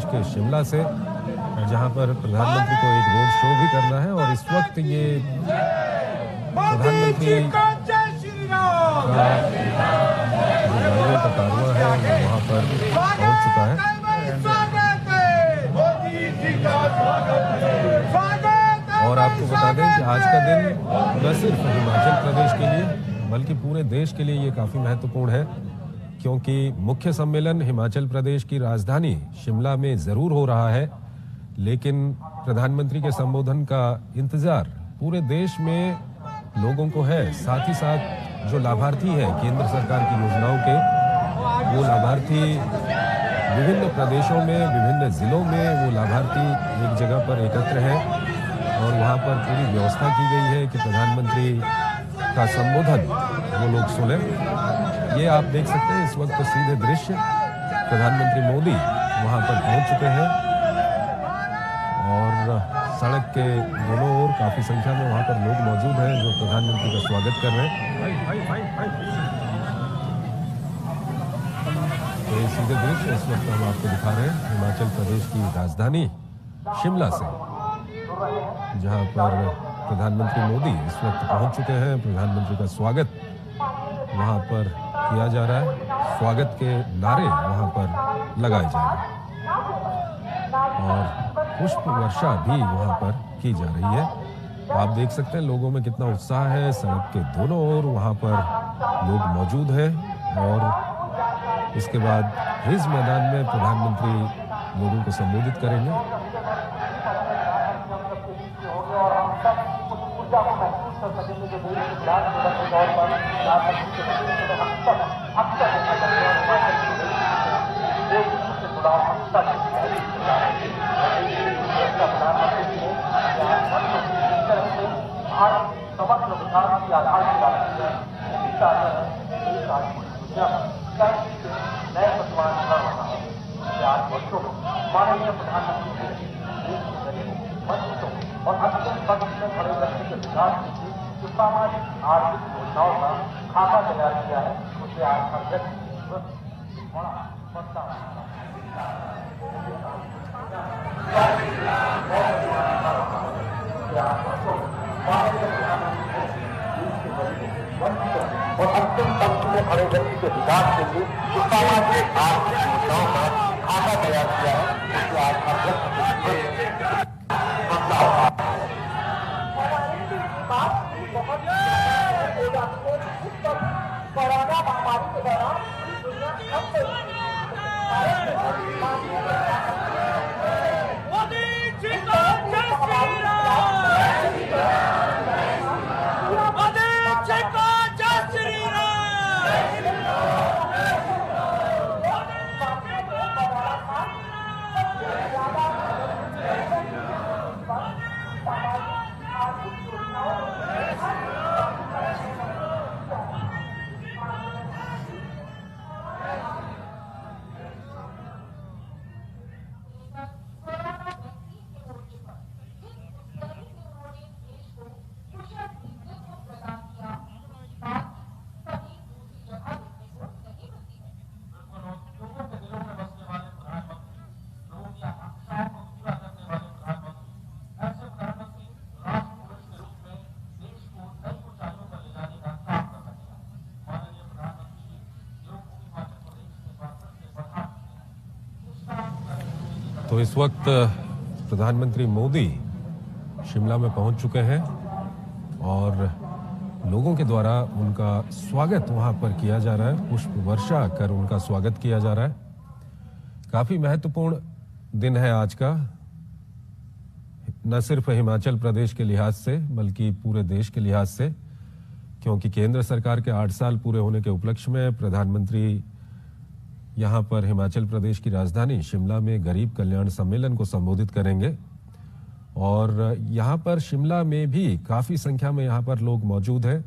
प्रदेश के शिमला से, जहां पर प्रधानमंत्री को एक रोड शो भी करना है। और इस वक्त ये प्रधानमंत्री का कारवां है वहां पर पहुंच चुका है। और आपको बता दें कि आज का दिन न सिर्फ हिमाचल प्रदेश के लिए बल्कि पूरे देश के लिए ये काफी महत्वपूर्ण है, क्योंकि मुख्य सम्मेलन हिमाचल प्रदेश की राजधानी शिमला में जरूर हो रहा है, लेकिन प्रधानमंत्री के संबोधन का इंतजार पूरे देश में लोगों को है। साथ ही साथ जो लाभार्थी हैं केंद्र सरकार की योजनाओं के, वो लाभार्थी विभिन्न प्रदेशों में, विभिन्न जिलों में वो लाभार्थी एक जगह पर एकत्र हैं और वहाँ पर पूरी व्यवस्था की गई है कि प्रधानमंत्री का संबोधन वो लोग सुने। ये आप देख सकते हैं इस वक्त तो सीधे दृश्य, प्रधानमंत्री मोदी वहाँ पर पहुँच चुके हैं और सड़क के दोनों ओर काफी संख्या में वहाँ पर लोग मौजूद हैं जो प्रधानमंत्री का स्वागत कर रहे हैं। तो ये सीधे दृश्य इस वक्त हम आपको दिखा रहे हैं हिमाचल प्रदेश की राजधानी शिमला से, जहां पर प्रधानमंत्री मोदी इस वक्त पहुंच चुके हैं। प्रधानमंत्री का स्वागत वहां पर किया जा रहा है, स्वागत के नारे वहां पर लगाए जा रहे हैं और पुष्प वर्षा भी वहां पर की जा रही है। आप देख सकते हैं लोगों में कितना उत्साह है। सड़क के दोनों ओर वहां पर लोग मौजूद हैं और इसके बाद रिज मैदान में प्रधानमंत्री लोगों को संबोधित करेंगे। माननीय प्रधानमंत्री और अत्यंत पक्ष में खड़े व्यक्ति के विकास के लिए जो सामाजिक आर्थिक योजनाओं का खाका तैयार किया है, उसे आज हर व्यक्ति बड़ा बदलाव और अत्यंत पक्ष में खड़े व्यक्ति के विकास के लिए जो सामाजिक आर्थिक योजनाओं का खाका तैयार किया है, उसे आज हर व्यक्ति कोरोना महामारी के दौरान दुनिया तो इस वक्त प्रधानमंत्री मोदी शिमला में पहुंच चुके हैं और लोगों के द्वारा उनका स्वागत वहां पर किया जा रहा है, पुष्प वर्षा कर उनका स्वागत किया जा रहा है। काफी महत्वपूर्ण दिन है आज का, न सिर्फ हिमाचल प्रदेश के लिहाज से बल्कि पूरे देश के लिहाज से, क्योंकि केंद्र सरकार के 8 साल पूरे होने के उपलक्ष्य में प्रधानमंत्री यहां पर हिमाचल प्रदेश की राजधानी शिमला में गरीब कल्याण सम्मेलन को संबोधित करेंगे। और यहां पर शिमला में भी काफी संख्या में यहां पर लोग मौजूद हैं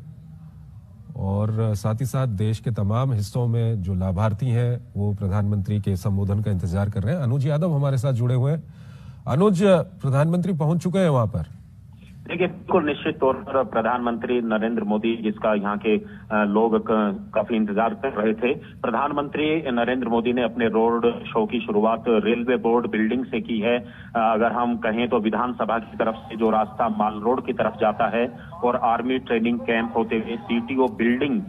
और साथ ही साथ देश के तमाम हिस्सों में जो लाभार्थी हैं वो प्रधानमंत्री के संबोधन का इंतजार कर रहे हैं। अनुज यादव हमारे साथ जुड़े हुए हैं। अनुज, प्रधानमंत्री पहुंच चुके हैं वहां पर? देखिए, बिल्कुल निश्चित तौर पर प्रधानमंत्री नरेंद्र मोदी, जिसका यहाँ के लोग काफी इंतजार कर रहे थे, प्रधानमंत्री नरेंद्र मोदी ने अपने रोड शो की शुरुआत रेलवे बोर्ड बिल्डिंग से की है। अगर हम कहें तो विधानसभा की तरफ से जो रास्ता माल रोड की तरफ जाता है और आर्मी ट्रेनिंग कैंप होते हुए सीटीओ बिल्डिंग,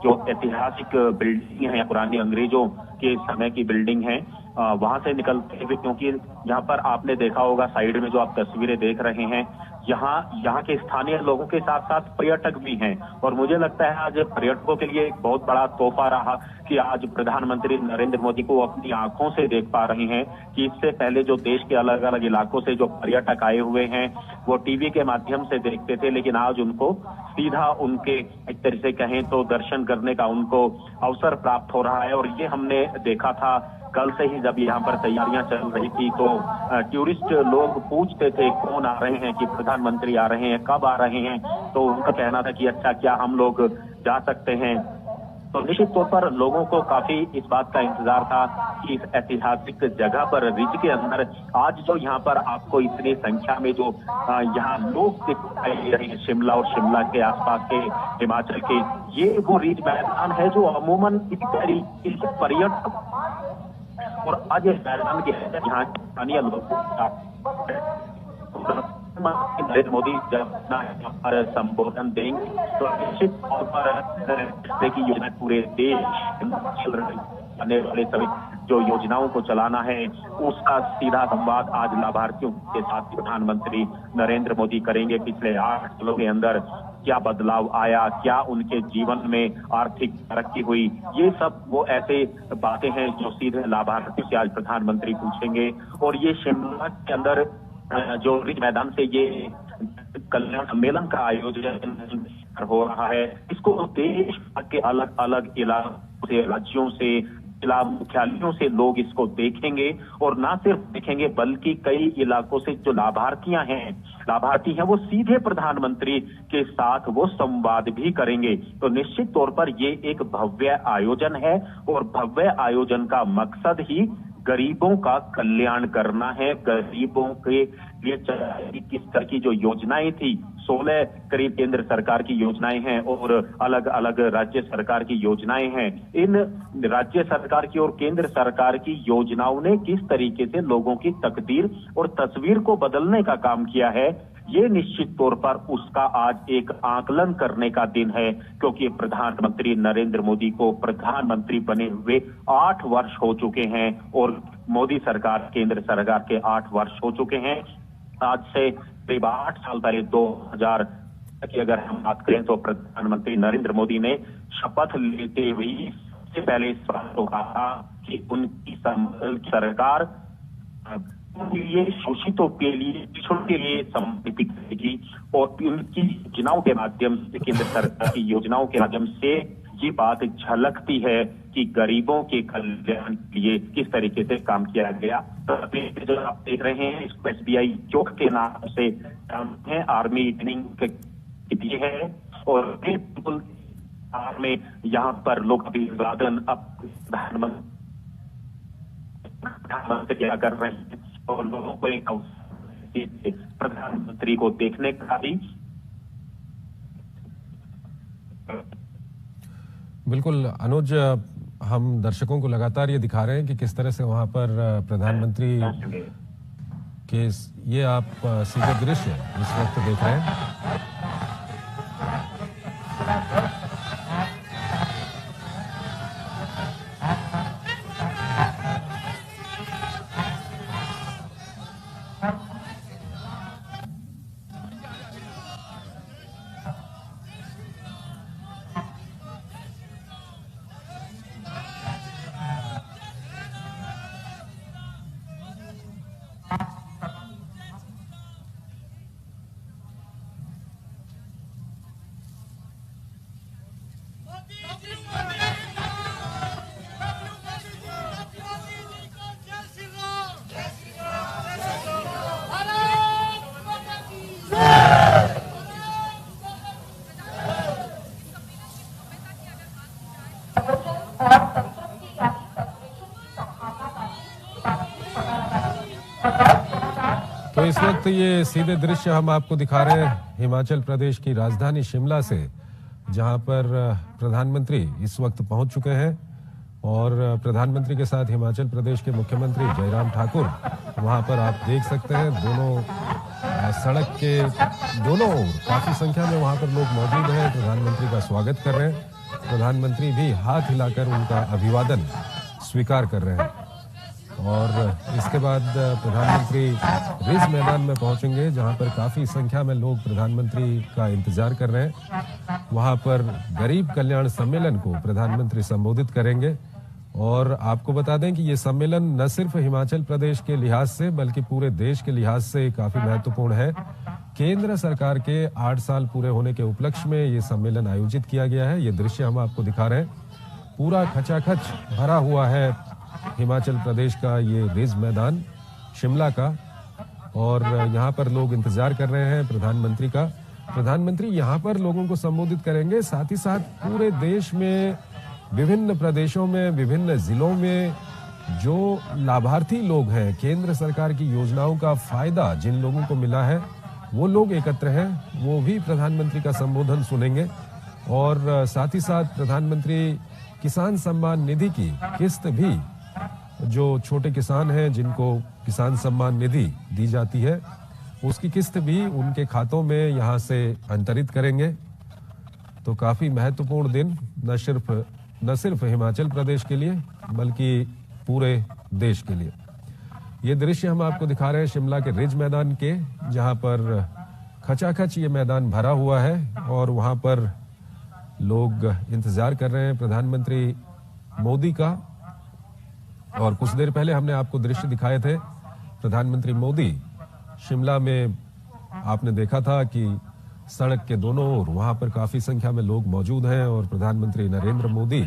जो ऐतिहासिक बिल्डिंग है, पुरानी अंग्रेजों के समय की बिल्डिंग है, वहां से निकलते हुए, क्योंकि यहाँ पर आपने देखा होगा साइड में जो आप तस्वीरें देख रहे हैं, यहाँ के स्थानीय लोगों के साथ साथ पर्यटक भी हैं। और मुझे लगता है आज पर्यटकों के लिए एक बहुत बड़ा तोहफा रहा कि आज प्रधानमंत्री नरेंद्र मोदी को अपनी आंखों से देख पा रहे हैं कि इससे पहले जो देश के अलग अलग इलाकों से जो पर्यटक आए हुए हैं वो टीवी के माध्यम से देखते थे, लेकिन आज उनको सीधा उनके एक तरह से कहें तो दर्शन करने का उनको अवसर प्राप्त हो रहा है। और ये हमने देखा था कल से ही, जब यहाँ पर तैयारियां चल रही थी तो टूरिस्ट लोग पूछते थे कौन आ रहे हैं, कि प्रधानमंत्री आ रहे हैं, कब आ रहे हैं, तो उनका कहना था कि अच्छा क्या हम लोग जा सकते हैं। तो निश्चित तौर पर लोगों को काफी इस बात का इंतजार था कि इस ऐतिहासिक जगह पर रिज के अंदर आज जो यहाँ पर आपको इतनी संख्या में जो यहाँ लोग दिखाई दे रहे हैं, शिमला और शिमला के आसपास के हिमाचल के, ये वो रिज मैदान है जो अमूमन इस तरीके से पर्यटक और आज इस मैदान के यहाँ स्थानीय लोग नरेंद्र मोदी जब यहाँ पर संबोधन देंगे तो निश्चित तौर पर की योजना पूरे देश चल रही आने वाले सभी जो योजनाओं को चलाना है उसका सीधा संवाद आज लाभार्थियों के साथ प्रधानमंत्री नरेंद्र मोदी करेंगे। पिछले 8 सालों के अंदर क्या बदलाव आया, क्या उनके जीवन में आर्थिक तरक्की हुई, ये सब वो ऐसे बातें हैं जो सीधे लाभार्थियों से आज प्रधानमंत्री पूछेंगे। और ये शिमला के अंदर जो रिज मैदान से ये कल्याण सम्मेलन का आयोजन हो रहा है, इसको देश के अलग अलग इलाकों से, राज्यों से, जिला मुख्यालयों से लोग इसको देखेंगे। और ना सिर्फ देखेंगे बल्कि कई इलाकों से जो लाभार्थी हैं वो सीधे प्रधानमंत्री के साथ वो संवाद भी करेंगे। तो निश्चित तौर पर ये एक भव्य आयोजन है और भव्य आयोजन का मकसद ही गरीबों का कल्याण करना है। गरीबों के लिए किस तरह की जो योजनाएं थी, 16 करीब केंद्र सरकार की योजनाएं हैं और अलग अलग राज्य सरकार की योजनाएं हैं। इन राज्य सरकार की और केंद्र सरकार की योजनाओं ने किस तरीके से लोगों की तकदीर और तस्वीर को बदलने का काम किया है, ये निश्चित तौर पर उसका आज एक आकलन करने का दिन है। क्योंकि प्रधानमंत्री नरेंद्र मोदी को प्रधानमंत्री बने हुए 8 वर्ष हो चुके हैं और मोदी सरकार, केंद्र सरकार के 8 वर्ष हो चुके हैं। आज से करीब 8 साल पहले 2000 की अगर हम बात करें तो प्रधानमंत्री नरेंद्र मोदी ने शपथ लेते हुए सबसे पहले इस बात को कहा कि उनकी सरकार ये शोषितों के लिए, पिछड़ों के लिए समर्पित करेगी और उनकी योजनाओं के माध्यम से, केंद्र सरकार की योजनाओं के माध्यम से ये बात झलकती है कि गरीबों के कल्याण के लिए किस तरीके से काम किया गया। तो जो आप देख रहे हैं इसको SBI चौक के नाम से है, आर्मी ट्रेनिंग दिए है और बिल्कुल में यहाँ पर लोग अभिवादन प्रधानमंत्री क्या कर रहे हैं और लोगों को एक प्रधानमंत्री को देखने का भी। बिल्कुल अनुज, हम दर्शकों को लगातार ये दिखा रहे हैं कि किस तरह से वहां पर प्रधानमंत्री के ये आप सीधे दृश्य इस वक्त देख रहे हैं। तो इस वक्त ये सीधे दृश्य हम आपको दिखा रहे हैं हिमाचल प्रदेश की राजधानी शिमला से, जहां पर प्रधानमंत्री इस वक्त पहुंच चुके हैं और प्रधानमंत्री के साथ हिमाचल प्रदेश के मुख्यमंत्री जयराम ठाकुर वहां पर आप देख सकते हैं। दोनों सड़क के दोनों ओर काफी संख्या में वहां पर लोग मौजूद हैं, प्रधानमंत्री का स्वागत कर रहे हैं। प्रधानमंत्री भी हाथ हिलाकर उनका अभिवादन स्वीकार कर रहे हैं और इसके बाद प्रधानमंत्री रिज मैदान में पहुंचेंगे, जहां पर काफी संख्या में लोग प्रधानमंत्री का इंतजार कर रहे हैं। वहां पर गरीब कल्याण सम्मेलन को प्रधानमंत्री संबोधित करेंगे और आपको बता दें कि ये सम्मेलन न सिर्फ हिमाचल प्रदेश के लिहाज से बल्कि पूरे देश के लिहाज से काफी महत्वपूर्ण है। केंद्र सरकार के 8 साल पूरे होने के उपलक्ष्य में ये सम्मेलन आयोजित किया गया है। ये दृश्य हम आपको दिखा रहे हैं। पूरा खचाखच भरा हुआ है हिमाचल प्रदेश का ये रिज मैदान शिमला का और यहाँ पर लोग इंतजार कर रहे हैं प्रधानमंत्री का। प्रधानमंत्री यहाँ पर लोगों को संबोधित करेंगे, साथ ही साथ पूरे देश में विभिन्न प्रदेशों में विभिन्न जिलों में जो लाभार्थी लोग हैं, केंद्र सरकार की योजनाओं का फायदा जिन लोगों को मिला है वो लोग एकत्र हैं, वो भी प्रधानमंत्री का संबोधन सुनेंगे। और साथ ही साथ प्रधानमंत्री किसान सम्मान निधि की किस्त भी, जो छोटे किसान हैं जिनको किसान सम्मान निधि दी जाती है, उसकी किस्त भी उनके खातों में यहाँ से अंतरित करेंगे। तो काफी महत्वपूर्ण दिन न सिर्फ हिमाचल प्रदेश के लिए बल्कि पूरे देश के लिए। ये दृश्य हम आपको दिखा रहे हैं शिमला के रिज मैदान के, जहां पर खचाखच ये मैदान भरा हुआ है और वहां पर लोग इंतजार कर रहे हैं प्रधानमंत्री मोदी का। और कुछ देर पहले हमने आपको दृश्य दिखाए थे प्रधानमंत्री मोदी शिमला में, आपने देखा था कि सड़क के दोनों ओर वहां पर काफी संख्या में लोग मौजूद हैं और प्रधानमंत्री नरेंद्र मोदी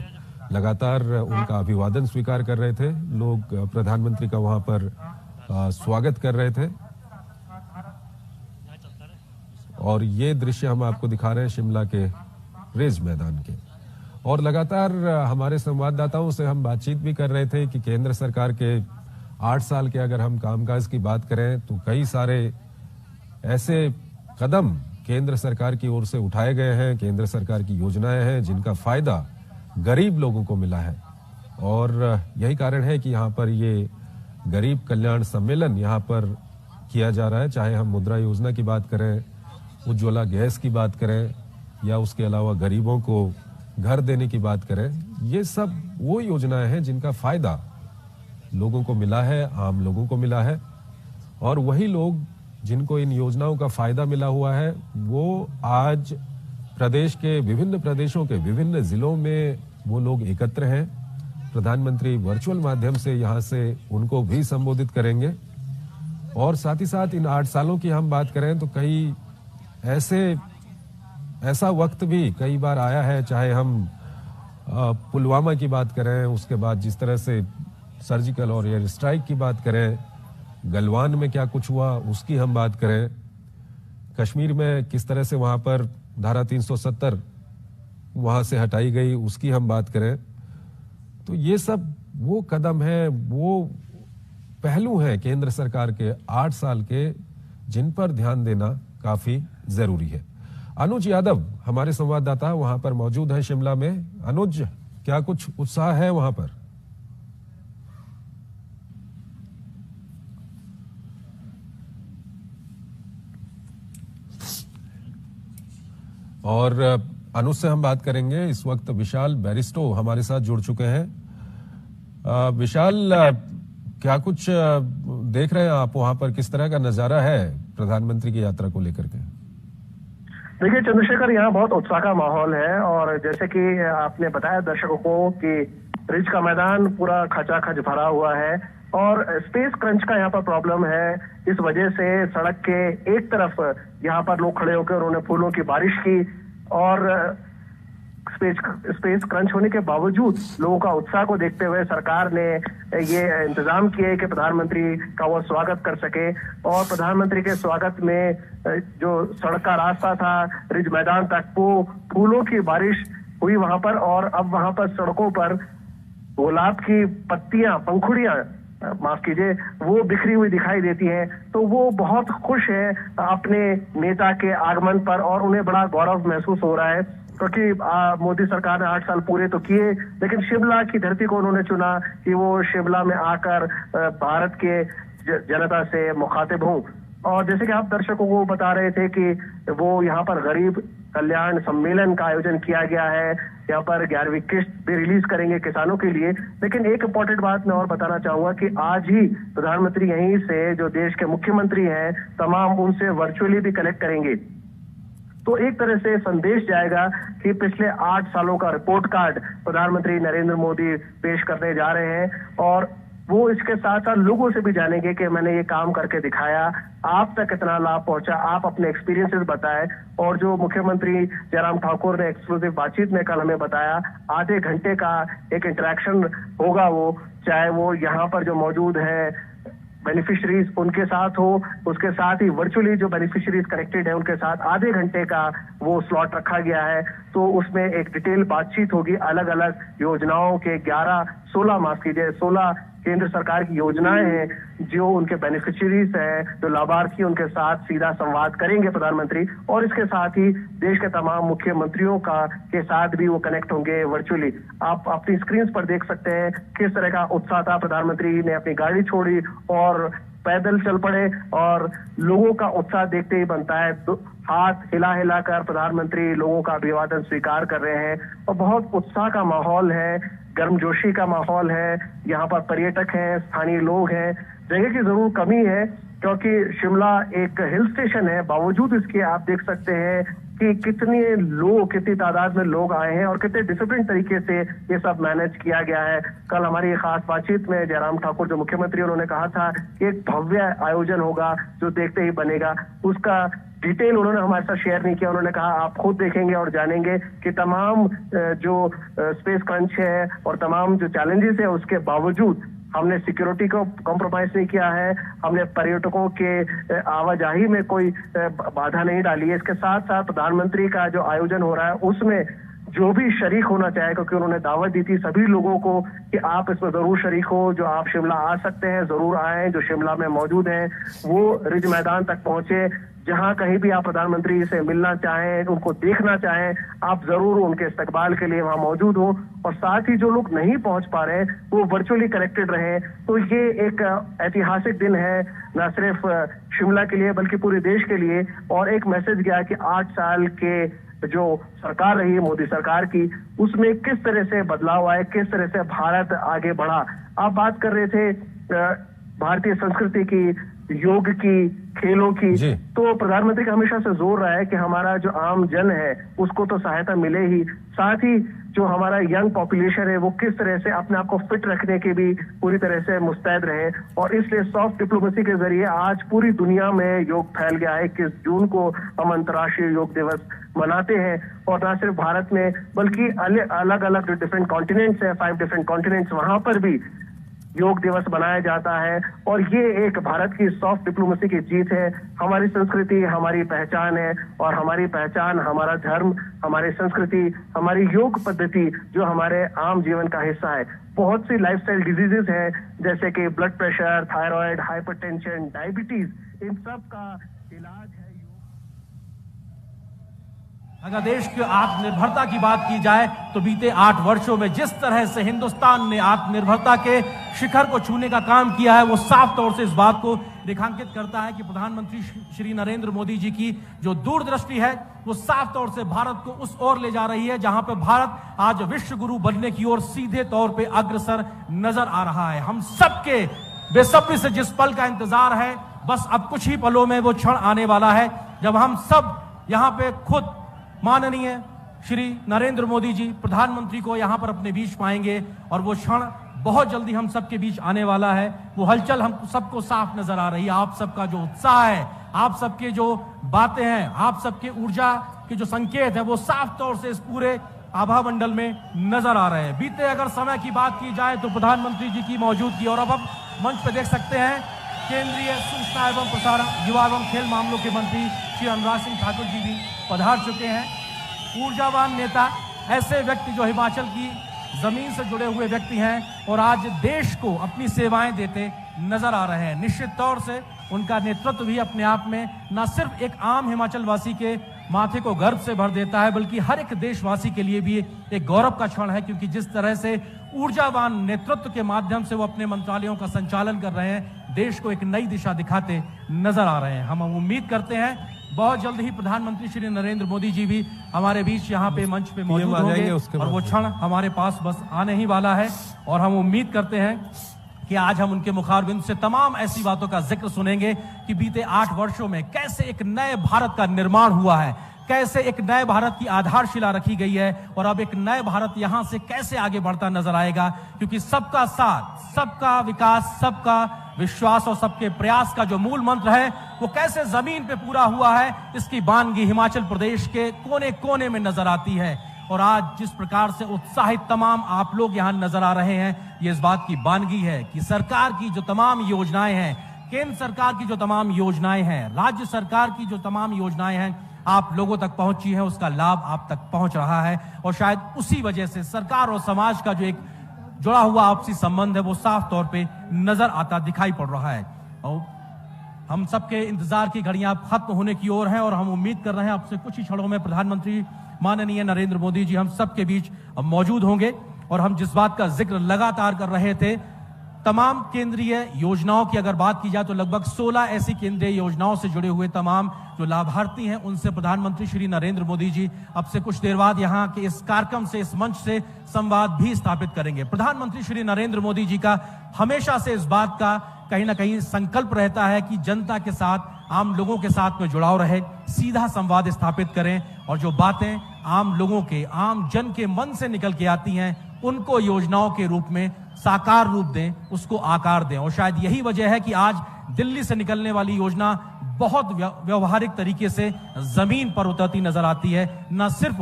लगातार उनका अभिवादन स्वीकार कर रहे थे। लोग प्रधानमंत्री का वहां पर स्वागत कर रहे थे और ये दृश्य हम आपको दिखा रहे हैं शिमला के रिज मैदान के। और लगातार हमारे संवाददाताओं से हम बातचीत भी कर रहे थे कि केंद्र सरकार के 8 साल के अगर हम कामकाज की बात करें तो कई सारे ऐसे कदम केंद्र सरकार की ओर से उठाए गए हैं, केंद्र सरकार की योजनाएं हैं जिनका फायदा गरीब लोगों को मिला है। और यही कारण है कि यहाँ पर ये गरीब कल्याण सम्मेलन यहाँ पर किया जा रहा है, चाहे हम मुद्रा योजना की बात करें, उज्ज्वला गैस की बात करें या उसके अलावा गरीबों को घर देने की बात करें। ये सब वो योजनाएं हैं जिनका फायदा लोगों को मिला है, आम लोगों को मिला है। और वही लोग जिनको इन योजनाओं का फायदा मिला हुआ है वो आज प्रदेश के विभिन्न प्रदेशों के विभिन्न जिलों में वो लोग एकत्र हैं। प्रधानमंत्री वर्चुअल माध्यम से यहाँ से उनको भी संबोधित करेंगे। और साथ ही साथ इन 8 सालों की हम बात करें तो कई ऐसा वक्त भी कई बार आया है, चाहे हम पुलवामा की बात करें, उसके बाद जिस तरह से सर्जिकल और एयर स्ट्राइक की बात करें, गलवान में क्या कुछ हुआ उसकी हम बात करें, कश्मीर में किस तरह से वहां पर धारा 370 वहां से हटाई गई उसकी हम बात करें, तो ये सब वो कदम है, वो पहलू हैं केंद्र सरकार के 8 साल के जिन पर ध्यान देना काफी जरूरी है। अनुज यादव हमारे संवाददाता वहां पर मौजूद है शिमला में। अनुज, क्या कुछ उत्साह है वहां पर? और अनुज से हम बात करेंगे। इस वक्त विशाल बैरिस्टो हमारे साथ जुड़ चुके हैं। विशाल, क्या कुछ देख रहे हैं आप वहां पर, किस तरह का नजारा है प्रधानमंत्री की यात्रा को लेकर के? देखिए चंद्रशेखर, यहाँ बहुत उत्साह का माहौल है और जैसे कि आपने बताया दर्शकों को कि रिज का मैदान पूरा खचाखच भरा हुआ है और स्पेस क्रंच का यहाँ पर प्रॉब्लम है। इस वजह से सड़क के एक तरफ यहाँ पर लोग खड़े होकर उन्होंने फूलों की बारिश की और स्पेस क्रंच होने के बावजूद लोगों का उत्साह को देखते हुए सरकार ने ये इंतजाम किए कि प्रधानमंत्री का वो स्वागत कर सके। और प्रधानमंत्री के स्वागत में जो सड़क का रास्ता था रिज मैदान तक, वो फूलों की बारिश हुई वहां पर। और अब वहां पर सड़कों पर गुलाब की पत्तियां, पंखुड़ियां माफ कीजिए, वो बिखरी हुई दिखाई देती हैं। तो वो बहुत खुश है अपने नेता के आगमन पर और उन्हें बड़ा गौरव महसूस हो रहा है, क्योंकि मोदी सरकार ने 8 साल पूरे तो किए, लेकिन शिमला की धरती को उन्होंने चुना कि वो शिमला में आकर भारत के जनता से मुखातिब हों। और जैसे कि आप दर्शकों को बता रहे थे कि वो यहाँ पर गरीब कल्याण सम्मेलन का आयोजन किया गया है, यहाँ पर 11वीं किस्त भी रिलीज करेंगे किसानों के लिए। लेकिन एक इंपॉर्टेंट बात मैं और बताना चाहूंगा कि आज ही प्रधानमंत्री यहीं से जो देश के मुख्यमंत्री हैं तमाम उनसे वर्चुअली भी कनेक्ट करेंगे। तो एक तरह से संदेश जाएगा कि पिछले 8 सालों का रिपोर्ट कार्ड प्रधानमंत्री नरेंद्र मोदी पेश करने जा रहे हैं और वो इसके साथ साथ लोगों से भी जानेंगे कि मैंने ये काम करके दिखाया, आप तक कितना लाभ पहुंचा, आप अपने एक्सपीरियंसेस बताएं। और जो मुख्यमंत्री जयराम ठाकुर ने एक्सक्लूसिव बातचीत में कल हमें बताया, आधे घंटे का एक इंटरेक्शन होगा, वो चाहे वो यहाँ पर जो मौजूद है बेनिफिशरीज उनके साथ हो, उसके साथ ही वर्चुअली जो बेनिफिशरीज कनेक्टेड है उनके साथ आधे घंटे का वो स्लॉट रखा गया है। तो उसमें एक डिटेल बातचीत होगी, अलग अलग योजनाओं के 16 केंद्र सरकार की योजनाएं हैं जो उनके बेनिफिशरीज हैं, जो लाभार्थी, उनके साथ सीधा संवाद करेंगे प्रधानमंत्री। और इसके साथ ही देश के तमाम मुख्यमंत्रियों के साथ भी वो कनेक्ट होंगे वर्चुअली। आप अपनी स्क्रीन पर देख सकते हैं किस तरह का उत्साह था। प्रधानमंत्री ने अपनी गाड़ी छोड़ी और पैदल चल पड़े और लोगों का उत्साह देखते ही बनता है। हाथ हिला हिला कर प्रधानमंत्री लोगों का अभिवादन स्वीकार कर रहे हैं और बहुत उत्साह का माहौल है, गर्मजोशी का माहौल है। यहाँ पर पर्यटक हैं, स्थानीय लोग हैं। जगह की जरूर कमी है क्योंकि शिमला एक हिल स्टेशन है, बावजूद इसके आप देख सकते हैं कि कितनी तादाद में लोग आए हैं और कितने डिसिप्लिन तरीके से ये सब मैनेज किया गया है। कल हमारी खास बातचीत में जयराम ठाकुर जो मुख्यमंत्री, उन्होंने कहा था कि एक भव्य आयोजन होगा जो देखते ही बनेगा। उसका डिटेल उन्होंने हमारे साथ शेयर नहीं किया। उन्होंने कहा आप खुद देखेंगे और जानेंगे कि तमाम जो स्पेस क्रंच है और तमाम जो चैलेंजेस है उसके बावजूद हमने सिक्योरिटी को कॉम्प्रोमाइज नहीं किया है, हमने पर्यटकों के आवाजाही में कोई बाधा नहीं डाली है। इसके साथ साथ प्रधानमंत्री का जो आयोजन हो रहा है उसमें जो भी शरीक होना चाहे, क्योंकि उन्होंने दावत दी थी सभी लोगों को कि आप इसमें जरूर शरीक हो, जो आप शिमला आ सकते हैं जरूर आए, जो शिमला में मौजूद हैं वो रिज मैदान तक पहुंचे। जहां कहीं भी आप प्रधानमंत्री से मिलना चाहें, उनको देखना चाहें, आप जरूर उनके इस्तकबाल के लिए वहां मौजूद हो। और साथ ही जो लोग नहीं पहुंच पा रहे वो वर्चुअली कनेक्टेड रहे। तो ये एक ऐतिहासिक दिन है, न सिर्फ शिमला के लिए बल्कि पूरे देश के लिए। और एक मैसेज गया कि 8 साल के जो सरकार रही है मोदी सरकार की, उसमें किस तरह से बदलाव आए, किस तरह से भारत आगे बढ़ा। आप बात कर रहे थे भारतीय संस्कृति की, योग की, खेलों की, तो प्रधानमंत्री का हमेशा से जोर रहा है कि हमारा जो आम जन है उसको तो सहायता मिले ही, साथ ही जो हमारा यंग पॉपुलेशन है वो किस तरह से अपने आप को फिट रखने के भी पूरी तरह से मुस्तैद रहे। और इसलिए सॉफ्ट डिप्लोमेसी के जरिए आज पूरी दुनिया में योग फैल गया है। 21 जून को हम अंतर्राष्ट्रीय योग दिवस मनाते हैं और न सिर्फ भारत में बल्कि अलग अलग जो डिफरेंट कॉन्टिनेंट्स है, 5 डिफरेंट कॉन्टिनेंट्स, वहां पर भी योग दिवस मनाया जाता है। और ये एक भारत की सॉफ्ट डिप्लोमेसी की जीत है। हमारी संस्कृति हमारी पहचान है और हमारी पहचान हमारा धर्म, हमारी संस्कृति, हमारी योग पद्धति जो हमारे आम जीवन का हिस्सा है। बहुत सी लाइफस्टाइल डिजीजेस हैं जैसे कि blood pressure, thyroid, hypertension, diabetes, इन सब का इलाज है। अगर देश की आत्मनिर्भरता की बात की जाए तो बीते 8 वर्षों में जिस तरह से हिंदुस्तान ने आत्मनिर्भरता के शिखर को छूने का काम किया है वो साफ तौर से इस बात को रेखांकित करता है कि प्रधानमंत्री श्री नरेंद्र मोदी जी की जो दूरदृष्टि है वो साफ तौर से भारत को उस ओर ले जा रही है जहां पे भारत आज विश्व गुरु बनने की ओर सीधे तौर पे अग्रसर नजर आ रहा है। हम सबके बेसब्री से जिस पल का इंतजार है, बस अब कुछ ही पलों में वो क्षण आने वाला है जब हम सब यहाँ पे खुद माननीय श्री नरेंद्र मोदी जी प्रधानमंत्री को यहां पर अपने बीच पाएंगे और वो क्षण बहुत जल्दी हम सबके बीच आने वाला है। वो हलचल हम सबको साफ नजर आ रही है। आप सबका जो उत्साह है, आप सबके जो बातें हैं, आप सबके ऊर्जा के जो संकेत है वो साफ तौर से इस पूरे आभा मंडल में नजर आ रहे हैं। बीते अगर समय की बात की जाए तो प्रधानमंत्री जी की मौजूदगी, और अब मंच पर देख सकते हैं केंद्रीय सूचना एवं प्रसारण, युवा एवं खेल मामलों के मंत्री श्री अनुराग सिंह ठाकुर जी भी पधार चुके हैं। ऊर्जावान नेता, ऐसे व्यक्ति जो हिमाचल की जमीन से जुड़े हुए व्यक्ति हैं और आज देश को अपनी सेवाएं देते नजर आ रहे हैं। निश्चित तौर से उनका नेतृत्व भी अपने आप में न सिर्फ एक आम हिमाचल वासी के माथे को गर्व से भर देता है, बल्कि हर एक देशवासी के लिए भी एक गौरव का क्षण है, क्योंकि जिस तरह से ऊर्जावान नेतृत्व के माध्यम से वो अपने मंत्रालयों का संचालन कर रहे हैं, देश को एक नई दिशा दिखाते नजर आ रहे हैं। हम उम्मीद करते हैं बहुत जल्द ही प्रधानमंत्री श्री नरेंद्र मोदी जी भी हमारे बीच यहाँ पे मंच पे मौजूद होंगे और वो क्षण हमारे पास बस आने ही वाला है। और हम उम्मीद करते हैं कि आज हम उनके मुखारबिंद से तमाम ऐसी बातों का जिक्र सुनेंगे कि बीते 8 वर्षों में कैसे एक नए भारत का निर्माण हुआ है, कैसे एक नए भारत की आधारशिला रखी गई है और अब एक नए भारत यहां से कैसे आगे बढ़ता नजर आएगा, क्योंकि सबका साथ, सबका विकास, सबका विश्वास और सबके प्रयास का जो मूल मंत्र है वो कैसे जमीन पे पूरा हुआ है, इसकी बानगी हिमाचल प्रदेश के कोने कोने में नजर आती है। और आज जिस प्रकार से उत्साहित तमाम आप लोग यहां नजर आ रहे हैं, ये इस बात की बानगी है कि सरकार की जो तमाम योजनाएं हैं, केंद्र सरकार की जो तमाम योजनाएं हैं, राज्य सरकार की जो तमाम योजनाएं हैं, आप लोगों तक पहुंची है, उसका लाभ आप तक पहुंच रहा है। और शायद उसी वजह से सरकार और समाज का जो एक जुड़ा हुआ आपसी संबंध है वो साफ तौर पे नजर आता दिखाई पड़ रहा है। और हम सबके इंतजार की घड़ियां खत्म होने की ओर हैं और हम उम्मीद कर रहे हैं आपसे कुछ ही क्षणों में प्रधानमंत्री माननीय नरेंद्र मोदी जी हम सबके बीच मौजूद होंगे। और हम जिस बात का जिक्र लगातार कर रहे थे, तमाम केंद्रीय योजनाओं की अगर बात की जाए तो लगभग 16 ऐसी केंद्रीय योजनाओं से जुड़े हुए तमाम जो लाभार्थी हैं उनसे प्रधानमंत्री श्री नरेंद्र मोदी जी अब से कुछ देर बाद यहाँ के इस कार्यक्रम से, इस मंच से संवाद भी स्थापित करेंगे। प्रधानमंत्री श्री नरेंद्र मोदी जी का हमेशा से इस बात का कहीं ना कहीं संकल्प रहता है कि जनता के साथ, आम लोगों के साथ में जुड़ाव रहे, सीधा संवाद स्थापित करें और जो बातें आम लोगों के, आम जन के मन से निकल के आती हैं उनको योजनाओं के रूप में साकार रूप दें, उसको आकार दें। और शायद यही वजह है कि आज दिल्ली से निकलने वाली योजना बहुत व्यवहारिक तरीके से जमीन पर उतरती नजर आती है। न सिर्फ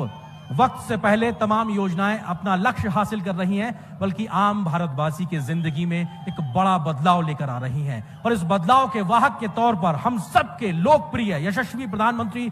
वक्त से पहले तमाम योजनाएं अपना लक्ष्य हासिल कर रही हैं, बल्कि आम भारतवासी के जिंदगी में एक बड़ा बदलाव लेकर आ रही हैं। और इस बदलाव के वाहक के तौर पर हम सबके लोकप्रिय यशस्वी प्रधानमंत्री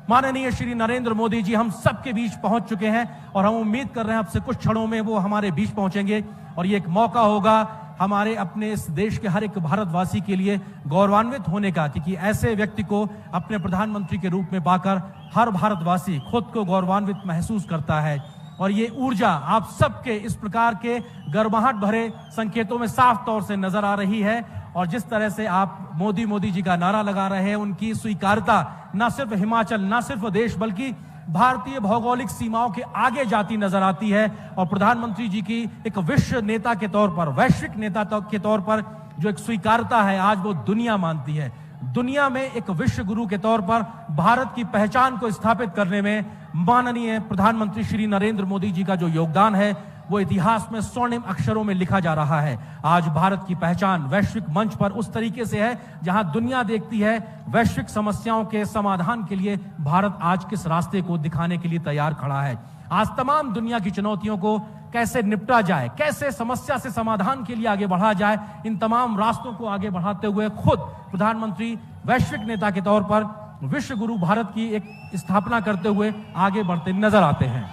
माननीय श्री नरेंद्र मोदी जी हम सबके बीच पहुंच चुके हैं और हम उम्मीद कर रहे हैं अब से कुछ क्षणों में वो हमारे बीच पहुंचेंगे। और ये एक मौका होगा हमारे अपने इस देश के हर एक भारतवासी के लिए गौरवान्वित होने का, क्योंकि ऐसे व्यक्ति को अपने प्रधानमंत्री के रूप में पाकर हर भारतवासी खुद को गौरवान्वित महसूस करता है। और ये ऊर्जा आप सबके इस प्रकार के गर्माहट भरे संकेतों में साफ तौर से नजर आ रही है। और जिस तरह से आप मोदी मोदी जी का नारा लगा रहे हैं, उनकी स्वीकार्यता न सिर्फ हिमाचल, न सिर्फ देश, बल्कि भारतीय भौगोलिक सीमाओं के आगे जाती नजर आती है। और प्रधानमंत्री जी की एक विश्व नेता के तौर पर, वैश्विक नेता के तौर पर जो एक स्वीकार्यता है आज वो दुनिया मानती है। दुनिया में एक विश्व गुरु के तौर पर भारत की पहचान को स्थापित करने में माननीय प्रधानमंत्री श्री नरेंद्र मोदी जी का जो योगदान है वो इतिहास में स्वर्णिम अक्षरों में लिखा जा रहा है। आज भारत की पहचान वैश्विक मंच पर उस तरीके से है जहां दुनिया देखती है वैश्विक समस्याओं के समाधान के लिए भारत आज किस रास्ते को दिखाने के लिए तैयार खड़ा है। आज तमाम दुनिया की चुनौतियों को कैसे निपटा जाए, कैसे समस्या से समाधान के लिए आगे बढ़ा जाए, इन तमाम रास्तों को आगे बढ़ाते हुए खुद प्रधानमंत्री वैश्विक नेता के तौर पर विश्व गुरु भारत की एक स्थापना करते हुए आगे बढ़ते नजर आते हैं।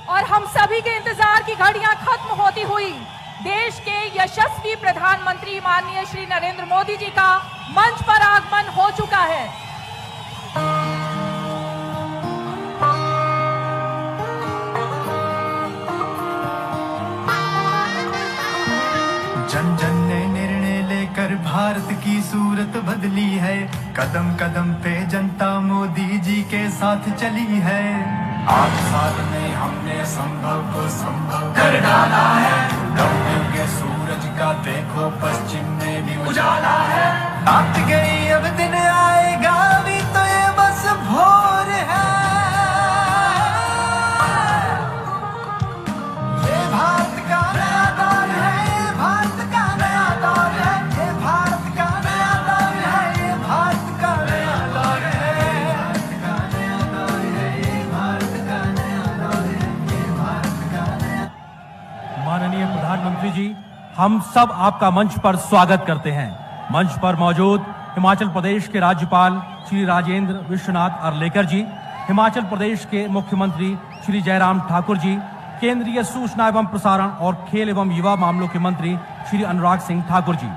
और हम सभी के इंतजार की घड़ियां खत्म होती हुई देश के यशस्वी प्रधानमंत्री माननीय श्री नरेंद्र मोदी जी का मंच पर आगमन हो चुका है। जन जन ने निर्णय लेकर भारत की सूरत बदली है। कदम कदम पे जनता मोदी जी के साथ चली है। 8 साल में हमने संभव को संभव कर डाला है। दक्षिण के सूरज का देखो पश्चिम में भी उजाला है। रात गई अब दिन आएगा भी तो ये बस भोर है। ये भारत का नया दौर है, ये भारत का नया दौर है, ये भारत का नया दौर है, ये भारत का नया दौर है। माननीय प्रधानमंत्री जी, हम सब आपका मंच पर स्वागत करते हैं। मंच पर मौजूद हिमाचल प्रदेश के राज्यपाल श्री राजेंद्र विश्वनाथ अर्लेकर जी, हिमाचल प्रदेश के मुख्यमंत्री श्री जयराम ठाकुर जी, केंद्रीय सूचना एवं प्रसारण और खेल एवं युवा मामलों के मंत्री श्री अनुराग सिंह ठाकुर जी,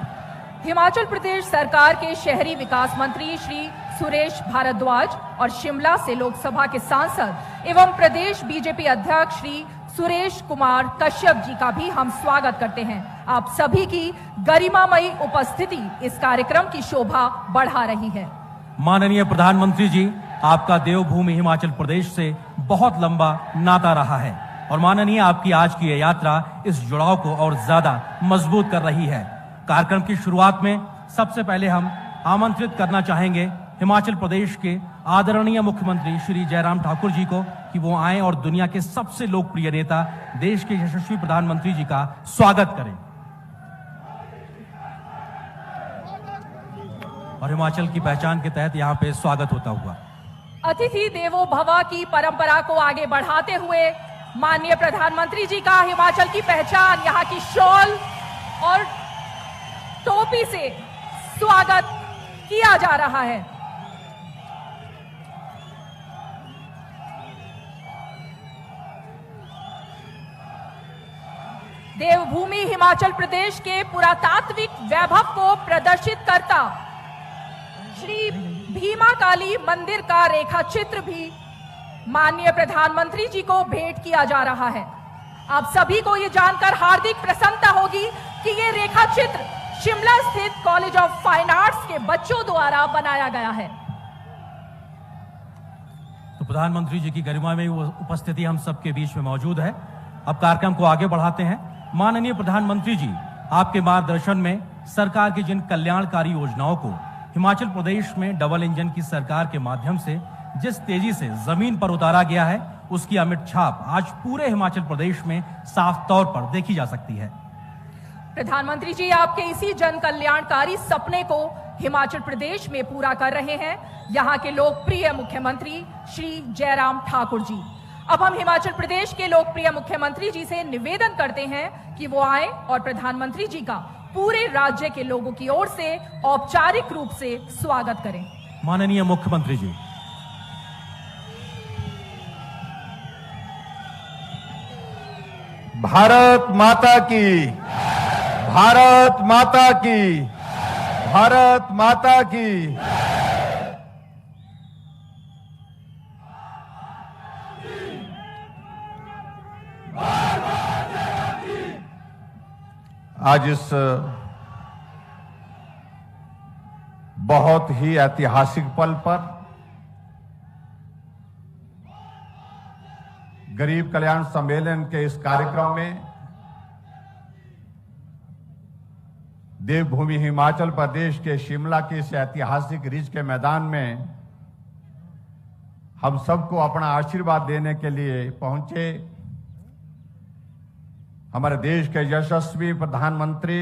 हिमाचल प्रदेश सरकार के शहरी विकास मंत्री श्री सुरेश भारद्वाज और शिमला से लोकसभा के सांसद एवं प्रदेश बीजेपी अध्यक्ष श्री सुरेश कुमार कश्यप जी का भी हम स्वागत करते हैं। आप सभी की गरिमामयी उपस्थिति इस कार्यक्रम की शोभा बढ़ा रही है। माननीय प्रधानमंत्री जी, आपका देवभूमि हिमाचल प्रदेश से बहुत लंबा नाता रहा है और माननीय आपकी आज की यह यात्रा इस जुड़ाव को और ज्यादा मजबूत कर रही है। कार्यक्रम की शुरुआत में सबसे पहले हम आमंत्रित करना चाहेंगे हिमाचल प्रदेश के आदरणीय मुख्यमंत्री श्री जयराम ठाकुर जी को कि वो आए और दुनिया के सबसे लोकप्रिय नेता, देश के यशस्वी प्रधानमंत्री जी का स्वागत करें। और हिमाचल की पहचान के तहत यहाँ पे स्वागत होता हुआ अतिथि देवो भव की परंपरा को आगे बढ़ाते हुए माननीय प्रधानमंत्री जी का हिमाचल की पहचान यहाँ की शॉल और टोपी से स्वागत किया जा रहा है। देवभूमि हिमाचल प्रदेश के पुरातात्विक वैभव को प्रदर्शित करता श्री भीमा काली मंदिर का रेखा चित्र भी माननीय प्रधानमंत्री जी को भेंट किया जा रहा है। आप सभी को यह जानकर हार्दिक प्रसन्नता होगी कि यह रेखा चित्र शिमला स्थित कॉलेज ऑफ फाइन आर्ट्स के बच्चों द्वारा बनाया गया है। तो प्रधानमंत्री जी की गरिमा में वो उपस्थिति हम सबके बीच में मौजूद है। अब कार्यक्रम को आगे बढ़ाते हैं। माननीय प्रधानमंत्री जी, आपके मार्गदर्शन में सरकार की जिन कल्याणकारी योजनाओं को हिमाचल प्रदेश में डबल इंजन की सरकार के माध्यम से जिस तेजी से जमीन पर उतारा गया है, उसकी अमिट छाप आज पूरे हिमाचल प्रदेश में साफ तौर पर देखी जा सकती है। प्रधानमंत्री जी आपके इसी जन कल्याणकारी सपने को हिमाचल प्रदेश में पूरा कर रहे हैं यहाँ के लोकप्रिय मुख्यमंत्री श्री जयराम ठाकुर जी। अब हम हिमाचल प्रदेश के लोकप्रिय मुख्यमंत्री जी से निवेदन करते हैं कि वो आए और प्रधानमंत्री जी का पूरे राज्य के लोगों की ओर से औपचारिक रूप से स्वागत करें। माननीय मुख्यमंत्री जी। भारत माता की, भारत माता की, भारत माता की। आज इस बहुत ही ऐतिहासिक पल पर गरीब कल्याण सम्मेलन के इस कार्यक्रम में देवभूमि हिमाचल प्रदेश के शिमला के इस ऐतिहासिक रिज के मैदान में हम सबको अपना आशीर्वाद देने के लिए पहुंचे हमारे देश के यशस्वी प्रधानमंत्री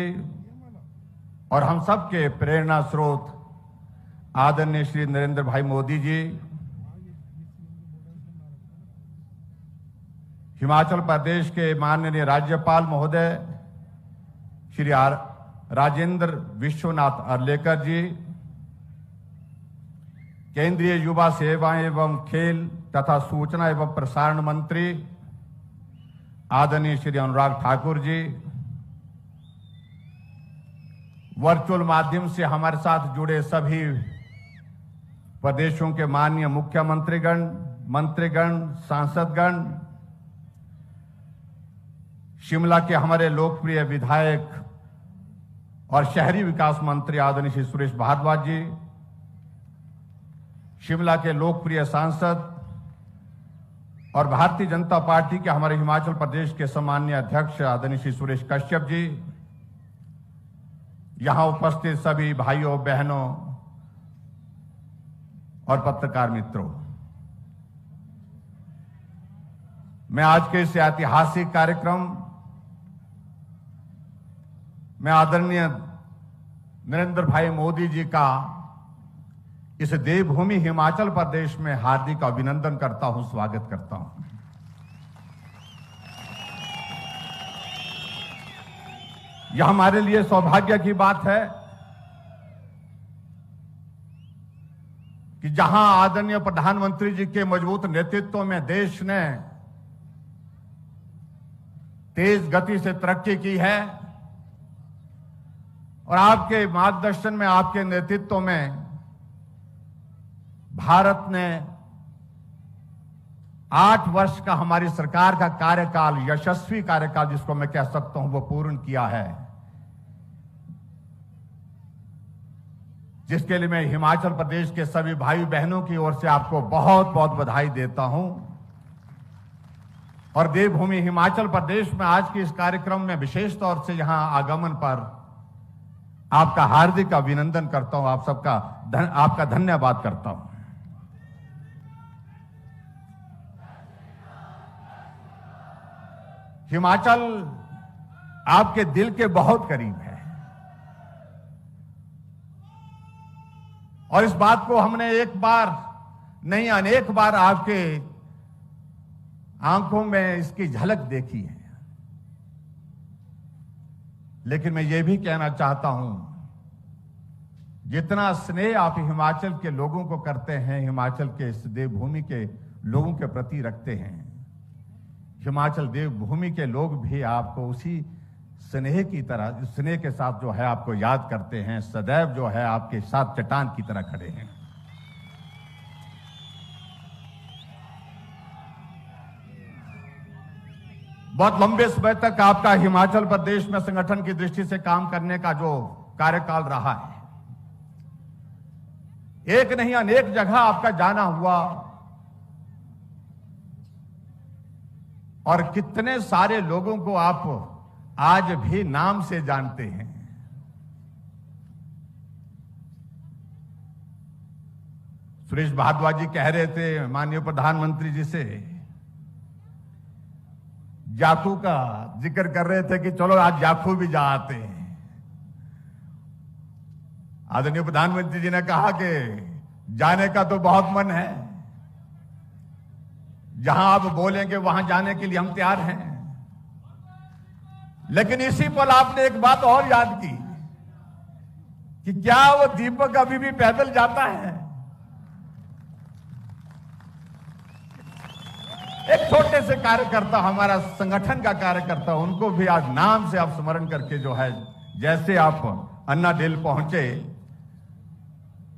और हम सबके प्रेरणा स्रोत आदरणीय श्री नरेंद्र भाई मोदी जी, हिमाचल प्रदेश के माननीय राज्यपाल महोदय श्री राजेंद्र विश्वनाथ अर्लेकर जी, केंद्रीय युवा सेवाएं एवं खेल तथा सूचना एवं प्रसारण मंत्री आदरणीय श्री अनुराग ठाकुर जी, वर्चुअल माध्यम से हमारे साथ जुड़े सभी प्रदेशों के माननीय मुख्यमंत्रीगण, मंत्रीगण, सांसदगण, शिमला के हमारे लोकप्रिय विधायक और शहरी विकास मंत्री आदरणीय श्री सुरेश भारद्वाज जी, शिमला के लोकप्रिय सांसद और भारतीय जनता पार्टी के हमारे हिमाचल प्रदेश के सम्माननीय अध्यक्ष आदरणीय श्री सुरेश कश्यप जी, यहां उपस्थित सभी भाइयों बहनों और पत्रकार मित्रों, मैं आज के इस ऐतिहासिक कार्यक्रम में आदरणीय नरेंद्र भाई मोदी जी का इस देवभूमि हिमाचल प्रदेश में हार्दिक अभिनंदन करता हूं, स्वागत करता हूं। यह हमारे लिए सौभाग्य की बात है कि जहां आदरणीय प्रधानमंत्री जी के मजबूत नेतृत्व में देश ने तेज गति से तरक्की की है और आपके मार्गदर्शन में, आपके नेतृत्व में भारत ने 8 वर्ष का हमारी सरकार का कार्यकाल, यशस्वी कार्यकाल जिसको मैं कह सकता हूं, वो पूर्ण किया है, जिसके लिए मैं हिमाचल प्रदेश के सभी भाई बहनों की ओर से आपको बहुत बहुत बधाई देता हूं। और देवभूमि हिमाचल प्रदेश में आज के इस कार्यक्रम में विशेष तौर से यहां आगमन पर आपका हार्दिक अभिनंदन करता हूं, आप सबका आपका धन्यवाद करता हूं। हिमाचल आपके दिल के बहुत करीब है और इस बात को हमने एक बार नहीं अनेक बार आपके आंखों में इसकी झलक देखी है। लेकिन मैं ये भी कहना चाहता हूं, जितना स्नेह आप हिमाचल के लोगों को करते हैं, हिमाचल के इस देवभूमि के लोगों के प्रति रखते हैं, हिमाचल देवभूमि के लोग भी आपको उसी स्नेह की तरह, स्नेह के साथ जो है आपको याद करते हैं, सदैव जो है आपके साथ चट्टान की तरह खड़े हैं। बहुत लंबे समय तक आपका हिमाचल प्रदेश में संगठन की दृष्टि से काम करने का जो कार्यकाल रहा है, एक नहीं अनेक जगह आपका जाना हुआ और कितने सारे लोगों को आप आज भी नाम से जानते हैं। सुरेश भारद्वाज जी कह रहे थे माननीय प्रधानमंत्री जी से, जाखू का जिक्र कर रहे थे कि चलो आज जाखू भी जा आते हैं। आदरणीय प्रधानमंत्री जी ने कहा कि जाने का तो बहुत मन है, जहां आप बोलेंगे वहां जाने के लिए हम तैयार हैं। लेकिन इसी पल आपने एक बात और याद की कि क्या वो दीपक अभी भी पैदल जाता है? एक छोटे से कार्यकर्ता, हमारा संगठन का कार्यकर्ता, उनको भी आज नाम से आप स्मरण करके जो है, जैसे आप अन्नाडेल पहुंचे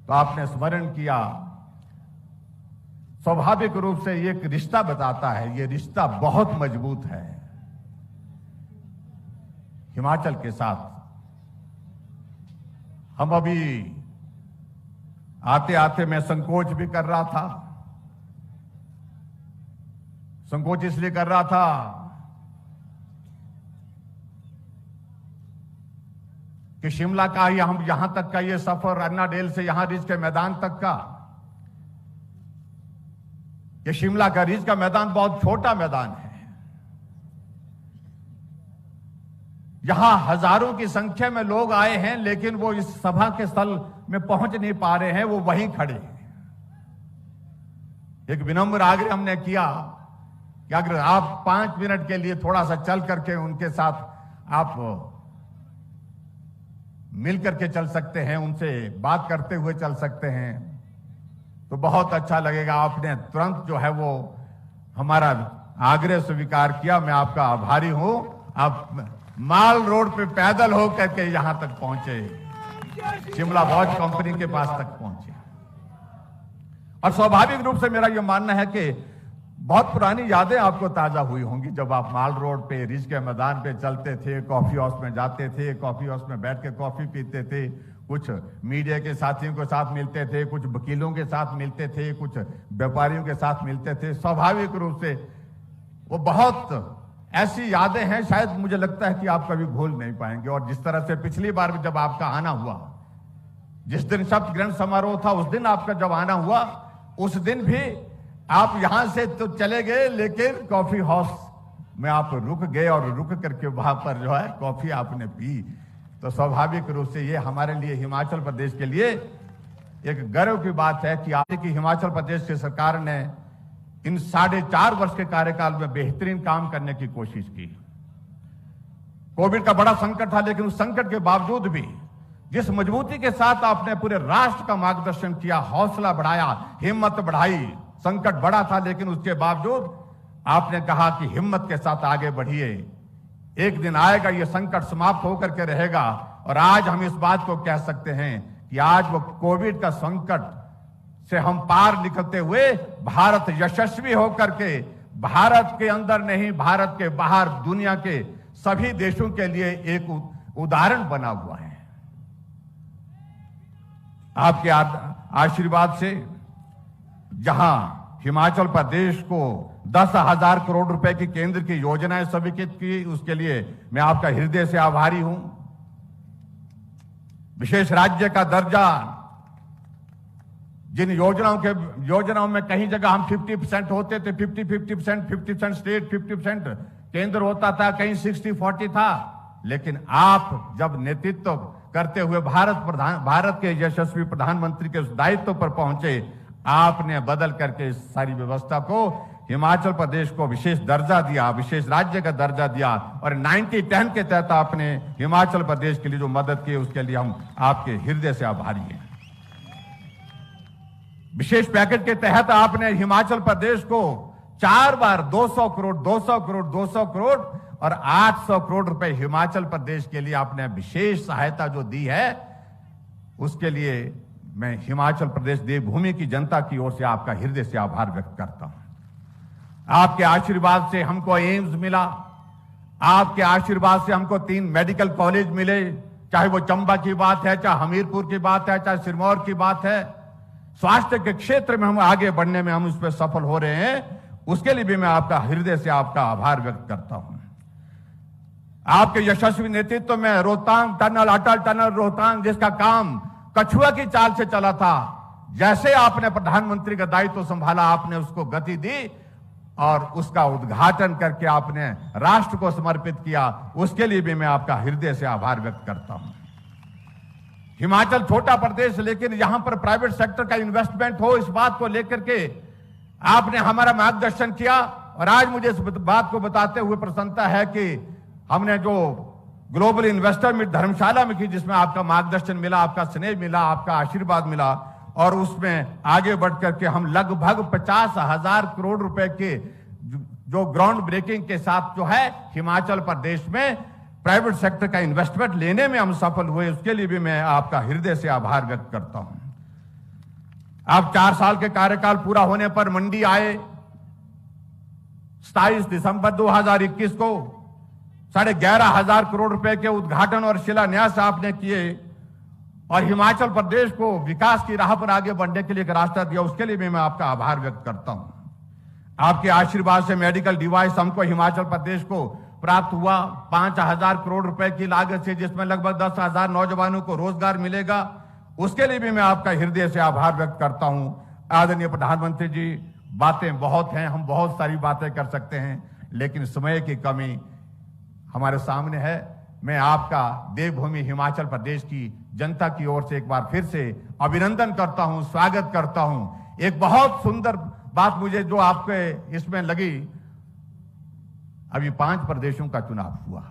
तो आपने स्मरण किया, स्वाभाविक रूप से ये एक रिश्ता बताता है, ये रिश्ता बहुत मजबूत है हिमाचल के साथ। हम अभी आते आते मैं संकोच भी कर रहा था। संकोच इसलिए कर रहा था कि शिमला का ही हम यहां तक का ये सफर, अन्नाडेल से यहां रिज के मैदान तक का, ये शिमला का रिज का मैदान बहुत छोटा मैदान है। यहां हजारों की संख्या में लोग आए हैं, लेकिन वो इस सभा के स्थल में पहुंच नहीं पा रहे हैं, वो वहीं खड़े हैं। एक विनम्र आग्रह हमने किया कि अगर आप 5 मिनट के लिए थोड़ा सा चल करके उनके साथ आप मिल करके चल सकते हैं, उनसे बात करते हुए चल सकते हैं, तो बहुत अच्छा लगेगा। आपने तुरंत जो है वो हमारा आग्रह स्वीकार किया, मैं आपका आभारी हूं। आप माल रोड पे पैदल हो करके यहां तक पहुंचे, शिमला वॉच कंपनी के पास तक पहुंचे। और स्वाभाविक रूप से मेरा यह मानना है कि बहुत पुरानी यादें आपको ताजा हुई होंगी जब आप माल रोड पे रिज के मैदान पे चलते थे, कॉफी हाउस में जाते थे, कॉफी हाउस में बैठ के कॉफी पीते थे, कुछ मीडिया के साथियों के साथ मिलते थे, कुछ वकीलों के साथ मिलते थे, कुछ व्यापारियों के साथ मिलते थे। स्वाभाविक रूप से वो बहुत ऐसी यादें हैं, शायद मुझे लगता है कि आप कभी भूल नहीं पाएंगे। और जिस तरह से पिछली बार जब आपका आना हुआ, जिस दिन शपथ ग्रहण समारोह था, उस दिन आपका जब आना हुआ, उस दिन भी आप यहां से तो चले गए, लेकिन कॉफी हाउस में आप रुक गए और रुक करके वहां पर जो है कॉफी आपने पी। तो स्वाभाविक रूप से ये हमारे लिए, हिमाचल प्रदेश के लिए एक गर्व की बात है कि आज की हिमाचल प्रदेश की सरकार ने इन 4.5 वर्ष के कार्यकाल में बेहतरीन काम करने की कोशिश की। कोविड का बड़ा संकट था, लेकिन उस संकट के बावजूद भी जिस मजबूती के साथ आपने पूरे राष्ट्र का मार्गदर्शन किया, हौसला बढ़ाया, हिम्मत बढ़ाई, संकट बड़ा था लेकिन उसके बावजूद आपने कहा कि हिम्मत के साथ आगे बढ़िए, एक दिन आएगा ये संकट समाप्त होकर के रहेगा। और आज हम इस बात को कह सकते हैं कि आज वो कोविड का संकट से हम पार निकलते हुए भारत यशस्वी होकर के भारत के अंदर नहीं, भारत के बाहर दुनिया के सभी देशों के लिए एक उदाहरण बना हुआ है। आपके आशीर्वाद से जहां हिमाचल प्रदेश को 10,000 करोड़ रुपए की केंद्र की योजनाएं स्वीकृत की, उसके लिए मैं आपका हृदय से आभारी हूं। विशेष राज्य का दर्जा, जिन योजनाओं में कहीं जगह हम 50% होते थे, 50% स्टेट, 50% केंद्र होता था, कहीं 60-40 था। लेकिन आप जब नेतृत्व करते हुए भारत के यशस्वी प्रधानमंत्री के उस दायित्व पर पहुंचे, आपने बदल करके इस सारी व्यवस्था को हिमाचल प्रदेश को विशेष दर्जा दिया, विशेष राज्य का दर्जा दिया। और 90-10 के तहत आपने हिमाचल प्रदेश के लिए जो मदद की, उसके लिए हम आपके हृदय से आभारी हैं। विशेष पैकेज के तहत आपने हिमाचल प्रदेश को 4 बार 200 करोड़, 200 करोड़, 200 करोड़ और 800 करोड़ रुपए हिमाचल प्रदेश के लिए आपने विशेष सहायता जो दी है, उसके लिए मैं हिमाचल प्रदेश देवभूमि की जनता की ओर से आपका हृदय से आभार व्यक्त करता हूं। आपके आशीर्वाद से हमको एम्स मिला, आपके आशीर्वाद से हमको 3 मेडिकल कॉलेज मिले, चाहे वो चंबा की बात है, चाहे हमीरपुर की बात है, चाहे सिरमौर की बात है। स्वास्थ्य के क्षेत्र में हम आगे बढ़ने में हम उस पर सफल हो रहे हैं, उसके लिए भी मैं आपका हृदय से आपका आभार व्यक्त करता हूं। आपके यशस्वी नेतृत्व में रोहतांग टनल, अटल टनल रोहतांग, जिसका काम कछुआ की चाल से चला था, जैसे आपने प्रधानमंत्री का दायित्व संभाला, आपने उसको गति दी और उसका उद्घाटन करके आपने राष्ट्र को समर्पित किया, उसके लिए भी मैं आपका हृदय से आभार व्यक्त करता हूं। हिमाचल छोटा प्रदेश, लेकिन यहां पर प्राइवेट सेक्टर का इन्वेस्टमेंट हो, इस बात को लेकर के आपने हमारा मार्गदर्शन किया। और आज मुझे इस बात को बताते हुए प्रसन्नता है कि हमने जो ग्लोबल इन्वेस्टर मीट धर्मशाला में की, जिसमें आपका मार्गदर्शन मिला, आपका स्नेह मिला, आपका आशीर्वाद मिला, और उसमें आगे बढ़ करके हम लगभग 50,000 करोड़ रुपए के जो ग्राउंड ब्रेकिंग के साथ जो है हिमाचल प्रदेश में प्राइवेट सेक्टर का इन्वेस्टमेंट लेने में हम सफल हुए, उसके लिए भी मैं आपका हृदय से आभार व्यक्त करता हूं। आप 4 साल के कार्यकाल पूरा होने पर मंडी आए। 27 दिसंबर 2021 को 11,500 करोड़ रुपए के उद्घाटन और शिलान्यास आपने किए और हिमाचल प्रदेश को विकास की राह पर आगे बढ़ने के लिए एक रास्ता दिया, उसके लिए भी मैं आपका आभार व्यक्त करता हूं। आपके आशीर्वाद से मेडिकल डिवाइस हमको हिमाचल प्रदेश को प्राप्त हुआ 5,000 करोड़ रुपए की लागत से, जिसमें लगभग 10,000 नौजवानों को रोजगार मिलेगा, उसके लिए भी मैं आपका हृदय से आभार व्यक्त करता हूं। आदरणीय प्रधानमंत्री जी, बातें बहुत हैं, हम बहुत सारी बातें कर सकते हैं, लेकिन समय की कमी हमारे सामने है। मैं आपका देवभूमि हिमाचल प्रदेश की जनता की ओर से एक बार फिर से अभिनंदन करता हूं, स्वागत करता हूं। एक बहुत सुंदर बात मुझे जो आपके इसमें लगी, अभी 5 प्रदेशों का चुनाव हुआ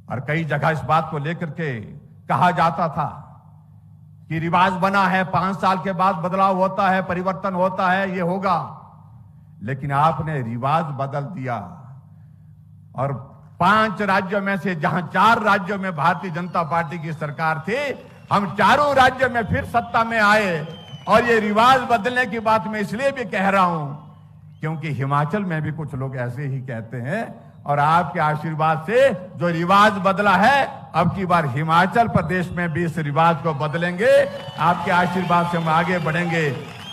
और कई जगह इस बात को लेकर के कहा जाता था कि रिवाज बना है, 5 साल के बाद बदलाव होता है, परिवर्तन होता है, ये होगा। लेकिन आपने रिवाज बदल दिया और 5 राज्यों में से जहां 4 राज्यों में भारतीय जनता पार्टी की सरकार थी, हम चारों राज्यों में फिर सत्ता में आए। और ये रिवाज बदलने की बात मैं इसलिए भी कह रहा हूं क्योंकि हिमाचल में भी कुछ लोग ऐसे ही कहते हैं, और आपके आशीर्वाद से जो रिवाज बदला है, अब की बार हिमाचल प्रदेश में भी इस रिवाज को बदलेंगे। आपके आशीर्वाद से हम आगे बढ़ेंगे,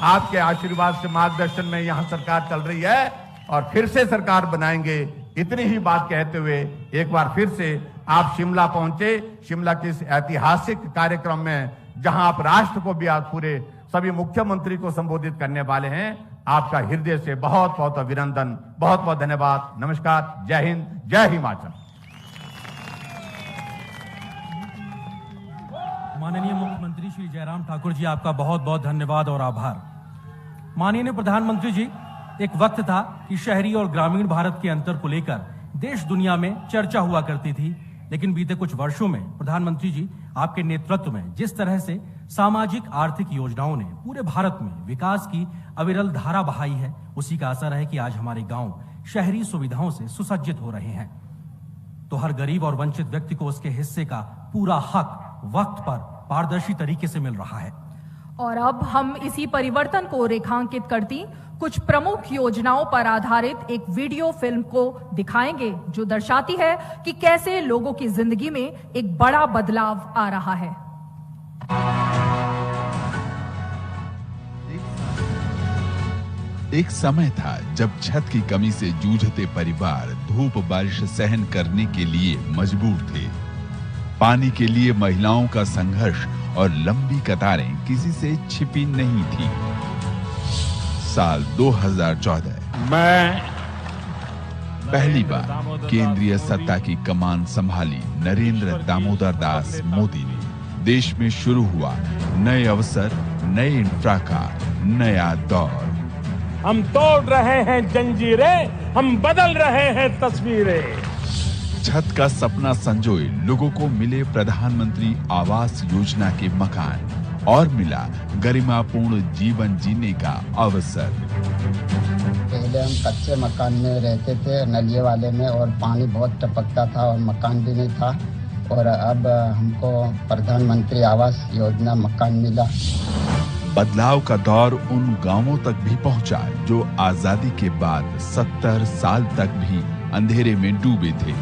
आपके आशीर्वाद से मार्गदर्शन में यहां सरकार चल रही है और फिर से सरकार बनाएंगे। इतनी ही बात कहते हुए एक बार फिर से आप शिमला पहुंचे, शिमला के इस ऐतिहासिक कार्यक्रम में जहां आप राष्ट्र को भी आज पूरे सभी मुख्यमंत्री को संबोधित करने वाले हैं, आपका हृदय से बहुत बहुत अभिनंदन, बहुत बहुत धन्यवाद। नमस्कार, जय हिंद, जय हिमाचल। माननीय मुख्यमंत्री श्री जयराम ठाकुर जी, आपका बहुत बहुत धन्यवाद और आभार। माननीय प्रधानमंत्री जी, एक वक्त था कि शहरी और ग्रामीण भारत के अंतर को लेकर देश दुनिया में चर्चा हुआ करती थी, लेकिन बीते कुछ वर्षों में प्रधानमंत्री जी आपके नेतृत्व में जिस तरह से सामाजिक आर्थिक योजनाओं ने पूरे भारत में विकास की अविरल धारा बहाई है, उसी का असर है कि आज हमारे गांव शहरी सुविधाओं से सुसज्जित हो रहे हैं, तो हर गरीब और वंचित व्यक्ति को उसके हिस्से का पूरा हक वक्त पर पारदर्शी तरीके से मिल रहा है। और अब हम इसी परिवर्तन को रेखांकित करती कुछ प्रमुख योजनाओं पर आधारित एक वीडियो फिल्म को दिखाएंगे, जो दर्शाती है कि कैसे लोगों की जिंदगी में एक बड़ा बदलाव आ रहा है। एक समय था जब छत की कमी से जूझते परिवार धूप बारिश सहन करने के लिए मजबूर थे। पानी के लिए महिलाओं का संघर्ष और लंबी कतारें किसी से छिपी नहीं थी। साल 2014 मैं पहली बार केंद्रीय सत्ता की कमान संभाली नरेंद्र दामोदर दास मोदी ने देश में शुरू हुआ नए अवसर, नए इंफ्रा का नया दौर। हम तोड़ रहे हैं जंजीरें, हम बदल रहे हैं तस्वीरें। छत का सपना संजोए लोगों को मिले प्रधानमंत्री आवास योजना के मकान और मिला गरिमापूर्ण जीवन जीने का अवसर। पहले हम कच्चे मकान में रहते थे, नलिये वाले में, और पानी बहुत टपकता था और मकान भी नहीं था, और अब हमको प्रधानमंत्री आवास योजना मकान मिला। बदलाव का दौर उन गांवों तक भी पहुंचा जो आजादी के बाद 70 साल तक भी अंधेरे में डूबे थे।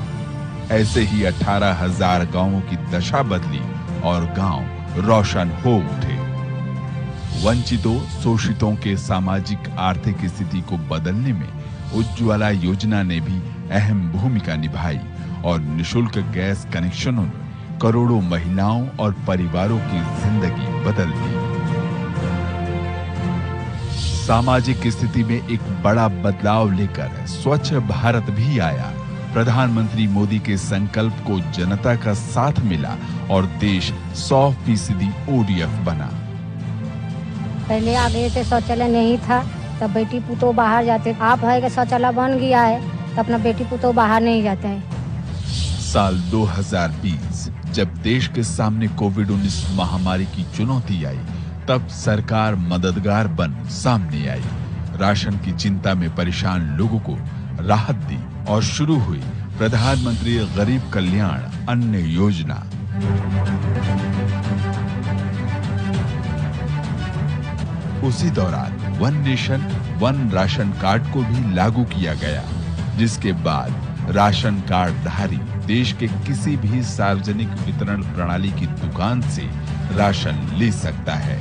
ऐसे ही 18,000 गांवों की दशा बदली और गांव रोशन हो उठे। वंचितों, शोषितों के सामाजिक आर्थिक स्थिति को बदलने में उज्ज्वला योजना ने भी अहम भूमिका निभाई और निशुल्क गैस कनेक्शनों ने करोड़ों महिलाओं और परिवारों की जिंदगी बदल दी। सामाजिक स्थिति में एक बड़ा बदलाव लेकर स्वच्छ भारत भी आया। प्रधानमंत्री मोदी के संकल्प को जनता का साथ मिला और देश 100% ODF बना। पहले आ गए थे, शौचालय नहीं था, तब बेटी पुतो बाहर जाते। आप है कि शौचालय बन गया है तो अपना बेटी पुतो बाहर नहीं जाते हैं। साल 2020 जब देश के सामने कोविड-19 महामारी की चुनौती आई, तब सरकार मददगार बन सामने आई। राशन की चिंता में परेशान लोगों को राहत दी और शुरू हुई प्रधानमंत्री गरीब कल्याण अन्न योजना। उसी दौरान one nation one ration card को भी लागू किया गया, जिसके बाद राशन कार्ड धारी देश के किसी भी सार्वजनिक वितरण प्रणाली की दुकान से राशन ले सकता है।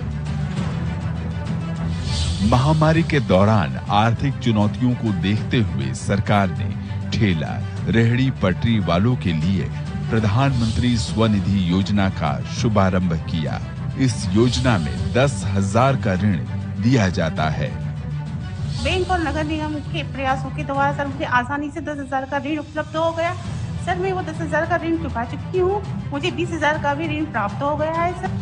महामारी के दौरान आर्थिक चुनौतियों को देखते हुए सरकार ने ठेला, रेहड़ी पटरी वालों के लिए प्रधानमंत्री स्वनिधि योजना का शुभारंभ किया। इस योजना में 10,000 का ऋण दिया जाता है। बैंक और नगर निगम के प्रयासों के द्वारा सर मुझे आसानी से 10,000 का ऋण उपलब्ध हो गया। सर मैं वो 10,000 का ऋण चुका चुकी हूँ, मुझे 20,000 का भी ऋण प्राप्त हो गया है। सर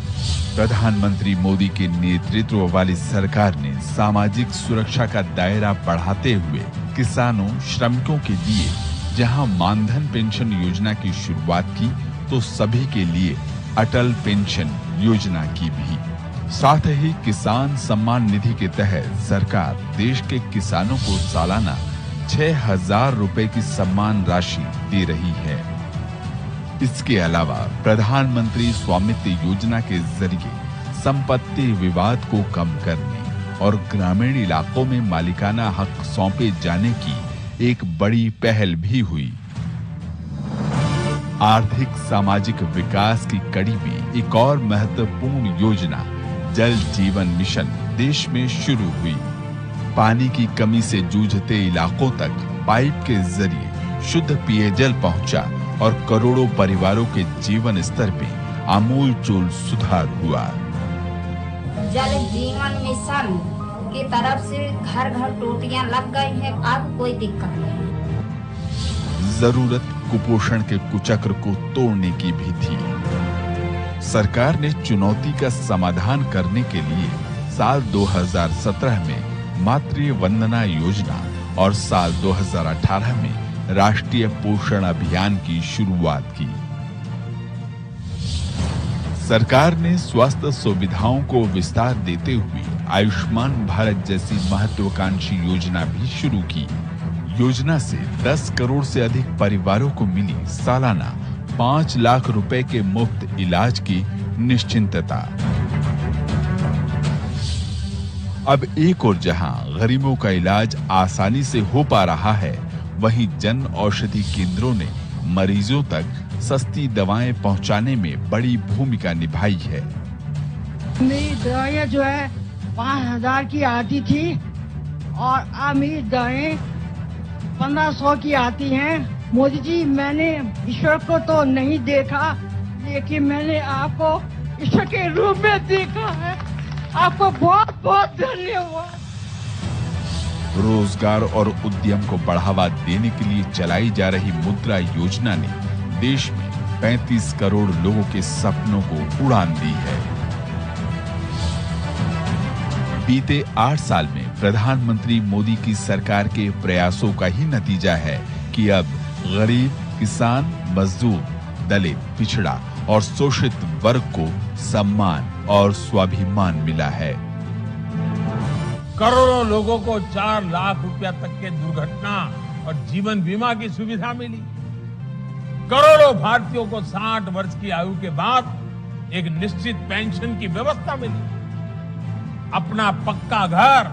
प्रधानमंत्री मोदी के नेतृत्व वाली सरकार ने सामाजिक सुरक्षा का दायरा बढ़ाते हुए किसानों, श्रमिकों के लिए जहां मानधन पेंशन योजना की शुरुआत की, तो सभी के लिए अटल पेंशन योजना की भी। साथ ही किसान सम्मान निधि के तहत सरकार देश के किसानों को सालाना 6,000 रुपए की सम्मान राशि दे रही है। इसके अलावा प्रधानमंत्री स्वामित्व योजना के जरिए संपत्ति विवाद को कम करने और ग्रामीण इलाकों में मालिकाना हक सौंपे जाने की एक बड़ी पहल भी हुई। आर्थिक सामाजिक विकास की कड़ी में एक और महत्वपूर्ण योजना जल जीवन मिशन देश में शुरू हुई। पानी की कमी से जूझते इलाकों तक पाइप के जरिए शुद्ध पेयजल पहुंचा और करोड़ों परिवारों के जीवन स्तर पे आमूलचूल सुधार हुआ। जल जीवन मिशन की तरफ से घर घर टोटियां लग गई हैं, अब कोई दिक्कत नहीं। जरूरत कुपोषण के कुचक्र को तोड़ने की भी थी। सरकार ने चुनौती का समाधान करने के लिए साल 2017 में मातृ वंदना योजना और साल 2018 में राष्ट्रीय पोषण अभियान की शुरुआत की। सरकार ने स्वास्थ्य सुविधाओं को विस्तार देते हुए आयुष्मान भारत जैसी महत्वाकांक्षी योजना भी शुरू की। योजना से 10 करोड़ से अधिक परिवारों को मिली सालाना 5 लाख रुपए के मुफ्त इलाज की निश्चिंतता। अब एक और जहां गरीबों का इलाज आसानी से हो पा रहा है, वहीं जन औषधि केंद्रों ने मरीजों तक सस्ती दवाएं पहुंचाने में बड़ी भूमिका निभाई है। मेरी दवाइयाँ जो है 5,000 की आती थी और अब मेरी दवाएं 1,500 की आती हैं। मोदी जी, मैंने ईश्वर को तो नहीं देखा, लेकिन मैंने आपको ईश्वर के रूप में देखा है। आपको बहुत बहुत धन्यवाद। रोजगार और उद्यम को बढ़ावा देने के लिए चलाई जा रही मुद्रा योजना ने देश में 35 करोड़ लोगों के सपनों को उड़ान दी है। बीते 8 साल में प्रधानमंत्री मोदी की सरकार के प्रयासों का ही नतीजा है कि अब गरीब, किसान, मजदूर, दलित, पिछड़ा और शोषित वर्ग को सम्मान और स्वाभिमान मिला है। करोड़ों लोगों को 4 लाख रुपया तक के दुर्घटना और जीवन बीमा की सुविधा मिली। करोड़ों भारतीयों को 60 वर्ष की आयु के बाद एक निश्चित पेंशन की व्यवस्था मिली। अपना पक्का घर,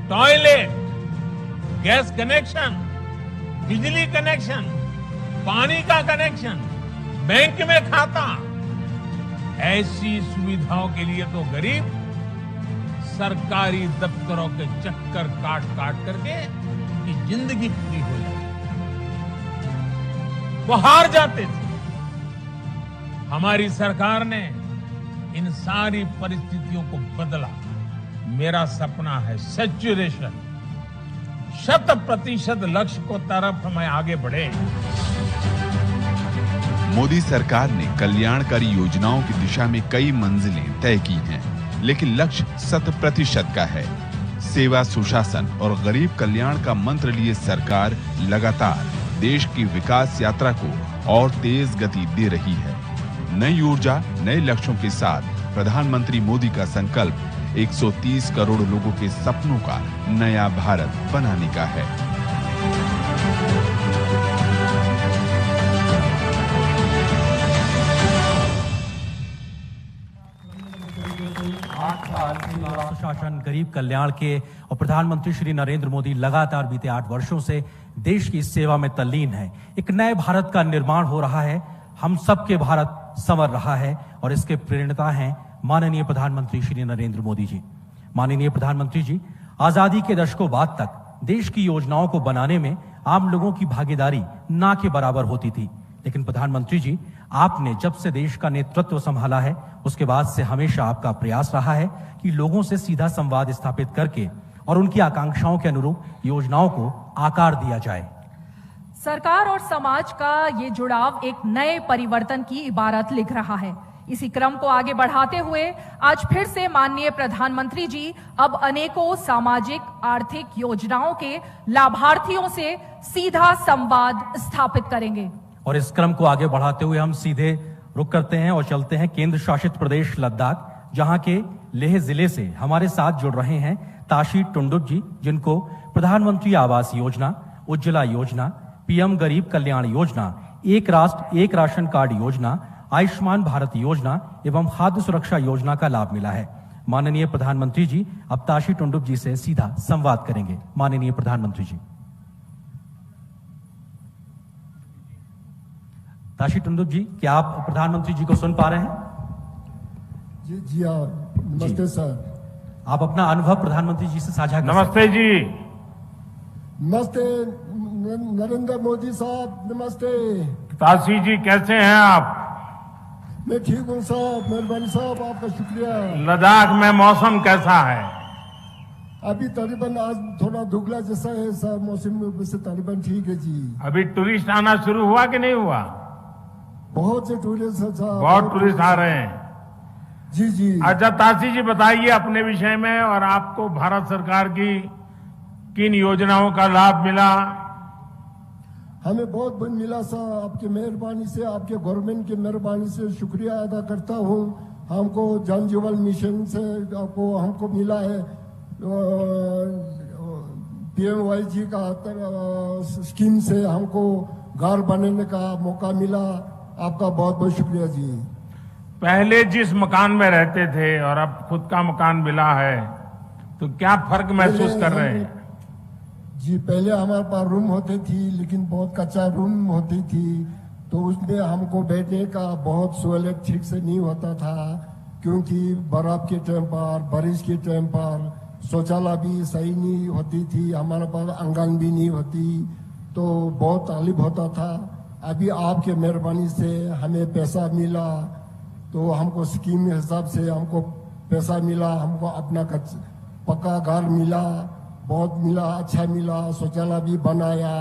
टॉयलेट, गैस कनेक्शन, बिजली कनेक्शन, पानी का कनेक्शन, बैंक में खाता, ऐसी सुविधाओं के लिए तो गरीब सरकारी दफ्तरों के चक्कर काट काट करके उनकी जिंदगी पूरी हो जाती, वो हार जाते थे। हमारी सरकार ने इन सारी परिस्थितियों को बदला। मेरा सपना है सैचुरेशन, 100% लक्ष्य को तरफ हमें आगे बढ़े। मोदी सरकार ने कल्याणकारी योजनाओं की दिशा में कई मंजिलें तय की हैं, लेकिन लक्ष्य 100% का है। सेवा, सुशासन और गरीब कल्याण का मंत्र लिए सरकार लगातार देश की विकास यात्रा को और तेज गति दे रही है। नई ऊर्जा, नए लक्ष्यों के साथ प्रधानमंत्री मोदी का संकल्प 130 करोड़ लोगों के सपनों का नया भारत बनाने का है। सुशासन, गरीब कल्याण के और प्रधानमंत्री श्री नरेंद्र मोदी लगातार बीते 8 वर्षों से देश की सेवा में तल्लीन है। एक नए भारत का निर्माण हो रहा है, हम सबके भारत संवर रहा है और इसके प्रेरणा हैं माननीय प्रधानमंत्री श्री नरेंद्र मोदी जी। माननीय प्रधानमंत्री जी, आजादी के दशकों बाद तक देश की योजनाओं को बनाने में आम लोगों की भागीदारी ना के बराबर होती थी, लेकिन प्रधानमंत्री जी, आपने जब से देश का नेतृत्व संभाला है उसके बाद से हमेशा आपका प्रयास रहा है कि लोगों से सीधा संवाद स्थापित करके और उनकी आकांक्षाओं के अनुरूप योजनाओं को आकार दिया जाए। सरकार और समाज का ये जुड़ाव एक नए परिवर्तन की इबारत लिख रहा है। इसी क्रम को आगे बढ़ाते हुए आज फिर से माननीय प्रधानमंत्री जी अब अनेकों सामाजिक आर्थिक योजनाओं के लाभार्थियों से सीधा संवाद स्थापित करेंगे। और इस क्रम को आगे बढ़ाते हुए हम सीधे रुक करते हैं और चलते हैं केंद्र शासित प्रदेश लद्दाख, जहां के लेह जिले से हमारे साथ जुड़ रहे हैं ताशी टुंडुप जी, जिनको प्रधानमंत्री आवास योजना, उज्ज्वला योजना, पीएम गरीब कल्याण योजना, एक राष्ट्र एक राशन कार्ड योजना, आयुष्मान भारत योजना एवं खाद्य सुरक्षा योजना का लाभ मिला है। माननीय प्रधानमंत्री जी अब ताशी टुंडुप जी से सीधा संवाद करेंगे। माननीय प्रधानमंत्री जी। ताशी टुंडुप जी, क्या आप प्रधानमंत्री जी को सुन पा रहे हैं? जी हाँ, नमस्ते सर। आप अपना अनुभव प्रधानमंत्री जी से साझा करें। नमस्ते जी। नमस्ते नरेंद्र मोदी साहब, नमस्ते। ताशी जी, कैसे हैं आप? मैं ठीक हूँ साहब, मेहरबानी साहब, आपका शुक्रिया। लद्दाख में मौसम कैसा है? अभी तकरीबन आज थोड़ा धुगला जैसा है सर, मौसम में वैसे तकरीबन ठीक है जी। अभी टूरिस्ट आना शुरू हुआ कि नहीं हुआ? बहुत से टूरिस्ट साहब, बहुत टूरिस्ट आ रहे हैं। जी जी। अच्छा ताशी जी, बताइए अपने विषय में और आपको भारत सरकार की किन योजनाओं का लाभ मिला? हमें बहुत मिला सर, आपकी मेहरबानी से, आपके गवर्नमेंट की मेहरबानी से शुक्रिया अदा करता हूँ। हमको जन जीवन मिशन से हमको मिला है PMYG का स्कीम से हमको घर बनाने का मौका मिला। आपका बहुत बहुत शुक्रिया जी। पहले जिस मकान में रहते थे और अब खुद का मकान मिला है, तो क्या फर्क महसूस कर रहे हैं? जी, पहले हमारे पास रूम होती थी, लेकिन बहुत कच्चा रूम होती थी, तो उसमें हमको बैठने का बहुत सहूलियत ठीक से नहीं होता था, क्योंकि बर्फ के टाइम पर, बारिश के टाइम पर शौचालय भी सही नहीं होती थी, हमारे पास आंगन भी नहीं होती, तो बहुत तकलीफ होता था। अभी आपके मेहरबानी से हमें पैसा मिला, तो हमको स्कीम के हिसाब से हमको पैसा मिला, हमको अपना पक्का घर मिला, बहुत मिला, अच्छा मिला, शौचालय भी बनाया,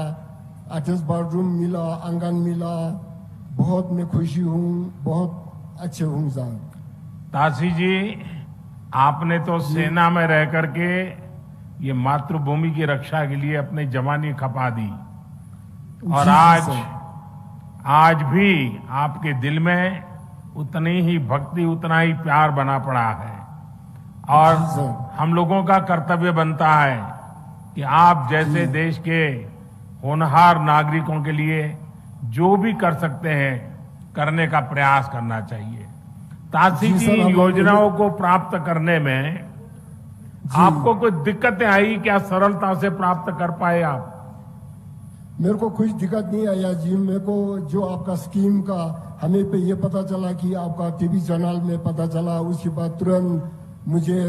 अटैच बाथरूम मिला, आंगन मिला। बहुत मैं खुशी हूँ, बहुत अच्छे हूँ साहब। तासी जी, आपने तो सेना में रह करके ये मातृभूमि की रक्षा के लिए अपनी जवानी खपा दी, और आज भी आपके दिल में उतनी ही भक्ति, उतना ही प्यार बना पड़ा है, और हम लोगों का कर्तव्य बनता है कि आप जैसे देश के होनहार नागरिकों के लिए जो भी कर सकते हैं, करने का प्रयास करना चाहिए। तासी जी, योजनाओं को प्राप्त करने में आपको कोई दिक्कतें आई क्या? सरलता से प्राप्त कर पाए आप? मेरे को कुछ दिक्कत नहीं आया जी। मेरे को जो आपका स्कीम का हमें पे ये पता चला कि आपका टीवी चैनल में पता चला, उसके बाद तुरंत मुझे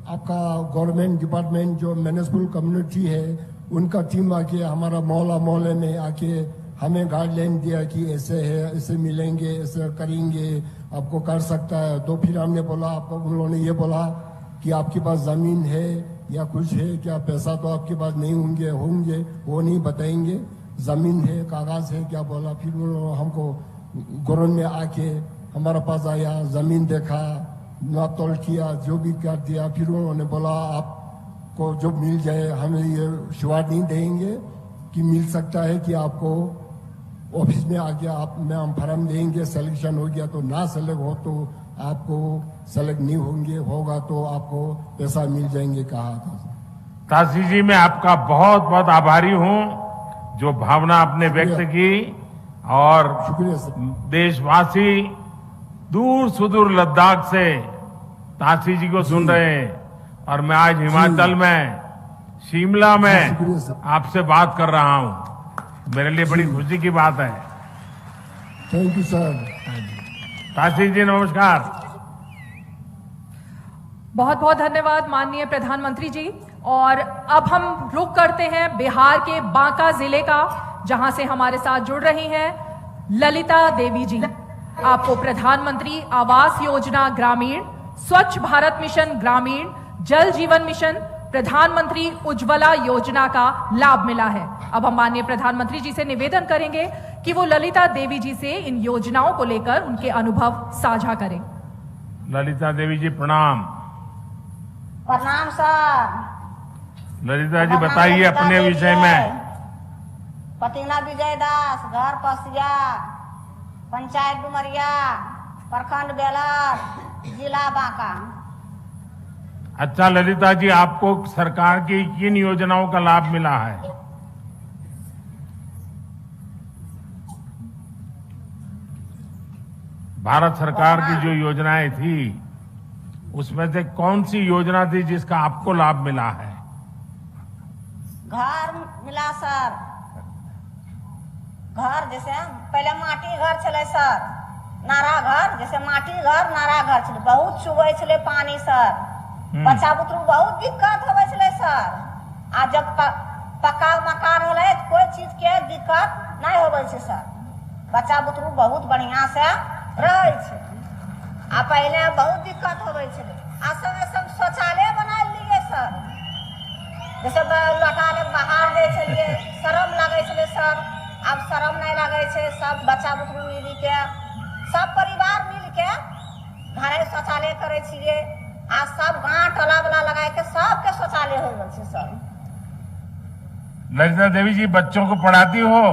आपका गवर्नमेंट डिपार्टमेंट जो म्युनिसिपल कम्युनिटी है उनका टीम आके हमारा मोहल्ले में आके हमें गाइडलाइन दिया कि ऐसे है, ऐसे मिलेंगे, ऐसे करेंगे, आपको कर सकता है। तो फिर हमने बोला, आपको उन लोगों ने ये बोला कि आपके पास जमीन है या कुछ है क्या? पैसा तो आपके पास नहीं होंगे वो नहीं बताएंगे, जमीन है, कागज है क्या? बोला। फिर उन्होंने हमको गवर्नमेंट में आके हमारे पास आया, जमीन देखा, नाप तोल किया, जो भी कर दिया। फिर उन्होंने बोला आपको जो मिल जाए, हमें ये शुरुआत नहीं देंगे कि मिल सकता है कि आपको ऑफिस में आके आप में हम फॉर्म देंगे, सिलेक्शन हो गया तो, ना सेलेक्ट हो तो आपको सेलेक्ट नहीं होंगे, होगा तो आपको पैसा मिल जाएंगे, कहा था। तासी जी, मैं आपका बहुत बहुत आभारी हूं जो भावना आपने व्यक्त की, और देशवासी दूर सुदूर लद्दाख से तासी जी को सुन रहे हैं, और मैं आज हिमाचल में शिमला में आपसे बात कर रहा हूं। मेरे लिए बड़ी खुशी की बात है। Thank you sir. Tasi ji, नमस्कार। बहुत बहुत धन्यवाद माननीय प्रधानमंत्री जी। और अब हम रुख करते हैं बिहार के बांका जिले का, जहां से हमारे साथ जुड़ रही हैं ललिता देवी जी। आपको प्रधानमंत्री आवास योजना ग्रामीण, स्वच्छ भारत मिशन ग्रामीण, जल जीवन मिशन, प्रधानमंत्री उज्ज्वला योजना का लाभ मिला है। अब हम माननीय प्रधानमंत्री जी से निवेदन करेंगे कि वो ललिता देवी जी से इन योजनाओं को लेकर उनके अनुभव साझा करें। ललिता देवी जी, प्रणाम। प्रणाम सर। ललिता जी, बताइए अपने विषय में। पतिना विजय दास, घर पसिया, पंचायत डुमरिया, प्रखंड बेलर, जिला बांका। अच्छा ललिता जी, आपको सरकार की किन योजनाओं का लाभ मिला है? भारत सरकार की जो योजनाएं थी, उसमें से कौन सी योजना थी जिसका आपको लाभ मिला है? घर मिला सर। घर जैसे पहले माटी घर चले सर, नारा घर, जैसे माटी घर नारा घर चले, बहुत चुबे चले पानी सर, बच्चा बुतरू बहुत दिक्कत होवे चले सर। आ जब पक्का मकान होले कोई चीज के दिक्कत नहीं होवे छे सर, बच्चा बुतरू बहुत बढ़िया से रहे छे। आ पहले बहुत दिक्कत होवे छे। आ सब शौचालय बना लिए सर, जैसे लटा ले बाहर दे छलिए, शर्म लगे छले सर, अब शर्म नहीं लगे छे। सब बच्चा बुतरू मिल के, सब परिवार मिल के घरे शौचालय करे छिए। आ सब गांव टोला वाला लगा के सबके शौचालय हो गए छे सर। ललिता देवी जी, बच्चों को पढ़ाती हो?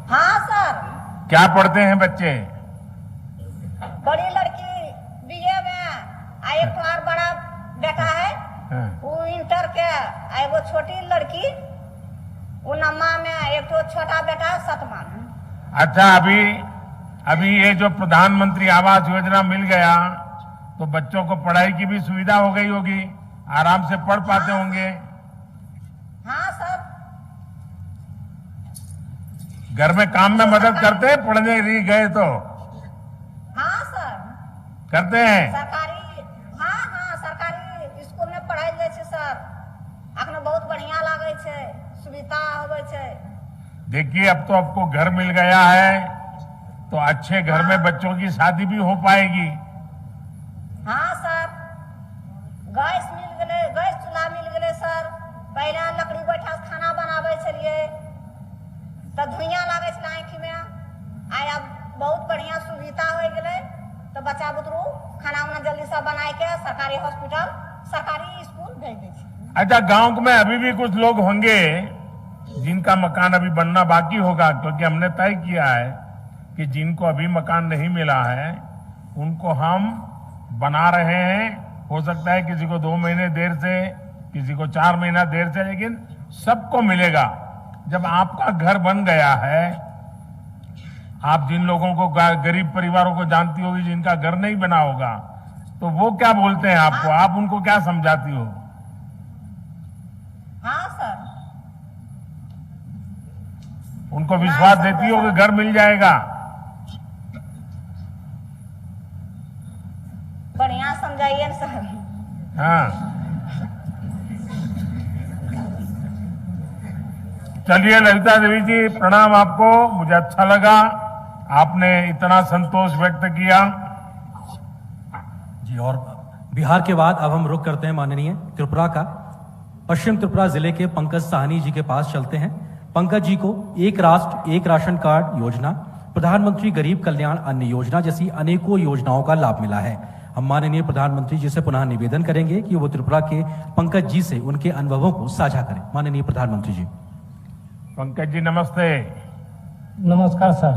हाँ सर। क्या पढ़ते हैं बच्चे? बड़ी लड़की बीए में, एक और बड़ा बेटा है वो इंटर के, एगो छोटी लड़की वो नम्मा में, एक तो छोटा बेटा 7वां में। अच्छा, अभी ये जो प्रधानमंत्री आवास योजना मिल गया तो बच्चों को पढ़ाई की भी सुविधा हो गई होगी, आराम से पढ़ पाते होंगे। हाँ सर। घर में काम में मदद करते हैं, पढ़ने गए तो? हाँ सर करते हैं। सरकारी, हाँ सरकारी स्कूल में पढ़ाई जाए छे सर। अखने बहुत बढ़िया लागे छे, सुविधा होवे छे। देखिए, अब तो आपको घर मिल गया है तो अच्छे घर में बच्चों की शादी भी हो पाएगी। हाँ सर, गैस मिल गए, गैस चूल्हा मिल गए सर। पहले लकड़ी बैठा खाना बनावे छलिए तो धुइयां लागे छे आँखि में। आय अब बहुत बढ़िया सुविधा हो गए तो बच्चा बुतरू खाना उना जल्दी से बनाए के सरकारी हॉस्पिटल, सरकारी स्कूल भेज दे छे। अच्छा, गांव में अभी भी कुछ लोग होंगे जिनका मकान अभी बनना बाकी होगा, क्योंकि हमने तय किया है कि जिनको अभी मकान नहीं मिला है उनको हम बना रहे हैं। हो सकता है किसी को 2 महीने देर से, किसी को 4 महीना देर से, लेकिन सबको मिलेगा। जब आपका घर बन गया है, आप जिन लोगों को, गरीब परिवारों को जानती होगी जिनका घर नहीं बना होगा, तो वो क्या बोलते हैं आपको, आप उनको क्या समझाती हो? हाँ सर, उनको विश्वास देती हो कि घर मिल जाएगा? बढ़िया समझाइए सर। हाँ, चलिए ललिता देवी जी, प्रणाम आपको। मुझे अच्छा लगा आपने इतना संतोष व्यक्त किया जी। और बिहार के बाद अब हम रुख करते हैं माननीय त्रिपुरा का। पश्चिम त्रिपुरा जिले के पंकज साहनी जी के पास चलते हैं। पंकज जी को एक राष्ट्र एक राशन कार्ड योजना, प्रधानमंत्री गरीब कल्याण अन्न योजना जैसी अनेकों योजनाओं का लाभ मिला है। हम माननीय प्रधानमंत्री जी से पुनः निवेदन करेंगे कि वो त्रिपुरा के पंकज जी से उनके अनुभवों को साझा करें। माननीय प्रधानमंत्री जी। पंकज जी नमस्ते। नमस्कार सर।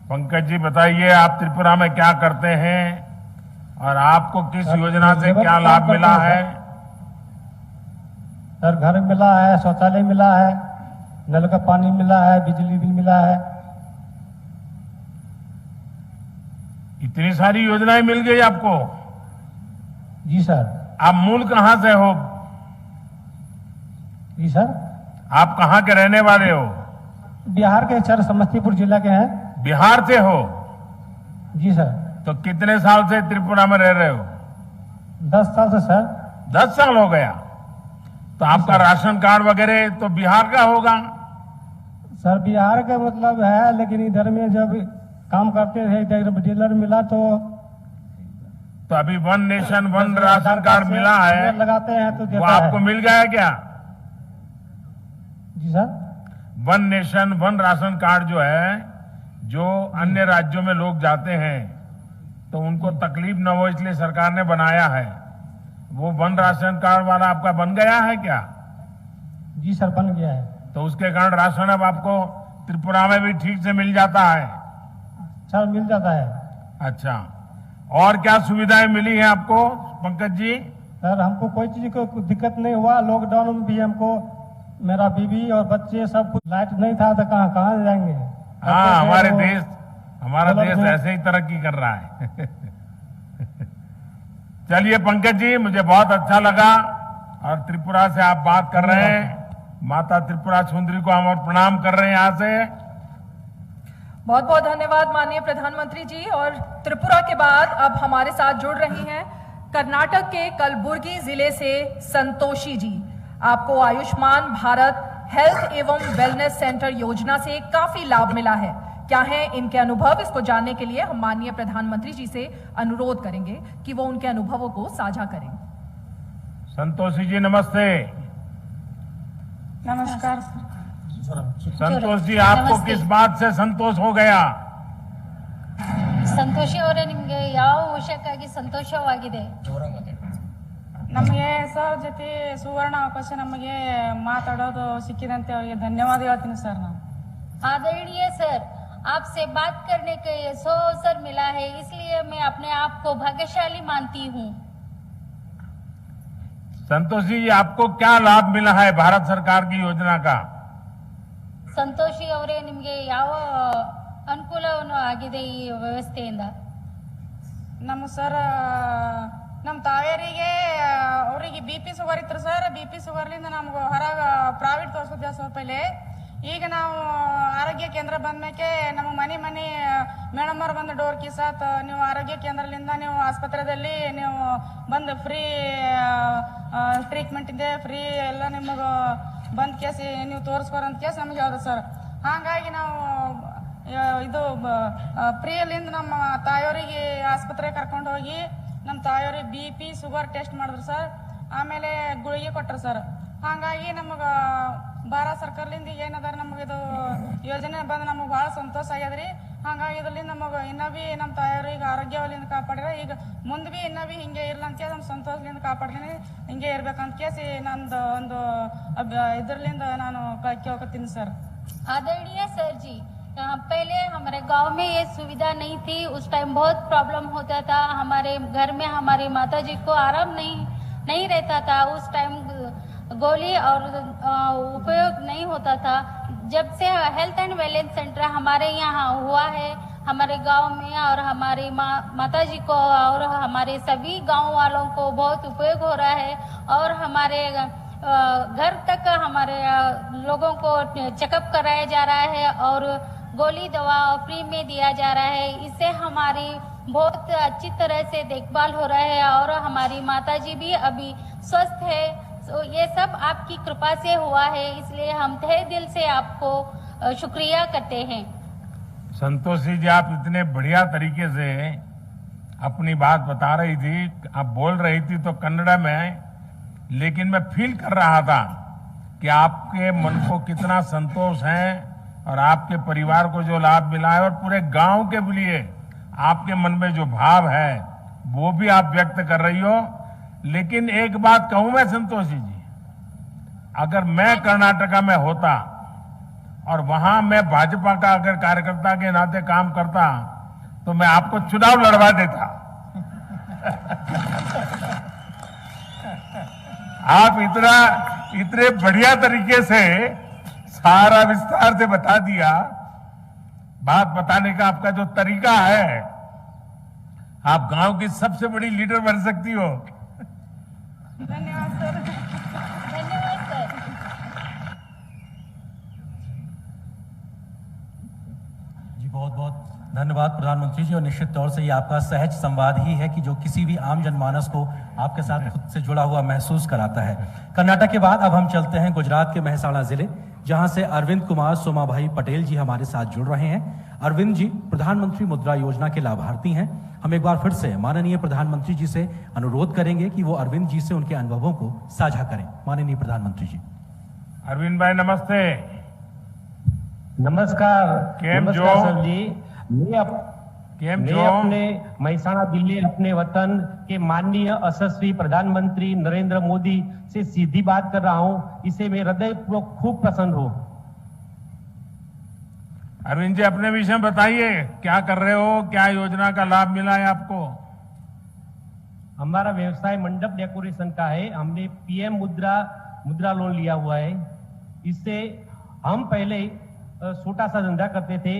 पंकज जी बताइए, आप त्रिपुरा में क्या करते हैं और आपको किस योजना से क्या लाभ मिला है? सर, घर मिला है, शौचालय मिला है, नल का पानी मिला है, बिजली बिल मिला है। इतनी सारी योजनाएं मिल गई आपको? जी सर। आप मूल कहां से हो? जी सर। आप कहां के रहने वाले हो? बिहार के सर, समस्तीपुर जिला के हैं। बिहार से हो? जी सर। तो कितने साल से त्रिपुरा में रह रहे हो? 10 साल से सर। 10 साल हो गया? तो आपका राशन कार्ड वगैरह तो बिहार का होगा? सर, बिहार का मतलब है, लेकिन इधर में जब काम करते थे इधर डीलर मिला तो अभी 1 नेशन 1 राशन कार्ड मिला है, लगाते हैं तो वो आपको मिल गया क्या? जी सर। 1 नेशन 1 राशन कार्ड जो है, जो अन्य राज्यों में लोग जाते हैं तो उनको तकलीफ न हो इसलिए सरकार ने बनाया है। वो 1 राशन कार्ड वाला आपका बन गया है क्या? जी सर, बन गया है। तो उसके कारण राशन अब आपको त्रिपुरा में भी ठीक से मिल जाता है? सर, मिल जाता है। अच्छा, और क्या सुविधाएं मिली हैं आपको पंकज जी? सर, हमको कोई चीज को दिक्कत नहीं हुआ। लॉकडाउन में भी हमको, मेरा बीवी और बच्चे सब कुछ, लाइट नहीं था तो कहाँ जाएंगे। हाँ, हमारा देश ऐसे ही तरक्की कर रहा है। चलिए पंकज जी, मुझे बहुत अच्छा लगा। और त्रिपुरा से आप बात कर रहे हैं, माता त्रिपुरा सुंदरी को हम और प्रणाम कर रहे हैं यहाँ से। बहुत बहुत धन्यवाद माननीय प्रधानमंत्री जी। और त्रिपुरा के बाद अब हमारे साथ जुड़ रही हैं कर्नाटक के कलबुर्गी जिले से संतोषी जी। आपको आयुष्मान भारत हेल्थ एवं वेलनेस सेंटर योजना से काफी लाभ मिला है। क्या है इनके अनुभव, इसको जानने के लिए हम माननीय प्रधानमंत्री जी से अनुरोध करेंगे कि वो उनके अनुभवों को साझा करें। संतोषी जी नमस्ते। नमस्कार। संतोष जी, आपको किस बात से संतोष हो गया? ಸಂತೋಷವರೇ, ನಿಮಗೆ ಯಾವ ವಿಷಯಕ್ಕಾಗಿ ಸಂತೋಷವಾಗಿದೆ? ನಮಗೆ ಸರ್ ಜೊತೆ ಸುವರ್ಣ ಅವಕಾಶ ನಮಗೆ ಮಾತಾಡೋದು ಸಿಕ್ಕಿದಂತೆ ಅವರಿಗೆ ಧನ್ಯವಾದ ಹೇಳ್ತೀನಿ ಸರ್ ನಾನು। आदरणीय सर, आपसे बात करने का ये अवसर मिला है, इसलिए मैं अपने आप को भाग्यशाली मानती हूँ। संतोष जी, आपको क्या लाभ मिला है भारत सरकार की योजना का? ಸಂತೋಷಿ ಅವರೇ, ನಿಮಗೆ ಯಾವ ಅನುಕೂಲವನ್ನು ಆಗಿದೆ ಈ ವ್ಯವಸ್ಥೆಯಿಂದ? ನಮ್ಮ ಸರ್ ನಮ್ಮ ತಾವೇರಿಗೆ ಅವರಿಗೆ BP ಶುಗರ್ ಇತ್ತು ಸರ್. BP ಶುಗರ್ಲಿಂದ ನಮ್ಗೆ ಹೊರಗೆ ಪ್ರೈವೇಟ್ ತೋರಿಸಿದ್ದೆ ಸರ್ ಪೈಲೆ. ಈಗ ನಾವು ಆರೋಗ್ಯ ಕೇಂದ್ರ ಬಂದ್ಮೇಲೆ ನಮ್ಮ ಮನೆ ಮೇಡಮ್ ಅವ್ರು ಬಂದು ಡೋರ್ ಕಿಸಾತ್ ನೀವು ಆರೋಗ್ಯ ಕೇಂದ್ರದಿಂದ ನೀವು ಆಸ್ಪತ್ರೆಯಲ್ಲಿ ನೀವು ಬಂದು ಫ್ರೀ ಟ್ರೀಟ್ಮೆಂಟ್ ಇದೆ, ಫ್ರೀ ಎಲ್ಲ ನಿಮಗೆ ಬಂದ್ ಕೇಸಿ ನೀವು ತೋರಿಸ್ಬಾರಂತ ಕೇಸ್ ನಮ್ಗೆ ಯಾವ್ದು ಸರ್. ಹಾಗಾಗಿ ನಾವು ಇದು ಫ್ರೀಯಲ್ಲಿಂದ ನಮ್ಮ ತಾಯಿಯವರಿಗೆ ಆಸ್ಪತ್ರೆ ಕರ್ಕೊಂಡು ಹೋಗಿ ನಮ್ಮ ತಾಯಿಯವ್ರಿಗೆ BP ಶುಗರ್ ಟೆಸ್ಟ್ ಮಾಡಿದ್ರು ಸರ್. ಆಮೇಲೆ ಗುಳಿಗೆ ಕೊಟ್ಟರು ಸರ್. ಹಾಗಾಗಿ ನಮಗೆ ಭಾರತ ಸರ್ಕಾರದಿಂದ ಏನದಾರ ನಮಗಿದು ಯೋಜನೆ ಬಂದು ನಮಗೆ ಭಾಳ ಸಂತೋಷ ಆಗ್ಯದ್ರಿ. ಹಾಗಾಗಿ ಇದರಿಂದ ನಮಗೆ ಇನ್ನೂ ಭೀ ನಮ್ಮ ತಾಯಿಯವ್ರಿಗೆ ಆರೋಗ್ಯವಲ್ಲಿಂದ ಕಾಪಾಡ್ರೆ ಈಗ ಮುಂದೆ ಭೀ ಇನ್ನೂ ಭೀ ಹಿಂಗೆ ಇರ್ಲ ಅಂತ ನಮ್ಮ ಸಂತೋಷದಿಂದ ಕಾಪಾಡ್ತೀನಿ, ಹಿಂಗೆ ಇರ್ಬೇಕಂತ ಕೇಸಿ ನಂದು ಒಂದು ಇದರಲ್ಲಿಂದ ನಾನು ಕೇಳ್ಕೊತೀನಿ ಸರ್. आदरणीय सर जी, पहले हमारे गांव में ये सुविधा नहीं थी. उस टाइम बहुत प्रॉब्लम होता था. हमारे घर में हमारी माता जी को आराम नहीं रहता था. उस टाइम गोली और उपयोग नहीं होता था. जब से हेल्थ एंड वेलनेस सेंटर हमारे यहाँ हुआ है हमारे गांव में, और हमारी माता जी को और हमारे सभी गांव वालों को बहुत उपयोग हो रहा है. और हमारे घर तक हमारे लोगों को चेकअप कराया जा रहा है और गोली दवा फ्री में दिया जा रहा है. इससे हमारी बहुत अच्छी तरह से देखभाल हो रहा है और हमारी माताजी भी अभी स्वस्थ है. तो ये सब आपकी कृपा से हुआ है, इसलिए हम तहे दिल से आपको शुक्रिया करते हैं. संतोषी जी, आप इतने बढ़िया तरीके से अपनी बात बता रही थी, आप बोल रही थी तो कन्नड़ा में, लेकिन मैं फील कर रहा था कि आपके मन को कितना संतोष है और आपके परिवार को जो लाभ मिला है और पूरे गांव के लिए आपके मन में जो भाव है वो भी आप व्यक्त कर रही हो. लेकिन एक बात कहूं मैं संतोषी जी, अगर मैं कर्नाटका में होता और वहां मैं भाजपा का अगर कार्यकर्ता के नाते काम करता तो मैं आपको चुनाव लड़वा देता. आप इतने बढ़िया तरीके से सारा विस्तार से बता दिया. बात बताने का आपका जो तरीका है, आप गांव की सबसे बड़ी लीडर बन सकती हो. धन्यवाद सर. धन्यवाद सर. जी बहुत बहुत धन्यवाद प्रधानमंत्री जी. और निश्चित तौर से ये आपका सहज संवाद ही है कि जो किसी भी आम जनमानस को आपके साथ खुद से जुड़ा हुआ महसूस कराता है. कर्नाटक के बाद अब हम चलते हैं गुजरात के मेहसाणा जिले, जहां से अरविंद कुमार सोमाभाई पटेल जी हमारे साथ जुड़ रहे हैं. अरविंद जी प्रधानमंत्री मुद्रा योजना के लाभार्थी हैं. हम एक बार फिर से माननीय प्रधानमंत्री जी से अनुरोध करेंगे कि वो अरविंद जी से उनके अनुभवों को साझा करें. माननीय प्रधानमंत्री जी. अरविंद भाई नमस्ते. नमस्कार. नमस्कार सर जी. मैं अपने मेहसाणा जिले अपने वतन के माननीय यशस्वी प्रधानमंत्री नरेंद्र मोदी से सीधी बात कर रहा हूं. इसे मैं हृदय पूर्वक खूब प्रसन्न हूं. अरविंद जी अपने विषय में बताइए, क्या कर रहे हो, क्या योजना का लाभ मिला है आपको? हमारा व्यवसाय मंडप डेकोरेशन का है. हमने PM मुद्रा लोन लिया हुआ है. इससे हम पहले छोटा सा धंधा करते थे.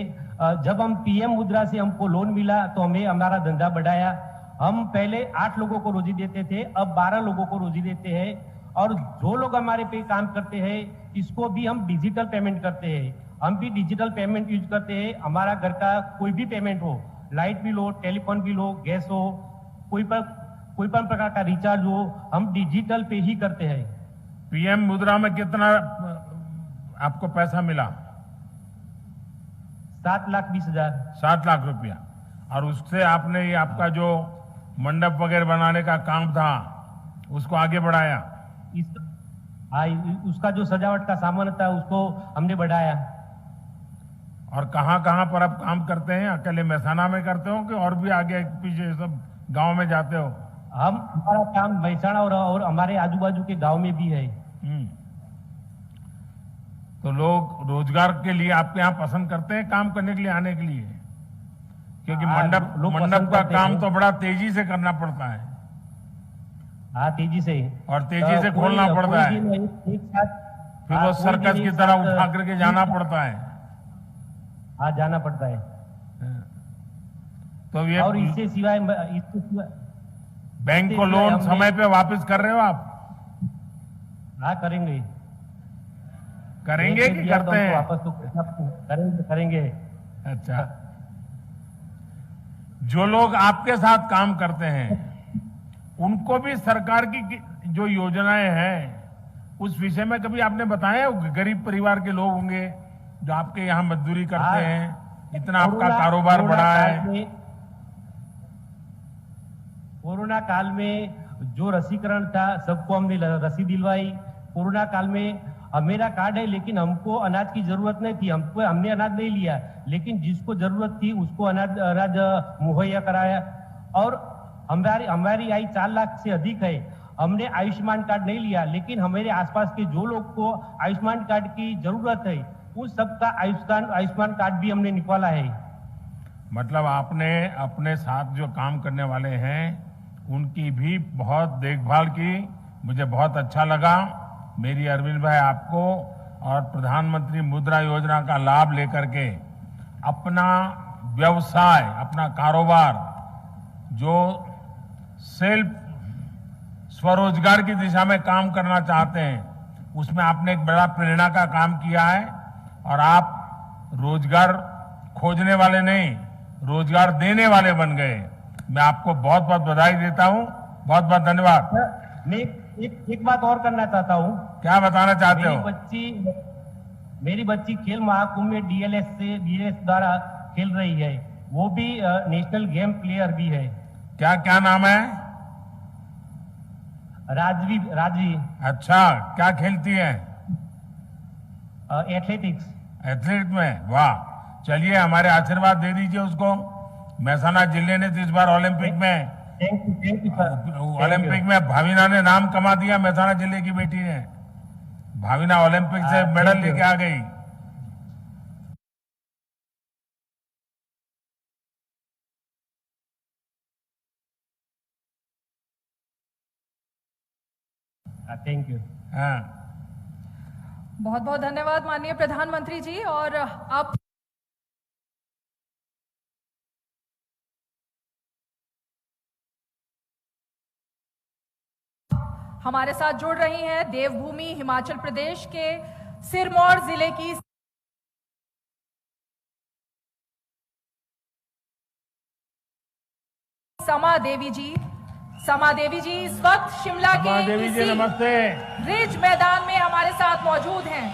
जब हम PM मुद्रा से हमको लोन मिला तो हमें हमारा धंधा बढ़ाया. हम पहले 8 लोगों को रोजी देते थे, अब 12 लोगों को रोजी देते हैं. और जो लोग हमारे पे काम करते हैं इसको भी हम डिजिटल पेमेंट करते हैं. हम भी डिजिटल पेमेंट यूज करते हैं. हमारा घर का कोई भी पेमेंट हो, लाइट बिल हो, टेलीफोन बिल हो, गैस हो, कोई पण प्रकार का रिचार्ज हो, हम डिजिटल पे ही करते हैं. PM मुद्रा में कितना आपको पैसा मिला? 7,20,000. 7 लाख रुपया. और उससे आपने ये आपका जो मंडप वगैरह बनाने का काम था उसको आगे बढ़ाया? उसका जो सजावट का सामान था उसको हमने बढ़ाया. और कहाँ कहाँ पर आप काम करते हैं? अकेले मेहसाणा में करते हो कि और भी आगे पीछे सब गांव में जाते हो? हमारा काम मेहसाणा और हमारे आजू बाजू के गांव में भी है. तो लोग रोजगार के लिए आपके यहाँ पसंद करते हैं काम करने के लिए आने के लिए? क्योंकि मंडप का काम तो बड़ा तेजी से करना पड़ता है. हाँ, तेजी से। और तेजी से खोलना पड़ता है, एक साथ फिर वो सर्कस की तरह उठा करके जाना पड़ता है। हाँ, जाना पड़ता है। तो ये और इससे सिवाय बैंक को लोन समय पे वापस कर रहे हो आप? हाँ, करेंगे कि करते हैं? वापस तो करेंगे। अच्छा, जो लोग आपके साथ काम करते हैं उनको भी सरकार की जो योजनाएं हैं उस विषय में कभी आपने बताया? गरीब परिवार के लोग होंगे जो आपके यहाँ मजदूरी करते हैं, इतना आपका कारोबार बढ़ा है। कोरोना काल में जो रसीकरण था सबको हमने रसी दिलवाई। कोरोना काल में मेरा कार्ड है लेकिन हमको अनाज की जरूरत नहीं थी, हमने अनाज नहीं लिया, लेकिन जिसको जरूरत थी उसको अनाज मुहैया कराया। और हमारी आय 4 लाख से अधिक है। हमने आयुष्मान कार्ड नहीं लिया, लेकिन हमारे आसपास के जो लोग को आयुष्मान कार्ड की जरूरत है उस सबका आयुष्मान कार्ड भी हमने निकाला है। मतलब आपने अपने साथ जो काम करने वाले हैं उनकी भी बहुत देखभाल की, मुझे बहुत अच्छा लगा। मेरी अरविंद भाई आपको और प्रधानमंत्री मुद्रा योजना का लाभ लेकर के अपना व्यवसाय, अपना कारोबार जो सेल्फ स्वरोजगार की दिशा में काम करना चाहते हैं उसमें आपने एक बड़ा प्रेरणा का काम किया है और आप रोजगार खोजने वाले नहीं, रोजगार देने वाले बन गए। मैं आपको बहुत बहुत बधाई देता हूं, बहुत बहुत धन्यवाद। मैं एक बात और करना चाहता हूं। क्या बताना चाहते हो? मेरी बच्ची खेल महाकुंभ में डीएलएस द्वारा खेल रही है, वो भी नेशनल गेम प्लेयर भी है। क्या नाम है? राजवी। अच्छा, क्या खेलती है? एथलेटिक्स। एथलीट में, वाह। चलिए हमारे आशीर्वाद दे दीजिए उसको। महसाना जिले ने इस बार ओलंपिक में भाविना ने नाम कमा दिया। महसाना जिले की बेटी ने, भाविना ओलंपिक से मेडल लेके आ गई। Thank you. हाँ, बहुत बहुत धन्यवाद माननीय प्रधानमंत्री जी। और अब हमारे साथ जुड़ रही हैं देवभूमि हिमाचल प्रदेश के सिरमौर जिले की समा देवी जी। समा देवी जी इस वक्त शिमला के इसी नमस्ते रिज मैदान में हमारे साथ मौजूद हैं।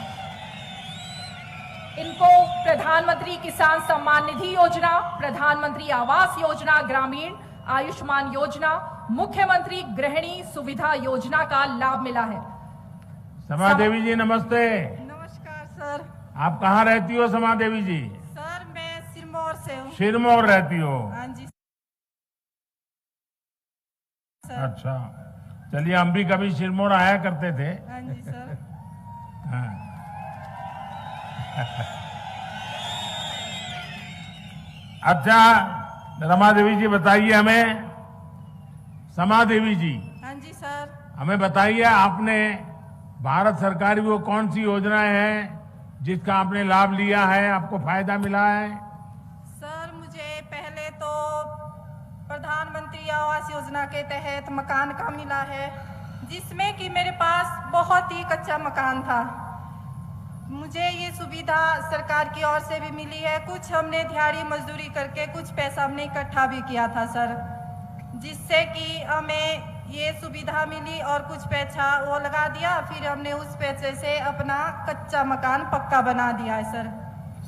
इनको प्रधानमंत्री किसान सम्मान निधि योजना, प्रधानमंत्री आवास योजना ग्रामीण, आयुष्मान योजना, मुख्यमंत्री गृहिणी सुविधा योजना का लाभ मिला है। समा देवी जी नमस्ते। नमस्कार सर। आप कहाँ रहती हो समा देवी जी? सर मैं सिरमौर से हूँ। सिरमौर रहती हो? हाँ जी सर। अच्छा, चलिए हम भी कभी सिरमौर आया करते थे। हाँ जी सर। हाँ। अच्छा रमा देवी जी बताइए हमें, समा देवी जी। हाँ जी सर। हमें बताइए आपने भारत सरकार की वो कौन सी योजनाएं हैं जिसका आपने लाभ लिया है, आपको फायदा मिला है? सर मुझे पहले तो प्रधानमंत्री आवास योजना के तहत मकान का मिला है, जिसमें कि मेरे पास बहुत ही कच्चा मकान था। मुझे ये सुविधा सरकार की ओर से भी मिली है। कुछ हमने दिहाड़ी मजदूरी करके कुछ पैसा हमने इकट्ठा भी किया था सर, जिससे कि हमें ये सुविधा मिली और कुछ पैसा वो लगा दिया, फिर हमने उस पैसे से अपना कच्चा मकान पक्का बना दिया है सर।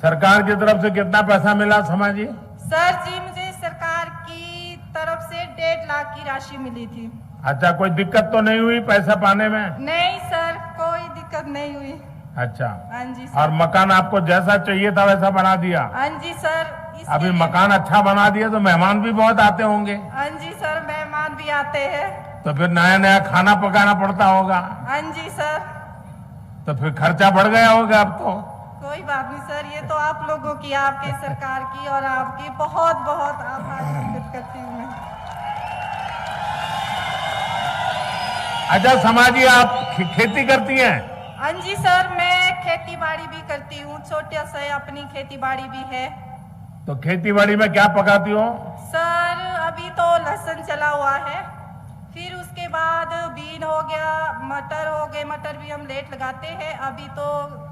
सरकार की तरफ से कितना पैसा मिला समा जी? सर जी मुझे सरकार की तरफ से 1.5 लाख की राशि मिली थी। अच्छा, कोई दिक्कत तो नहीं हुई पैसा पाने में? नहीं सर, कोई दिक्कत नहीं हुई। अच्छा। हाँ जी सर। और मकान आपको जैसा चाहिए था वैसा बना दिया? हाँ जी सर। अभी मकान अच्छा बना दिया तो मेहमान भी बहुत आते होंगे? हाँ जी सर, मेहमान भी आते हैं। तो फिर नया नया खाना पकाना पड़ता होगा? हाँ जी सर। तो फिर खर्चा बढ़ गया होगा अब तो? कोई बात नहीं सर, ये तो आप लोगों की, आपकी सरकार की और आपकी बहुत बहुत आभार व्यक्त करती हूँ मैं। अच्छा समाजी, आप खेती करती हैं? हाँ जी सर, मैं खेती बाड़ी भी करती हूँ, छोटे से अपनी खेती बाड़ी भी है। तो खेती बाड़ी में क्या पकाती हो? सर अभी तो लहसुन चला हुआ है, फिर उसके बाद बीन हो गया, मटर हो गए, मटर भी हम लेट लगाते हैं, अभी तो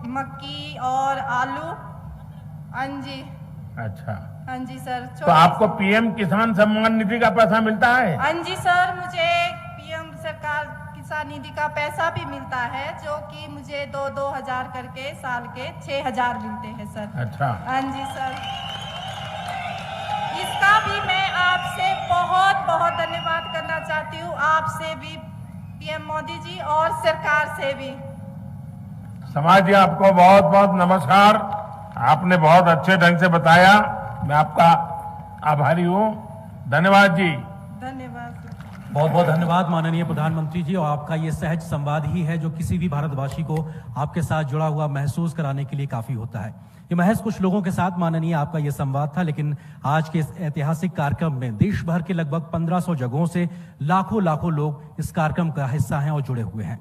मक्की और आलू। हाँ जी। अच्छा। हाँ जी सर। तो आपको पीएम किसान सम्मान निधि का पैसा मिलता है? हाँ जी सर, मुझे पीएम सरकार किसान निधि का पैसा भी मिलता है, जो कि मुझे 2-2 हजार करके साल के 6,000 मिलते हैं सर। अच्छा। हाँ जी सर, इसका भी मैं आपसे बहुत बहुत धन्यवाद करना चाहती हूँ, आपसे भी, पीएम मोदी जी, और सरकार से भी। समाज जी, आपको बहुत बहुत नमस्कार। आपने बहुत अच्छे ढंग से बताया, मैं आपका आभारी हूँ। धन्यवाद जी। धन्यवाद। बहुत बहुत धन्यवाद माननीय प्रधानमंत्री जी। और आपका ये सहज संवाद ही है जो किसी भी भारतवासी को आपके साथ जुड़ा हुआ महसूस कराने के लिए काफी होता है। ये महज कुछ लोगों के साथ माननीय आपका ये संवाद था, लेकिन आज के इस ऐतिहासिक कार्यक्रम में देश भर के लगभग 1500 जगहों से लाखों लोग इस कार्यक्रम का हिस्सा हैं और जुड़े हुए हैं।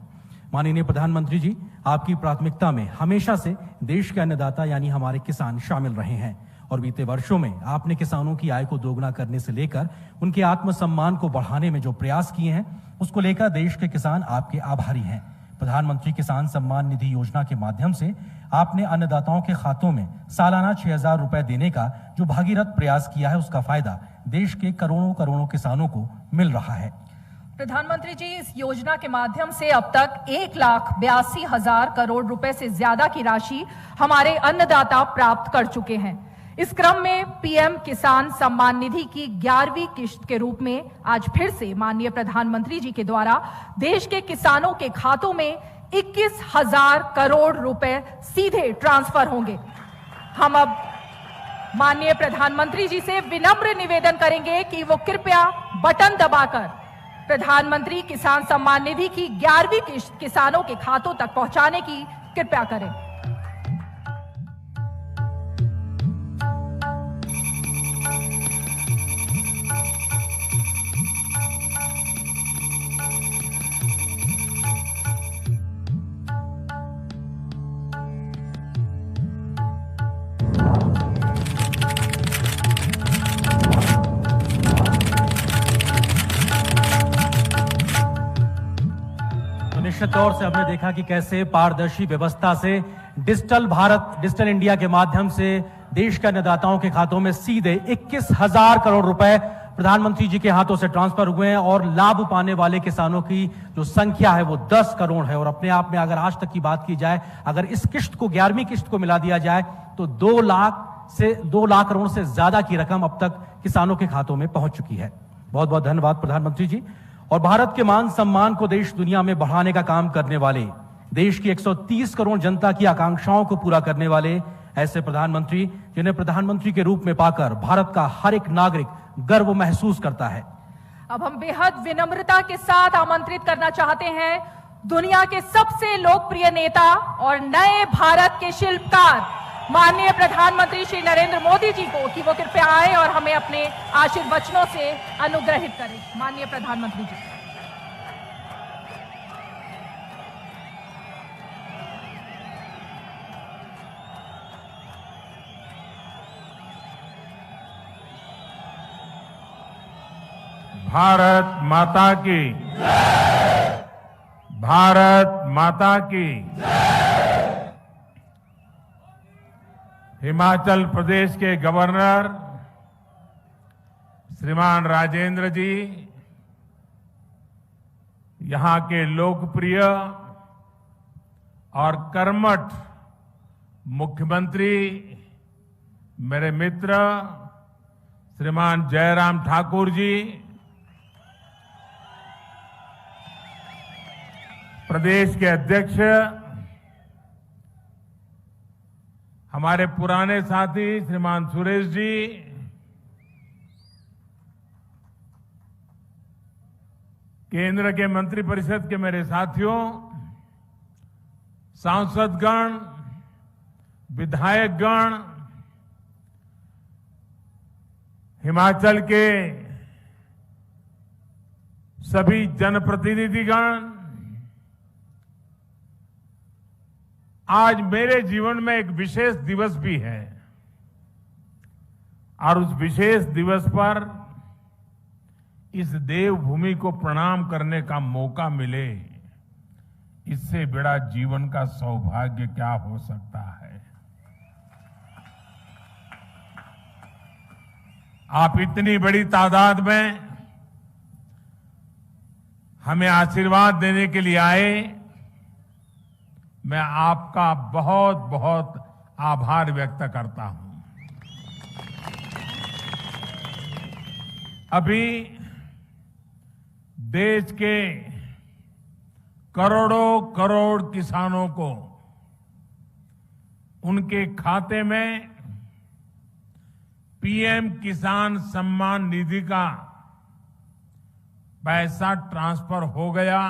माननीय प्रधानमंत्री जी, आपकी प्राथमिकता में हमेशा से देश के अन्नदाता यानी हमारे किसान शामिल रहे हैं और बीते वर्षों में आपने किसानों की आय को दोगुना करने से लेकर उनके आत्मसम्मान को बढ़ाने में जो प्रयास किए हैं, उसको लेकर देश के किसान आपके आभारी हैं। प्रधानमंत्री किसान सम्मान निधि योजना के माध्यम से आपने अन्नदाताओं के खातों में सालाना 6,000 रुपए देने का जो भागीरथ प्रयास किया है, उसका फायदा देश के करोड़ों किसानों को मिल रहा है। प्रधानमंत्री जी, इस योजना के माध्यम से अब तक 1,82,000 करोड़ रुपए से ज्यादा की राशि हमारे अन्नदाता प्राप्त कर चुके हैं। इस क्रम में पीएम किसान सम्मान निधि की 11वीं किश्त के रूप में आज फिर से माननीय प्रधानमंत्री जी के द्वारा देश के किसानों के खातों में 21,000 करोड़ रुपए सीधे ट्रांसफर होंगे। हम अब माननीय प्रधानमंत्री जी से विनम्र निवेदन करेंगे कि वो कृपया बटन दबाकर प्रधानमंत्री किसान सम्मान निधि की 11वीं किश्त किसानों के खातों तक पहुंचाने की कृपया करें। निश्चित तौर से हमने देखा कि कैसे पारदर्शी व्यवस्था से डिजिटल भारत, डिजिटल इंडिया के माध्यम से देश के अन्नदाताओं के खातों में सीधे 21,000 करोड़ रुपए प्रधानमंत्री जी के हाथों से ट्रांसफर हुए हैं और लाभ पाने वाले किसानों की जो संख्या है वो 10 करोड़ है। और अपने आप में अगर आज तक की बात की जाए, अगर इस किश्त को 11वीं किश्त को मिला दिया जाए तो 2 लाख करोड़ से ज्यादा की रकम अब तक किसानों के खातों में पहुंच चुकी है। बहुत बहुत धन्यवाद प्रधानमंत्री जी। और भारत के मान सम्मान को देश दुनिया में बढ़ाने का काम करने वाले, देश की 130 करोड़ जनता की आकांक्षाओं को पूरा करने वाले ऐसे प्रधानमंत्री, जिन्हें प्रधानमंत्री के रूप में पाकर भारत का हर एक नागरिक गर्व महसूस करता है। अब हम बेहद विनम्रता के साथ आमंत्रित करना चाहते हैं दुनिया के सबसे लोकप्रिय नेता और नए भारत के शिल्पकार माननीय प्रधानमंत्री श्री नरेंद्र मोदी जी को कि वो कृपया आए और हमें अपने आशीर्वचनों से अनुग्रहित करें। माननीय प्रधानमंत्री जी। भारत माता की, भारत माता की। हिमाचल प्रदेश के गवर्नर श्रीमान राजेंद्र जी, यहां के लोकप्रिय और कर्मठ मुख्यमंत्री मेरे मित्र श्रीमान जयराम ठाकुर जी, प्रदेश के अध्यक्ष हमारे पुराने साथी श्रीमान सुरेश जी, केंद्र के मंत्रिपरिषद के मेरे साथियों, सांसदगण, विधायकगण, हिमाचल के सभी जनप्रतिनिधिगण, आज मेरे जीवन में एक विशेष दिवस भी है और उस विशेष दिवस पर इस देवभूमि को प्रणाम करने का मौका मिले, इससे बड़ा जीवन का सौभाग्य क्या हो सकता है। आप इतनी बड़ी तादाद में हमें आशीर्वाद देने के लिए आए, मैं आपका बहुत बहुत आभार व्यक्त करता हूं। अभी देश के करोड़ों करोड़ किसानों को उनके खाते में पीएम किसान सम्मान निधि का पैसा ट्रांसफर हो गया,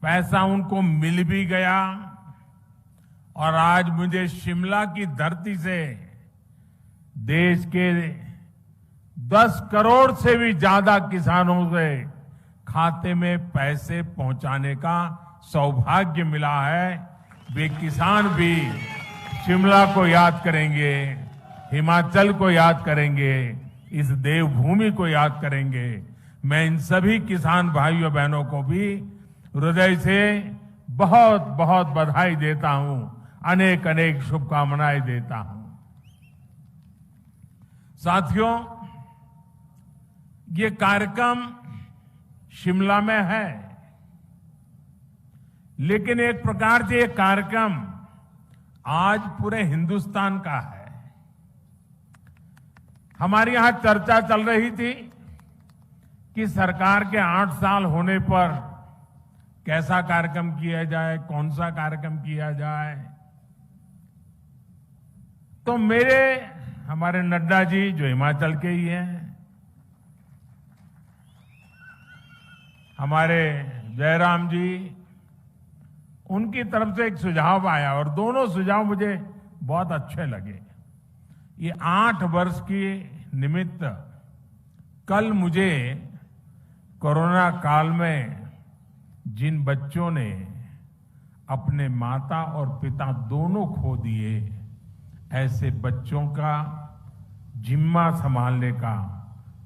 पैसा उनको मिल भी गया और आज मुझे शिमला की धरती से देश के 10 करोड़ से भी ज्यादा किसानों से खाते में पैसे पहुंचाने का सौभाग्य मिला है। वे किसान भी शिमला को याद करेंगे, हिमाचल को याद करेंगे, इस देवभूमि को याद करेंगे। मैं इन सभी किसान भाइयों बहनों को भी हृदय से बहुत बहुत बधाई देता हूं, अनेक अनेक शुभकामनाएं देता हूं। साथियों, ये कार्यक्रम शिमला में है, लेकिन एक प्रकार से ये कार्यक्रम आज पूरे हिंदुस्तान का है। हमारे यहां चर्चा चल रही थी कि सरकार के 8 साल होने पर कैसा कार्यक्रम किया जाए, कौन सा कार्यक्रम किया जाए। तो हमारे नड्डा जी जो हिमाचल के ही हैं, हमारे जयराम जी, उनकी तरफ से एक सुझाव आया और दोनों सुझाव मुझे बहुत अच्छे लगे। ये 8 वर्ष के निमित्त कल मुझे कोरोना काल में जिन बच्चों ने अपने माता और पिता दोनों खो दिए, ऐसे बच्चों का जिम्मा संभालने का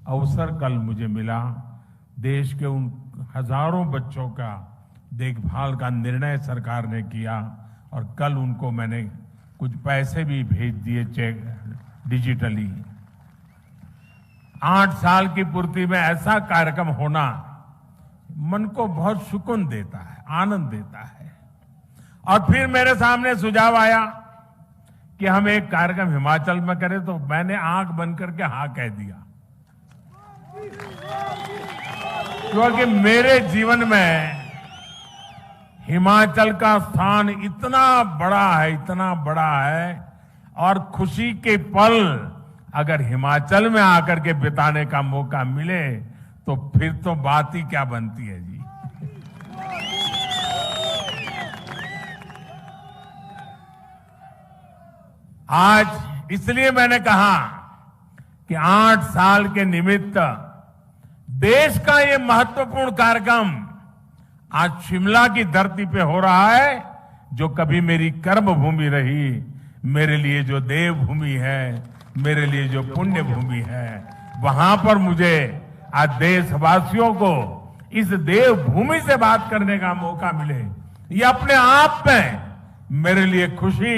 अवसर कल मुझे मिला। देश के उन हजारों बच्चों का देखभाल का निर्णय सरकार ने किया और कल उनको मैंने कुछ पैसे भी भेज दिए, चेक डिजिटली। 8 साल की पूर्ति में ऐसा कार्यक्रम होना मन को बहुत सुकून देता है, आनंद देता है। और फिर मेरे सामने सुझाव आया कि हम एक कार्यक्रम हिमाचल में करें, तो मैंने आंख बंद करके हाँ कह दिया, क्योंकि मेरे जीवन में हिमाचल का स्थान इतना बड़ा है और खुशी के पल अगर हिमाचल में आकर के बिताने का मौका मिले तो फिर तो बात ही क्या बनती है जी। आज इसलिए मैंने कहा कि 8 साल के निमित्त देश का ये महत्वपूर्ण कार्यक्रम आज शिमला की धरती पे हो रहा है, जो कभी मेरी कर्म भूमि रही, मेरे लिए जो देवभूमि है, मेरे लिए जो पुण्य भूमि है, वहां पर मुझे आज देशवासियों को इस देवभूमि से बात करने का मौका मिले, ये अपने आप में मेरे लिए खुशी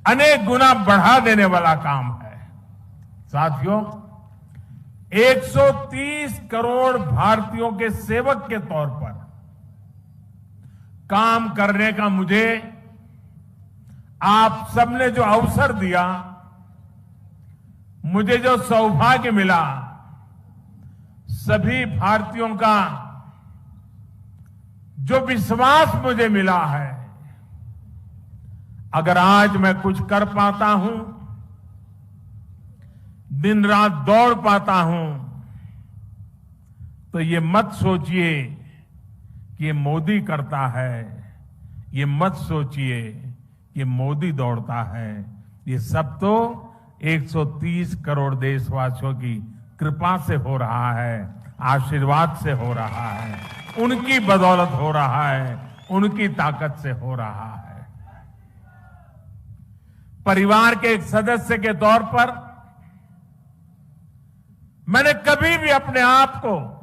अनेक गुना बढ़ा देने वाला काम है। साथियों, 130 करोड़ भारतीयों के सेवक के तौर पर काम करने का मुझे आप सबने जो अवसर दिया, मुझे जो सौभाग्य मिला, सभी भारतीयों का जो विश्वास मुझे मिला है, अगर आज मैं कुछ कर पाता हूं, दिन रात दौड़ पाता हूं, तो ये मत सोचिए कि ये मोदी करता है, ये मत सोचिए कि मोदी दौड़ता है। ये सब तो 130 करोड़ देशवासियों की कृपा से हो रहा है, आशीर्वाद से हो रहा है, उनकी बदौलत हो रहा है, उनकी ताकत से हो रहा है। परिवार के एक सदस्य के तौर पर मैंने कभी भी अपने आप को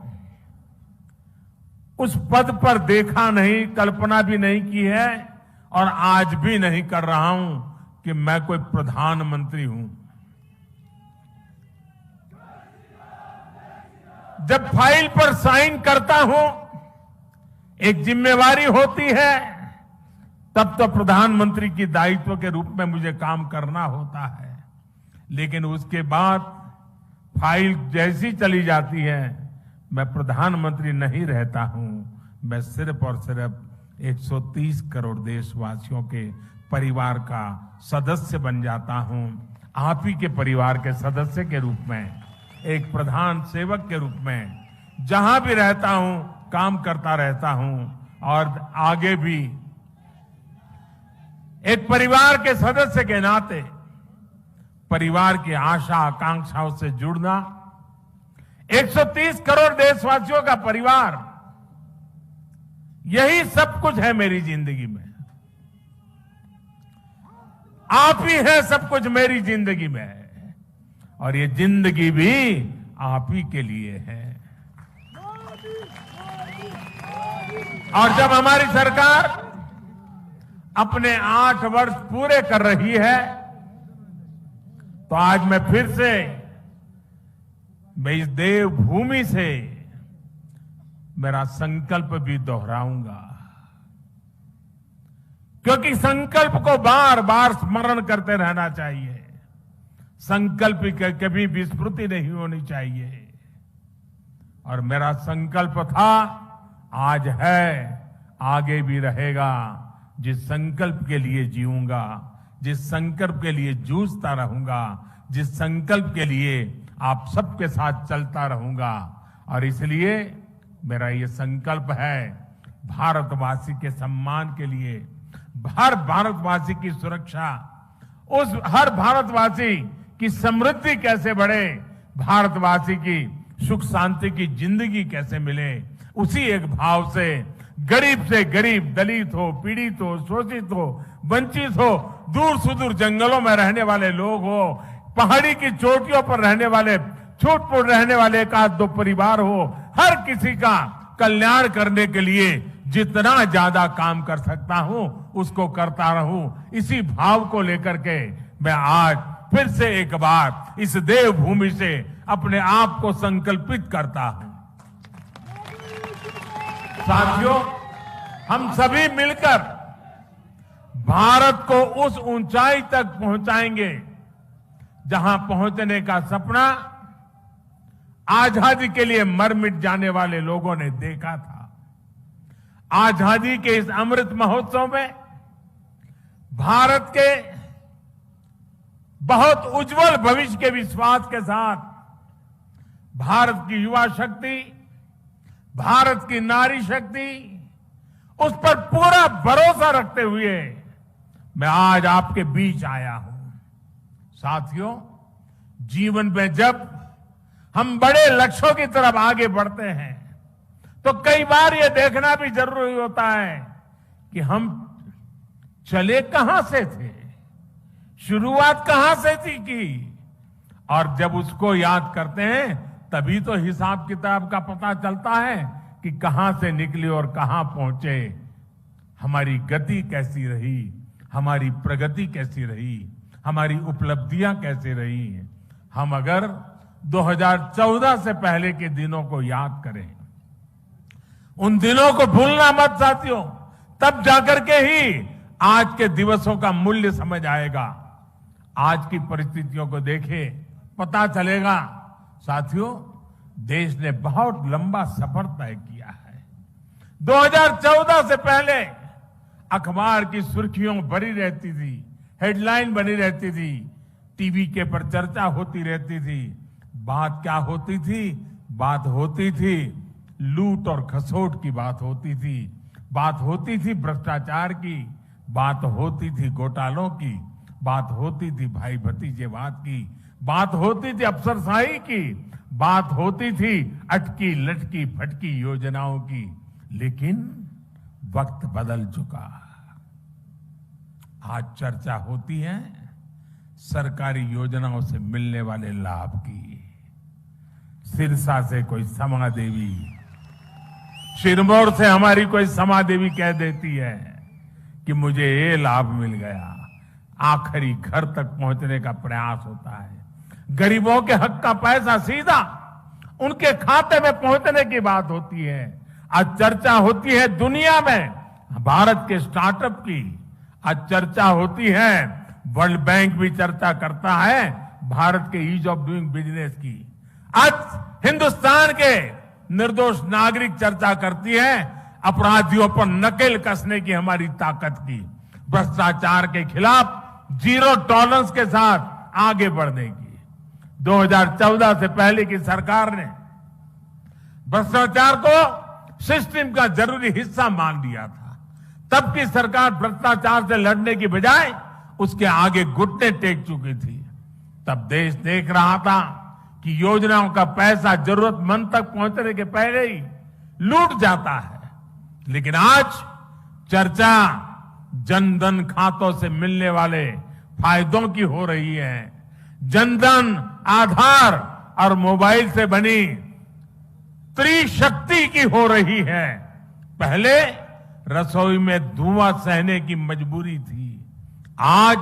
उस पद पर देखा नहीं, कल्पना भी नहीं की है और आज भी नहीं कर रहा हूं कि मैं कोई प्रधानमंत्री हूं। जब फाइल पर साइन करता हूं, एक जिम्मेवारी होती है, तब तो प्रधानमंत्री की दायित्व के रूप में मुझे काम करना होता है। लेकिन उसके बाद फाइल जैसी चली जाती है, मैं प्रधानमंत्री नहीं रहता हूं। मैं सिर्फ और सिर्फ 130 करोड़ देशवासियों के परिवार का सदस्य बन जाता हूं। आप ही के परिवार के सदस्य के रूप में, एक प्रधान सेवक के रूप में जहां भी रहता हूं काम करता रहता हूं और आगे भी एक परिवार के सदस्य के नाते परिवार की आशा आकांक्षाओं से जुड़ना, 130 करोड़ देशवासियों का परिवार, यही सब कुछ है मेरी जिंदगी में। आप ही है सब कुछ मेरी जिंदगी में और ये जिंदगी भी आप ही के लिए है। और जब हमारी सरकार अपने 8 वर्ष पूरे कर रही है, तो आज मैं फिर से मैं इस देवभूमि से मेरा संकल्प भी दोहराऊंगा, क्योंकि संकल्प को बार बार स्मरण करते रहना चाहिए। संकल्प की कभी विस्मृति नहीं होनी चाहिए। और मेरा संकल्प था, आज है, आगे भी रहेगा। जिस संकल्प के लिए जीऊंगा, जिस संकल्प के लिए जूझता रहूंगा, जिस संकल्प के लिए आप सबके साथ चलता रहूंगा। और इसलिए मेरा ये संकल्प है, भारतवासी के सम्मान के लिए, हर भारतवासी की सुरक्षा, उस हर भारतवासी की समृद्धि कैसे बढ़े, भारतवासी की सुख शांति की जिंदगी कैसे मिले, उसी एक भाव से गरीब, दलित हो, पीड़ित हो, शोषित हो, वंचित हो, दूर सुदूर जंगलों में रहने वाले लोग हो, पहाड़ी की चोटियों पर रहने वाले, छूट-फूट रहने वाले एक आध दो परिवार हो, हर किसी का कल्याण करने के लिए जितना ज्यादा काम कर सकता हूं उसको करता रहूं। इसी भाव को लेकर के मैं आज फिर से एक बार इस देवभूमि से अपने आप को संकल्पित करता हूं। साथियों, हम सभी मिलकर भारत को उस ऊंचाई तक पहुंचाएंगे जहां पहुंचने का सपना आजादी के लिए मर मिट जाने वाले लोगों ने देखा था। आजादी के इस अमृत महोत्सव में भारत के बहुत उज्जवल भविष्य के विश्वास के साथ भारत की युवा शक्ति, भारत की नारी शक्ति, उस पर पूरा भरोसा रखते हुए मैं आज आपके बीच आया हूं। साथियों, जीवन में जब हम बड़े लक्ष्यों की तरफ आगे बढ़ते हैं तो कई बार यह देखना भी जरूरी होता है कि हम चले कहां से थे, शुरुआत कहां से थी की, और जब उसको याद करते हैं तभी तो हिसाब किताब का पता चलता है कि कहां से निकले और कहां पहुंचे, हमारी गति कैसी रही, हमारी प्रगति कैसी रही, हमारी उपलब्धियां कैसी रही। हम अगर 2014 से पहले के दिनों को याद करें, उन दिनों को भूलना मत साथियों, तब जाकर के ही आज के दिवसों का मूल्य समझ आएगा। आज की परिस्थितियों को देखें, पता चलेगा। साथियों, देश ने बहुत लंबा सफर तय किया है। 2014 से पहले अखबार की सुर्खियों भरी रहती थी, हेडलाइन बनी रहती थी, टीवी के पर चर्चा होती रहती थी। बात क्या होती थी? बात होती थी लूट और खसोट की बात होती थी, बात होती थी भ्रष्टाचार की, बात होती थी घोटालों की, बात होती थी भाई भतीजेवाद की, बात होती थी अफसरशाही की, बात होती थी अटकी लटकी फटकी योजनाओं की। लेकिन वक्त बदल चुका। आज चर्चा होती है सरकारी योजनाओं से मिलने वाले लाभ की। सिरसा से कोई समा देवी, सिरमौर से हमारी कोई समा देवी कह देती है कि मुझे ये लाभ मिल गया। आखिरी घर तक पहुंचने का प्रयास होता है। गरीबों के हक का पैसा सीधा उनके खाते में पहुंचने की बात होती है। आज चर्चा होती है दुनिया में भारत के स्टार्टअप की। आज चर्चा होती है, वर्ल्ड बैंक भी चर्चा करता है भारत के ईज ऑफ डूइंग बिजनेस की। आज हिंदुस्तान के निर्दोष नागरिक चर्चा करती है अपराधियों पर नकेल कसने की हमारी ताकत की। भ्रष्टाचार के खिलाफ जीरो टॉलरेंस के साथ आगे बढ़ने की। 2014 से पहले की सरकार ने भ्रष्टाचार को सिस्टम का जरूरी हिस्सा मान लिया था। तब की सरकार भ्रष्टाचार से लड़ने की बजाय उसके आगे घुटने टेक चुकी थी। तब देश देख रहा था कि योजनाओं का पैसा जरूरतमंद तक पहुंचने के पहले ही लूट जाता है। लेकिन आज चर्चा जनधन खातों से मिलने वाले फायदों की हो रही है। जनधन, आधार और मोबाइल से बनी त्रिशक्ति की हो रही है। पहले रसोई में धुआं सहने की मजबूरी थी, आज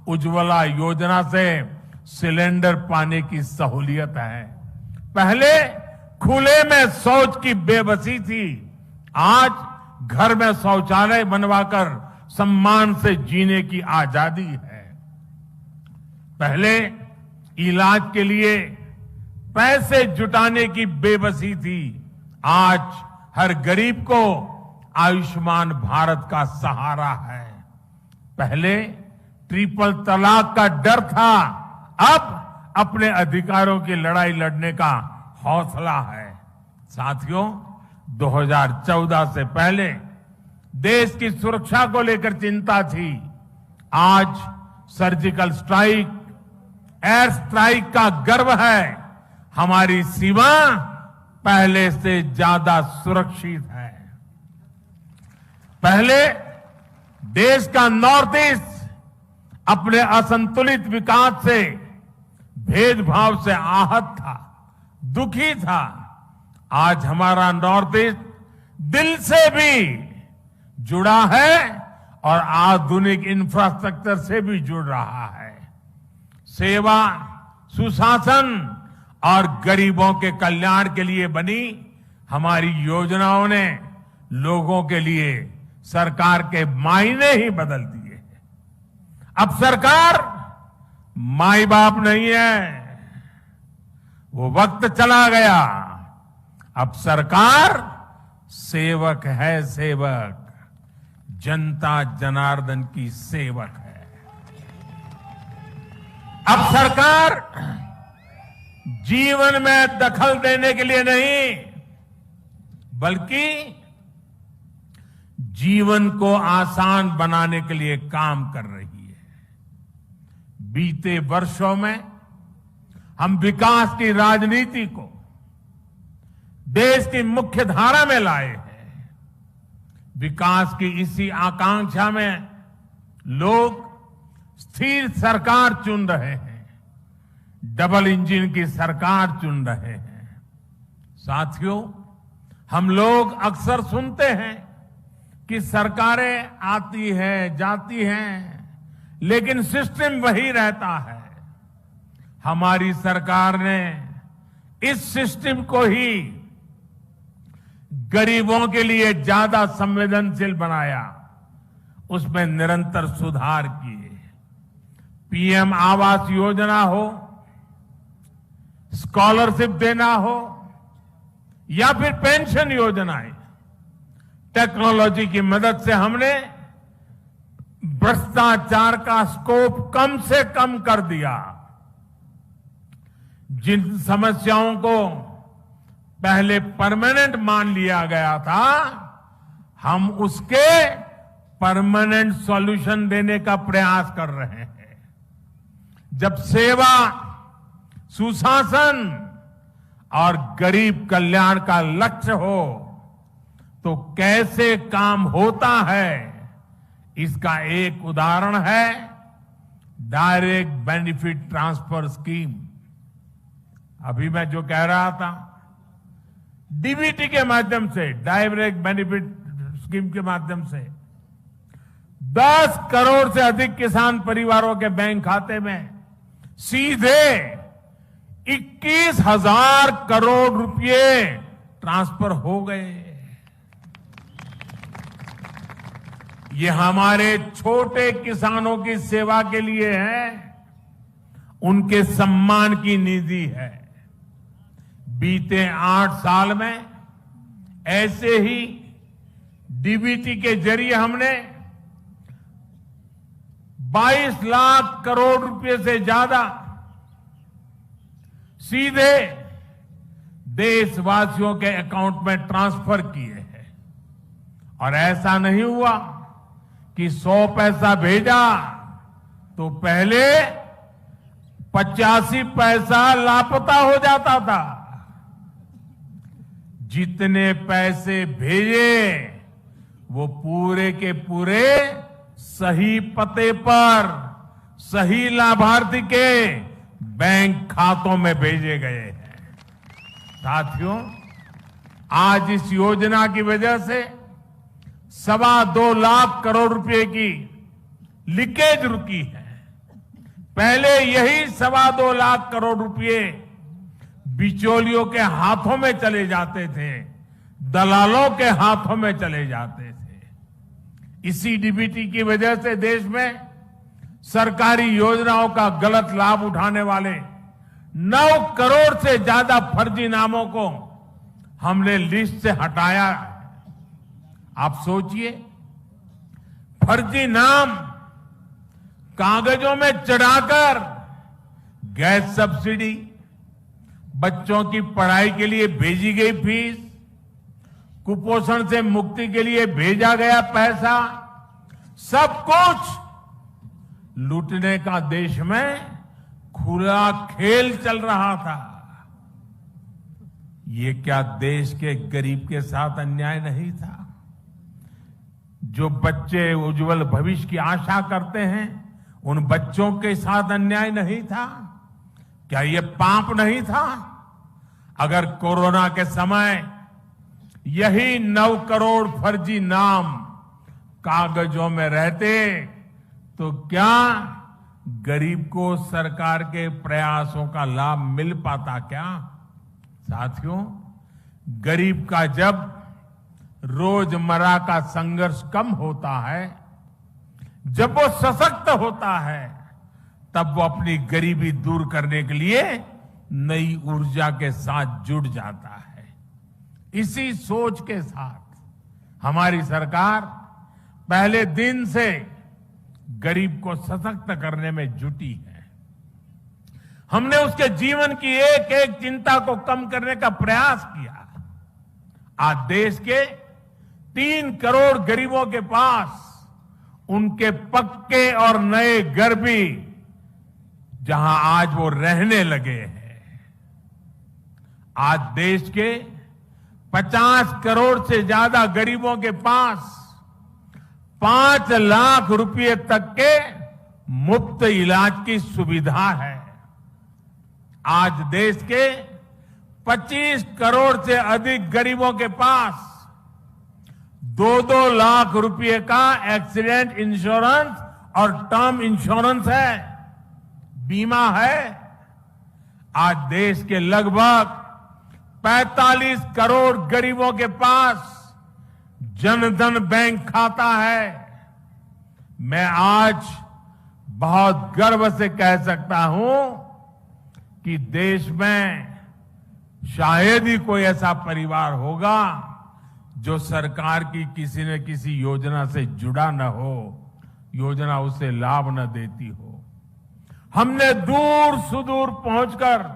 उज्ज्वला योजना से सिलेंडर पाने की सहूलियत है। पहले खुले में शौच की बेबसी थी, आज घर में शौचालय बनवाकर सम्मान से जीने की आजादी है। पहले इलाज के लिए पैसे जुटाने की बेबसी थी, आज हर गरीब को आयुष्मान भारत का सहारा है। पहले ट्रिपल तलाक का डर था, अब अपने अधिकारों की लड़ाई लड़ने का हौसला है। साथियों, 2014 से पहले देश की सुरक्षा को लेकर चिंता थी, आज सर्जिकल स्ट्राइक, एयर स्ट्राइक का गर्व है। हमारी सीमा पहले से ज्यादा सुरक्षित है। पहले देश का नॉर्थ ईस्ट अपने असंतुलित विकास से, भेदभाव से आहत था, दुखी था। आज हमारा नॉर्थ ईस्ट दिल से भी जुड़ा है और आधुनिक इंफ्रास्ट्रक्चर से भी जुड़ रहा है। सेवा, सुशासन और गरीबों के कल्याण के लिए बनी हमारी योजनाओं ने लोगों के लिए सरकार के मायने ही बदल दिए हैं। अब सरकार माई बाप नहीं है, वो वक्त चला गया। अब सरकार सेवक है, सेवक, जनता जनार्दन की सेवक है। अब सरकार जीवन में दखल देने के लिए नहीं, बल्कि जीवन को आसान बनाने के लिए काम कर रही है। बीते वर्षों में हम विकास की राजनीति को देश की मुख्य धारा में लाए हैं। विकास की इसी आकांक्षा में लोग स्थिर सरकार चुन रहे हैं, डबल इंजन की सरकार चुन रहे हैं। साथियों, हम लोग अक्सर सुनते हैं कि सरकारें आती हैं, जाती हैं, लेकिन सिस्टम वही रहता है। हमारी सरकार ने इस सिस्टम को ही गरीबों के लिए ज्यादा संवेदनशील बनाया, उसमें निरंतर सुधार किए। पीएम आवास योजना हो, स्कॉलरशिप देना हो या फिर पेंशन योजनाएं, टेक्नोलॉजी की मदद से हमने भ्रष्टाचार का स्कोप कम से कम कर दिया। जिन समस्याओं को पहले परमानेंट मान लिया गया था, हम उसके परमानेंट सॉल्यूशन देने का प्रयास कर रहे हैं। जब सेवा, सुशासन और गरीब कल्याण का लक्ष्य हो, तो कैसे काम होता है, इसका एक उदाहरण है डायरेक्ट बेनिफिट ट्रांसफर स्कीम। अभी मैं जो कह रहा था, डीबीटी के माध्यम से, डायरेक्ट बेनिफिट स्कीम के माध्यम से 10 करोड़ से अधिक किसान परिवारों के बैंक खाते में सीधे 21,000 करोड़ रुपए ट्रांसफर हो गए। ये हमारे छोटे किसानों की सेवा के लिए है, उनके सम्मान की निधि है। बीते 8 साल में ऐसे ही डीबीटी के जरिए हमने 22 लाख करोड़ रुपए से ज्यादा सीधे देशवासियों के अकाउंट में ट्रांसफर किए हैं। और ऐसा नहीं हुआ कि 100 पैसा भेजा तो पहले 85 पैसा लापता हो जाता था। जितने पैसे भेजे वो पूरे के पूरे सही पते पर, सही लाभार्थी के बैंक खातों में भेजे गए हैं। साथियों, आज इस योजना की वजह से 2.25 लाख करोड़ रुपए की लीकेज रुकी है। पहले यही 2.25 लाख करोड़ रुपए बिचौलियों के हाथों में चले जाते थे, दलालों के हाथों में चले जाते थे। इसी डीबीटी की वजह से देश में सरकारी योजनाओं का गलत लाभ उठाने वाले 9 करोड़ से ज्यादा फर्जी नामों को हमने लिस्ट से हटाया। आप सोचिए, फर्जी नाम कागजों में चढ़ाकर गैस सब्सिडी, बच्चों की पढ़ाई के लिए भेजी गई फीस, कुपोषण से मुक्ति के लिए भेजा गया पैसा, सब कुछ लूटने का देश में खुला खेल चल रहा था। ये क्या देश के गरीब के साथ अन्याय नहीं था? जो बच्चे उज्जवल भविष्य की आशा करते हैं, उन बच्चों के साथ अन्याय नहीं था? क्या ये पाप नहीं था? अगर कोरोना के समय यही 9 करोड़ फर्जी नाम कागजों में रहते तो क्या गरीब को सरकार के प्रयासों का लाभ मिल पाता क्या? साथियों, गरीब का जब रोजमर्रा का संघर्ष कम होता है, जब वो सशक्त होता है, तब वो अपनी गरीबी दूर करने के लिए नई ऊर्जा के साथ जुड़ जाता है। इसी सोच के साथ हमारी सरकार पहले दिन से गरीब को सशक्त करने में जुटी है। हमने उसके जीवन की एक एक चिंता को कम करने का प्रयास किया। आज देश के 3 करोड़ गरीबों के पास उनके पक्के और नए घर भी, जहां आज वो रहने लगे हैं। आज देश के 50 करोड़ से ज्यादा गरीबों के पास 5 लाख रुपए तक के मुफ्त इलाज की सुविधा है। आज देश के 25 करोड़ से अधिक गरीबों के पास 2-2 लाख रुपए का एक्सीडेंट इंश्योरेंस और टर्म इंश्योरेंस है, बीमा है। आज देश के लगभग 45 करोड़ गरीबों के पास जनधन बैंक खाता है। मैं आज बहुत गर्व से कह सकता हूं कि देश में शायद ही कोई ऐसा परिवार होगा जो सरकार की किसी न किसी योजना से जुड़ा न हो, योजना उसे लाभ न देती हो। हमने दूर सुदूर पहुंचकर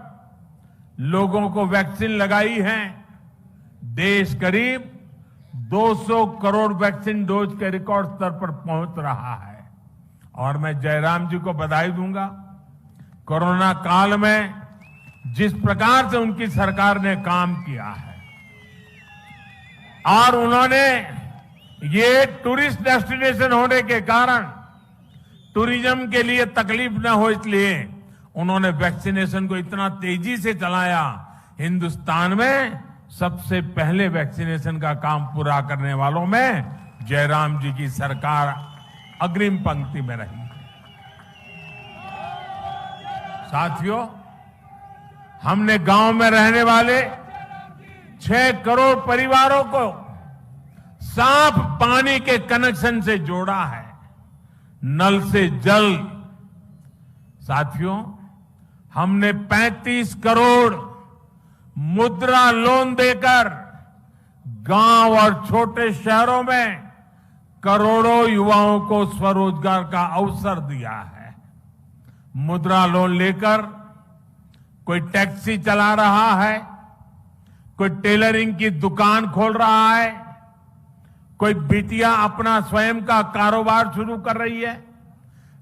लोगों को वैक्सीन लगाई है। देश करीब 200 करोड़ वैक्सीन डोज के रिकॉर्ड स्तर पर पहुंच रहा है। और मैं जयराम जी को बधाई दूंगा। कोरोना काल में जिस प्रकार से उनकी सरकार ने काम किया है, और उन्होंने ये टूरिस्ट डेस्टिनेशन होने के कारण टूरिज्म के लिए तकलीफ न हो, इसलिए उन्होंने वैक्सीनेशन को इतना तेजी से चलाया। हिंदुस्तान में सबसे पहले वैक्सीनेशन का काम पूरा करने वालों में जयराम जी की सरकार अग्रिम पंक्ति में रही। साथियों, हमने गांव में रहने वाले 6 करोड़ परिवारों को साफ पानी के कनेक्शन से जोड़ा है, नल से जल। साथियों, हमने 35 करोड़ मुद्रा लोन देकर गांव और छोटे शहरों में करोड़ों युवाओं को स्वरोजगार का अवसर दिया है। मुद्रा लोन लेकर कोई टैक्सी चला रहा है, कोई टेलरिंग की दुकान खोल रहा है, कोई बिटिया अपना स्वयं का कारोबार शुरू कर रही है।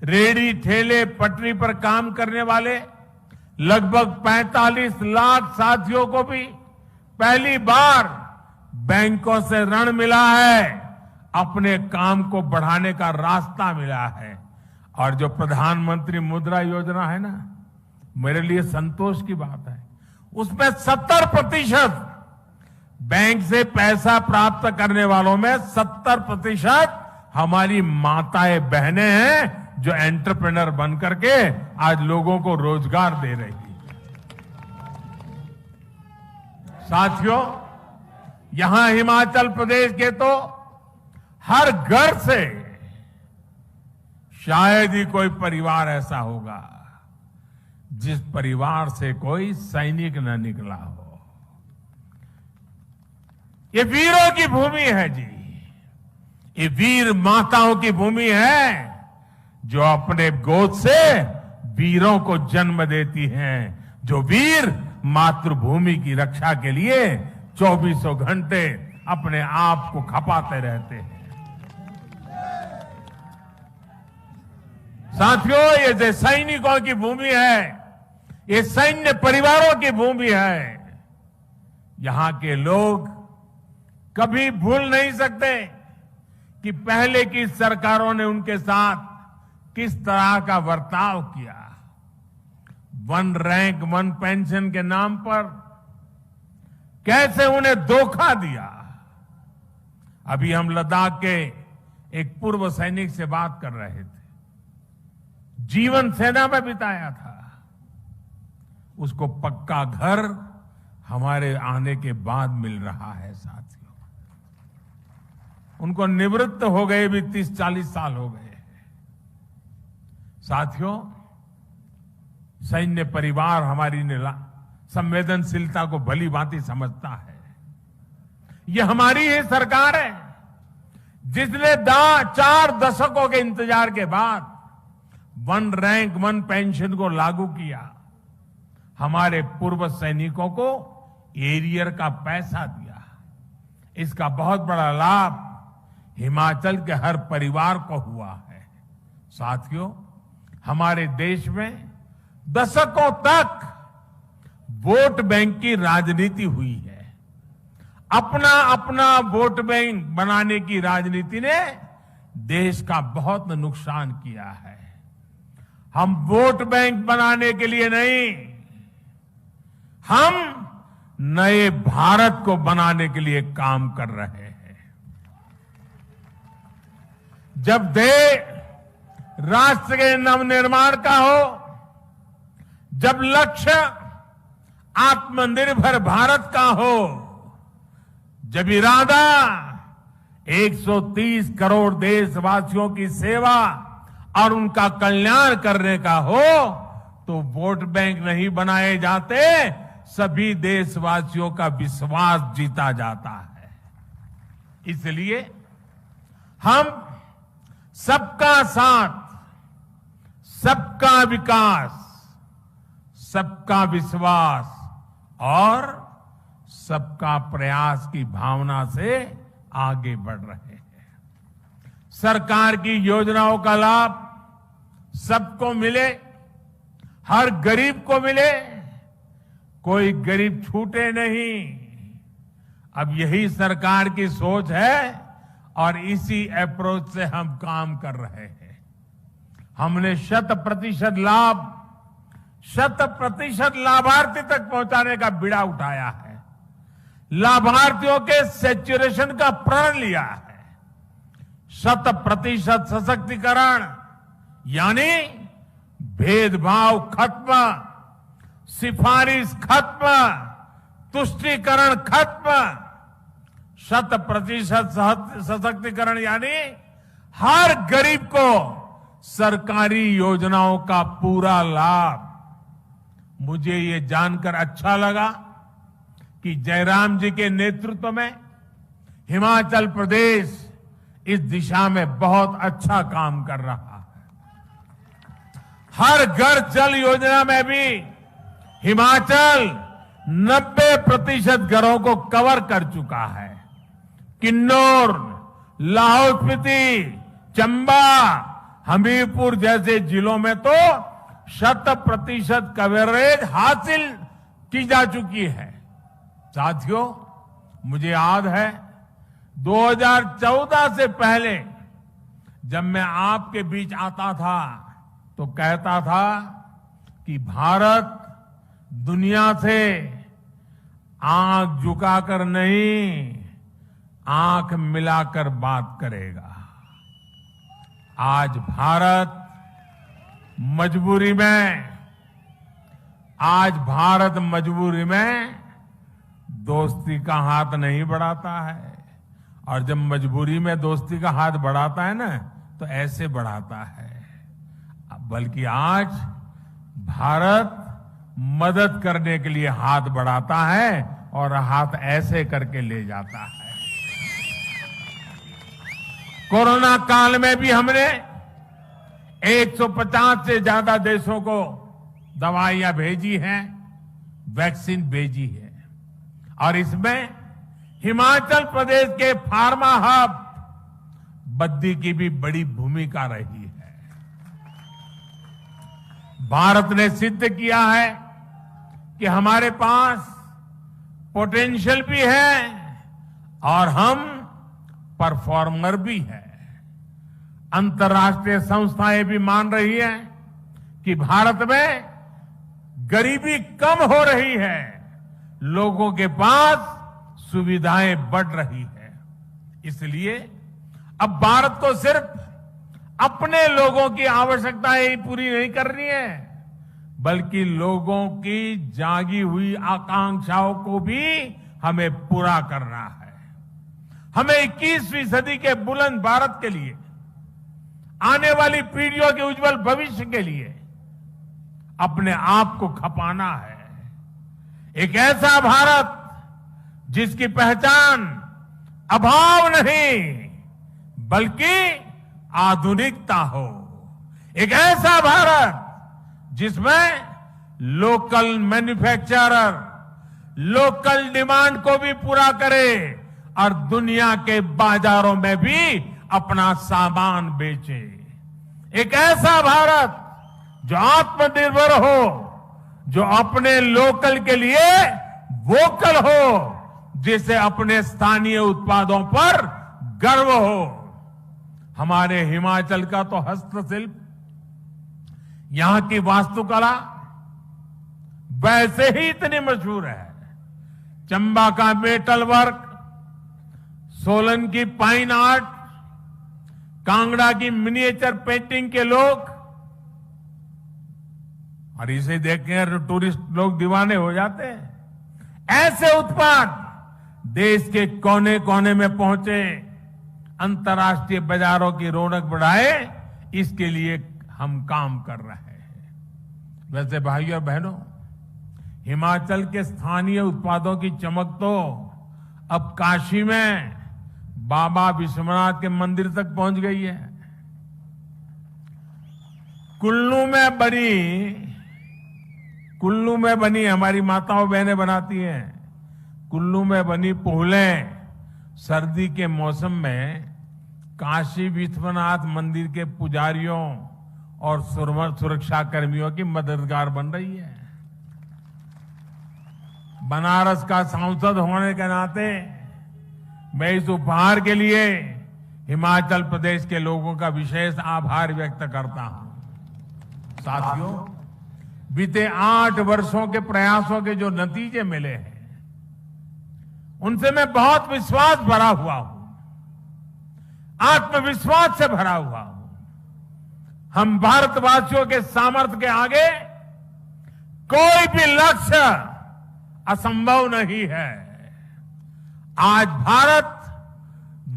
रेहड़ी ठेले पटरी पर काम करने वाले लगभग 45 लाख साथियों को भी पहली बार बैंकों से ऋण मिला है, अपने काम को बढ़ाने का रास्ता मिला है। और जो प्रधानमंत्री मुद्रा योजना है ना, मेरे लिए संतोष की बात है, उसमें 70% बैंक से पैसा प्राप्त करने वालों में 70% हमारी माताएं बहनें हैं, जो एंटरप्रेन्योर बन करके आज लोगों को रोजगार दे रही है। साथियों, यहां हिमाचल प्रदेश के तो हर घर से शायद ही कोई परिवार ऐसा होगा जिस परिवार से कोई सैनिक न निकला हो। ये वीरों की भूमि है जी, ये वीर माताओं की भूमि है जो अपने गोद से वीरों को जन्म देती हैं, जो वीर मातृभूमि की रक्षा के लिए 24 घंटे अपने आप को खपाते रहते हैं। साथियों, ये जो सैनिकों की भूमि है, ये सैन्य परिवारों की भूमि है। यहां के लोग कभी भूल नहीं सकते कि पहले की सरकारों ने उनके साथ किस तरह का बर्ताव किया। 1 रैंक 1 पेंशन के नाम पर कैसे उन्हें धोखा दिया। अभी हम लद्दाख के एक पूर्व सैनिक से बात कर रहे थे, जीवन सेना में बिताया था, उसको पक्का घर हमारे आने के बाद मिल रहा है। साथियों, उनको निवृत्त हो गए भी 30-40 साल हो गए। साथियों, सैन्य परिवार हमारी संवेदनशीलता को भली भांति समझता है। ये हमारी ही सरकार है जिसने 4 दशकों के इंतजार के बाद 1 रैंक 1 पेंशन को लागू किया। हमारे पूर्व सैनिकों को एरियर का पैसा दिया। इसका बहुत बड़ा लाभ हिमाचल के हर परिवार को हुआ है। साथियों, हमारे देश में दशकों तक वोट बैंक की राजनीति हुई है। अपना अपना वोट बैंक बनाने की राजनीति ने देश का बहुत नुकसान किया है। हम वोट बैंक बनाने के लिए नहीं, हम नए भारत को बनाने के लिए काम कर रहे हैं। जब देश राष्ट्र के नवनिर्माण का हो, जब लक्ष्य आत्मनिर्भर भारत का हो, जब इरादा 130 करोड़ देशवासियों की सेवा और उनका कल्याण करने का हो, तो वोट बैंक नहीं बनाए जाते, सभी देशवासियों का विश्वास जीता जाता है। इसलिए हम सबका साथ, सबका विकास, सबका विश्वास और सबका प्रयास की भावना से आगे बढ़ रहे हैं। सरकार की योजनाओं का लाभ सबको मिले, हर गरीब को मिले, कोई गरीब छूटे नहीं। अब यही सरकार की सोच है और इसी अप्रोच से हम काम कर रहे हैं। हमने 100% लाभ 100% लाभार्थी तक पहुंचाने का बीड़ा उठाया है। लाभार्थियों के सैचुरेशन का प्रण लिया है। 100% सशक्तिकरण यानी भेदभाव खत्म, सिफारिश खत्म, तुष्टीकरण खत्म। 100% सशक्तिकरण यानी हर गरीब को सरकारी योजनाओं का पूरा लाभ। मुझे ये जानकर अच्छा लगा कि जयराम जी के नेतृत्व में हिमाचल प्रदेश इस दिशा में बहुत अच्छा काम कर रहा है। हर घर जल योजना में भी हिमाचल 90% घरों को कवर कर चुका है। किन्नौर, लाहौल स्पीति, चंबा, हमीरपुर जैसे जिलों में तो 100% कवरेज हासिल की जा चुकी है। साथियों, मुझे याद है 2014 से पहले जब मैं आपके बीच आता था तो कहता था कि भारत दुनिया से आंख झुकाकर नहीं, आंख मिलाकर बात करेगा। आज भारत मजबूरी में दोस्ती का हाथ नहीं बढ़ाता है, और जब मजबूरी में दोस्ती का हाथ बढ़ाता है ना तो ऐसे बढ़ाता है। बल्कि आज भारत मदद करने के लिए हाथ बढ़ाता है और हाथ ऐसे करके ले जाता है। कोरोना काल में भी हमने 150 से ज्यादा देशों को दवाइयां भेजी हैं, वैक्सीन भेजी है, और इसमें हिमाचल प्रदेश के फार्मा हब बद्दी की भी बड़ी भूमिका रही है। भारत ने सिद्ध किया है कि हमारे पास पोटेंशियल भी है और हम परफॉर्मर भी है। अंतर्राष्ट्रीय संस्थाएं भी मान रही हैं कि भारत में गरीबी कम हो रही है, लोगों के पास सुविधाएं बढ़ रही है। इसलिए अब भारत को सिर्फ अपने लोगों की आवश्यकताएं ही पूरी नहीं करनी है, बल्कि लोगों की जागी हुई आकांक्षाओं को भी हमें पूरा करना है। हमें 21वीं सदी के बुलंद भारत के लिए, आने वाली पीढ़ियों के उज्जवल भविष्य के लिए अपने आप को खपाना है। एक ऐसा भारत जिसकी पहचान अभाव नहीं बल्कि आधुनिकता हो। एक ऐसा भारत जिसमें लोकल मैन्युफैक्चरर लोकल डिमांड को भी पूरा करे और दुनिया के बाजारों में भी अपना सामान बेचे। एक ऐसा भारत जो आत्मनिर्भर हो, जो अपने लोकल के लिए वोकल हो, जिसे अपने स्थानीय उत्पादों पर गर्व हो। हमारे हिमाचल का तो हस्तशिल्प, यहां की वास्तुकला वैसे ही इतनी मशहूर है। चंबा का मेटल वर्क, सोलन की पाइन आर्ट, कांगड़ा की मिनिएचर पेंटिंग के लोग, और इसे देखकर टूरिस्ट लोग दीवाने हो जाते हैं। ऐसे उत्पाद देश के कोने कोने में पहुंचे, अंतर्राष्ट्रीय बाजारों की रौनक बढ़ाए, इसके लिए हम काम कर रहे हैं। वैसे भाइयों और बहनों, हिमाचल के स्थानीय उत्पादों की चमक तो अब काशी में बाबा विश्वनाथ के मंदिर तक पहुंच गई है। कुल्लू में बनी हमारी माताओं बहनें बनाती हैं। कुल्लू में बनी पोहलें सर्दी के मौसम में काशी विश्वनाथ मंदिर के पुजारियों और सुरक्षा कर्मियों की मददगार बन रही है। बनारस का सांसद होने के नाते मैं इस उपहार के लिए हिमाचल प्रदेश के लोगों का विशेष आभार व्यक्त करता हूं। साथियों, बीते 8 वर्षों के प्रयासों के जो नतीजे मिले हैं, उनसे मैं बहुत विश्वास भरा हुआ हूं, आत्मविश्वास से भरा हुआ हूं। हम भारतवासियों के सामर्थ्य के आगे कोई भी लक्ष्य असंभव नहीं है। आज भारत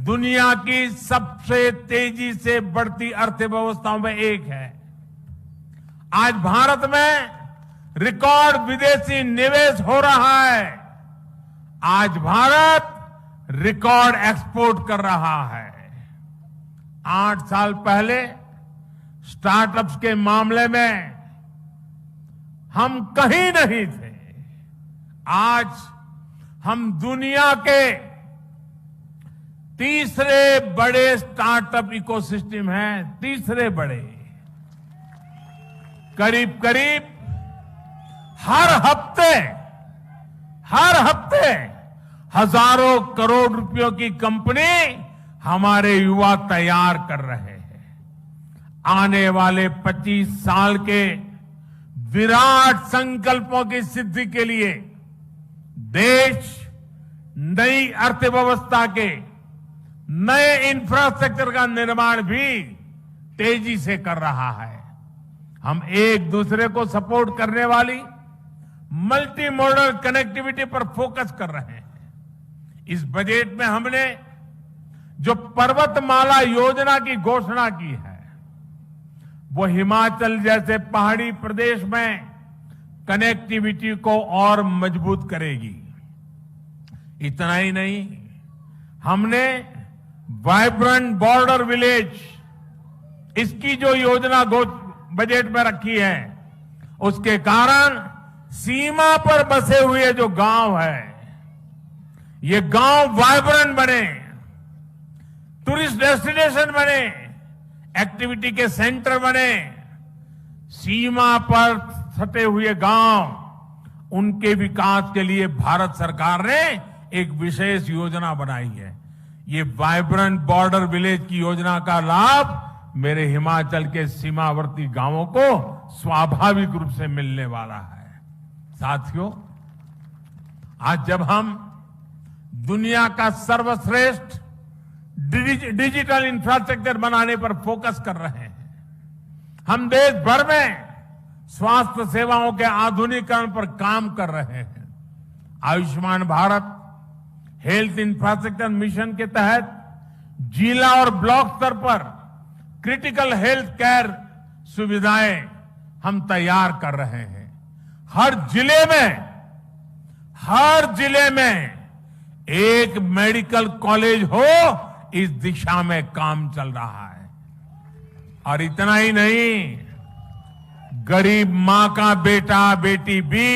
दुनिया की सबसे तेजी से बढ़ती अर्थव्यवस्थाओं में एक है। आज भारत में रिकॉर्ड विदेशी निवेश हो रहा है। आज भारत रिकॉर्ड एक्सपोर्ट कर रहा है। 8 साल पहले स्टार्टअप्स के मामले में हम कहीं नहीं थे। आज हम दुनिया के तीसरे बड़े स्टार्टअप इकोसिस्टम हैं, तीसरे बड़े। करीब करीब हर हफ्ते हजारों करोड़ रुपयों की कंपनी हमारे युवा तैयार कर रहे हैं। आने वाले 25 साल के विराट संकल्पों की सिद्धि के लिए देश नई अर्थव्यवस्था के नए इंफ्रास्ट्रक्चर का निर्माण भी तेजी से कर रहा है। हम एक दूसरे को सपोर्ट करने वाली मल्टी मॉडल कनेक्टिविटी पर फोकस कर रहे हैं। इस बजट में हमने जो पर्वतमाला योजना की घोषणा की है, वो हिमाचल जैसे पहाड़ी प्रदेश में कनेक्टिविटी को और मजबूत करेगी। इतना ही नहीं, हमने वाइब्रेंट बॉर्डर विलेज, इसकी जो योजना बजट में रखी है, उसके कारण सीमा पर बसे हुए जो गांव है, ये गांव वाइब्रेंट बने, टूरिस्ट डेस्टिनेशन बने, एक्टिविटी के सेंटर बने। सीमा पर सटे हुए गांव, उनके विकास के लिए भारत सरकार ने एक विशेष योजना बनाई है। ये वाइब्रेंट बॉर्डर विलेज की योजना का लाभ मेरे हिमाचल के सीमावर्ती गांवों को स्वाभाविक रूप से मिलने वाला है। साथियों, आज जब हम दुनिया का सर्वश्रेष्ठ डिजिटल इंफ्रास्ट्रक्चर बनाने पर फोकस कर रहे हैं, हम देश भर में स्वास्थ्य सेवाओं के आधुनिकीकरण पर काम कर रहे हैं। Ayushman Bharat health infrastructure mission के तहत जिला और ब्लॉक स्तर पर क्रिटिकल हेल्थ केयर सुविधाएं हम तैयार कर रहे हैं। हर जिले में एक मेडिकल कॉलेज हो, इस दिशा में काम चल रहा है। और इतना ही नहीं, गरीब मां का बेटा बेटी भी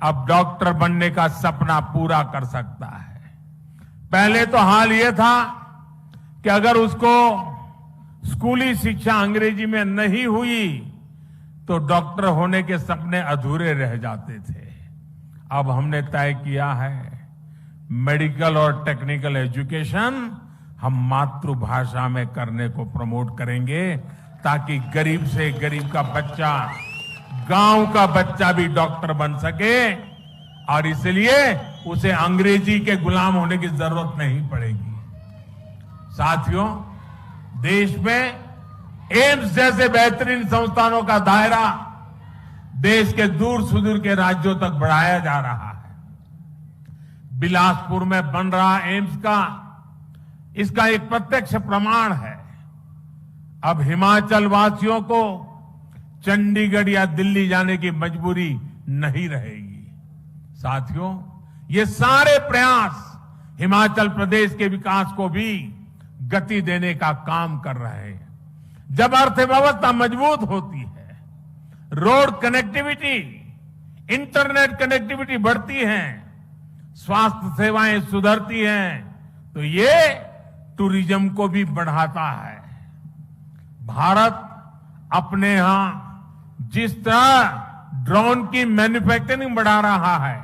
अब डॉक्टर बनने का सपना पूरा कर सकता है। पहले तो हाल यह था कि अगर उसको स्कूली शिक्षा अंग्रेजी में नहीं हुई तो डॉक्टर होने के सपने अधूरे रह जाते थे। अब हमने तय किया है, मेडिकल और टेक्निकल एजुकेशन हम मातृभाषा में करने को प्रमोट करेंगे, ताकि गरीब से गरीब का बच्चा, गांव का बच्चा भी डॉक्टर बन सके। और इसलिए उसे अंग्रेजी के गुलाम होने की जरूरत नहीं पड़ेगी। साथियों, देश में एम्स जैसे बेहतरीन संस्थानों का दायरा देश के दूर सुदूर के राज्यों तक बढ़ाया जा रहा है। बिलासपुर में बन रहा एम्स इसका एक प्रत्यक्ष प्रमाण है। अब हिमाचल वासियों को चंडीगढ़ या दिल्ली जाने की मजबूरी नहीं रहेगी। साथियों, ये सारे प्रयास हिमाचल प्रदेश के विकास को भी गति देने का काम कर रहे हैं। जब अर्थव्यवस्था मजबूत होती है, रोड कनेक्टिविटी, इंटरनेट कनेक्टिविटी बढ़ती है, स्वास्थ्य सेवाएं सुधरती हैं, तो ये टूरिज्म को भी बढ़ाता है। भारत अपने यहां जिस तरह ड्रोन की मैन्युफैक्चरिंग बढ़ा रहा है,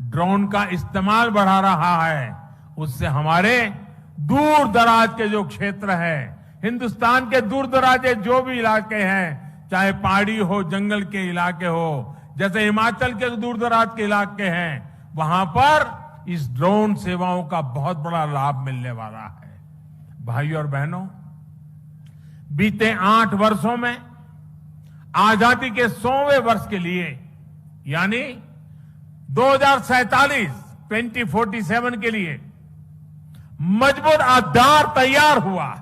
ड्रोन का इस्तेमाल बढ़ा रहा है, उससे हमारे दूर दराज के जो क्षेत्र हैं, हिंदुस्तान के दूर दराज जो भी इलाके हैं, चाहे पहाड़ी हो, जंगल के इलाके हो, जैसे हिमाचल के दूर दराज के इलाके हैं, वहां पर इस ड्रोन सेवाओं का बहुत बड़ा लाभ मिलने वाला है। भाइयों और बहनों, बीते 8 वर्षों में आजादी के 100वें वर्ष के लिए यानी 2047 के लिए मजबूत आधार तैयार हुआ है।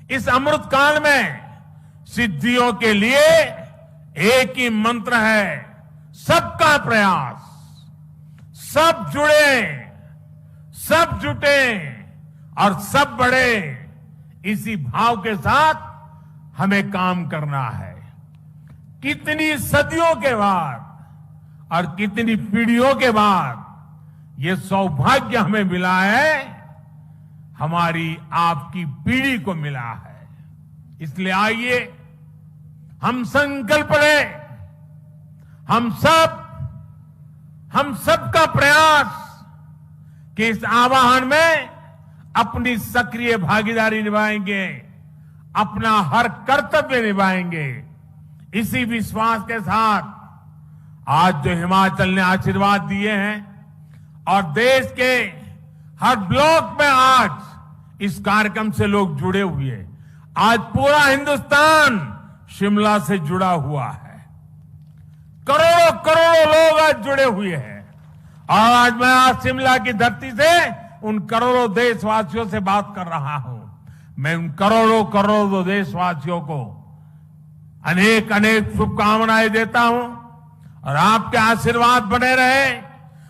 इस अमृत काल में सिद्धियों के लिए एक ही मंत्र है, सबका प्रयास। सब जुड़े, सब जुटे और सब बढ़े, इसी भाव के साथ हमें काम करना है। कितनी सदियों के बाद और कितनी पीढ़ियों के बाद ये सौभाग्य हमें मिला है, हमारी आपकी पीढ़ी को मिला है। इसलिए आइए हम संकल्प लें, हम सबका प्रयास कि इस आह्वान में अपनी सक्रिय भागीदारी निभाएंगे, अपना हर कर्तव्य निभाएंगे। इसी विश्वास के साथ आज जो हिमाचल ने आशीर्वाद दिए हैं और देश के हर ब्लॉक में आज इस कार्यक्रम से लोग जुड़े हुए हैं। आज पूरा हिंदुस्तान शिमला से जुड़ा हुआ है। करोड़ों करोड़ों लोग आज जुड़े हुए हैं और आज मैं आज शिमला की धरती से उन करोड़ों देशवासियों से बात कर रहा हूं। मैं उन करोड़ों करोड़ों देशवासियों को अनेक अनेक शुभकामनाएं देता हूं और आपके आशीर्वाद बने रहे,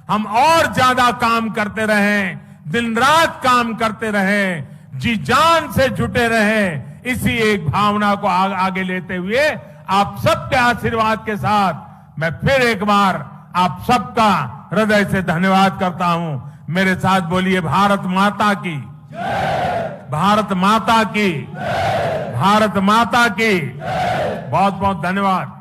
हम और ज्यादा काम करते रहें, दिन रात काम करते रहें, जी जान से जुटे रहें। इसी एक भावना को आगे लेते हुए आप सबके आशीर्वाद के साथ मैं फिर एक बार आप सबका हृदय से धन्यवाद करता हूं। मेरे साथ बोलिए, भारत माता की, भारत माता की, भारत माता की। बहुत बहुत धन्यवाद।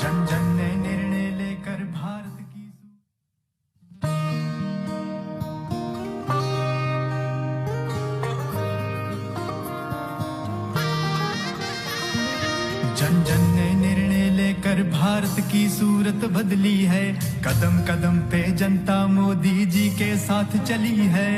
जन जन ने निर्णय लेकर भारत की जन जन ने निर्णय लेकर भारत की सूरत बदली है। कदम कदम पे जनता मोदी जी के साथ चली है।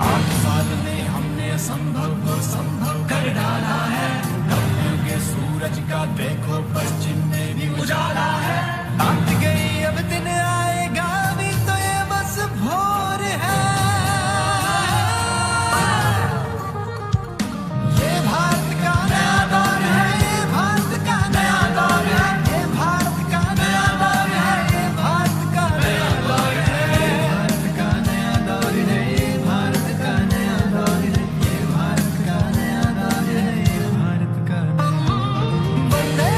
8 साल में हमने असंभव को संभव कर डाला है। नवयुग के सूरज का देखो पश्चिम में भी उजाला है। आत गई अब दिन आएगा भी तो ये बस भोर है। ये भारत का नया दौर है, ये भारत का नया दौर है, ये भारत का नया दौर है, ये भारत का नया दौर है, ये भारत का नया दौर है, ये भारत का नया दौर है, ये भारत का नया दौर है, ये भारत का वंदे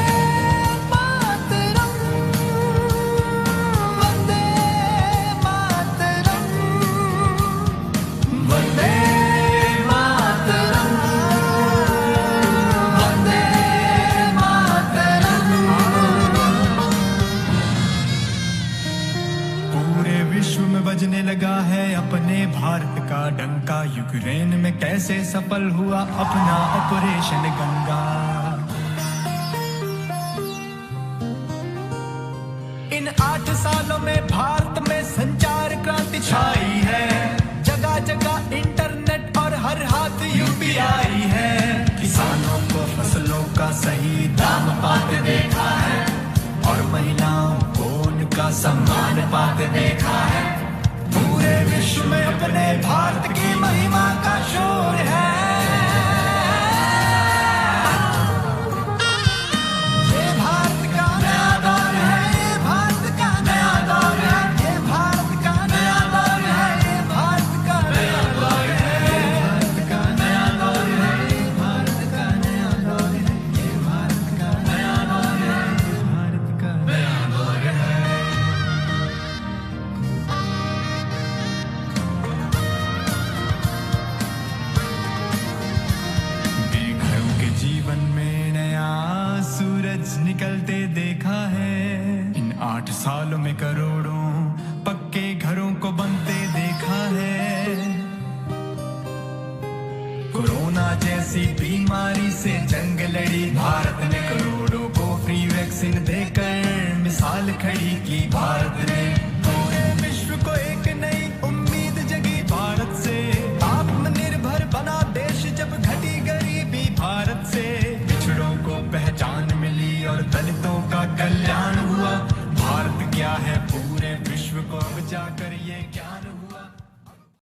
मातरम, वंदे मातरम, वंदे मातरम, वंदे मातरम। पूरे विश्व में बजने लगा है अपने भारत का डंका। यूक्रेन में कैसे सफल हुआ अपना ऑपरेशन गंगा। इन 8 सालों में भारत में संचार क्रांति छाई है। जगह जगह इंटरनेट और हर हाथ यूपीआई है। किसानों को फसलों का सही दाम पाते देखा है और महिलाओं को उनका सम्मान पाते देखा है। पूरे विश्व में अपने भारत की महिमा का शोर है। निकलते देखा है। इन 8 सालों में करोड़ों पक्के घरों को बनते देखा है। कोरोना जैसी बीमारी से जंग लड़ी भारत ने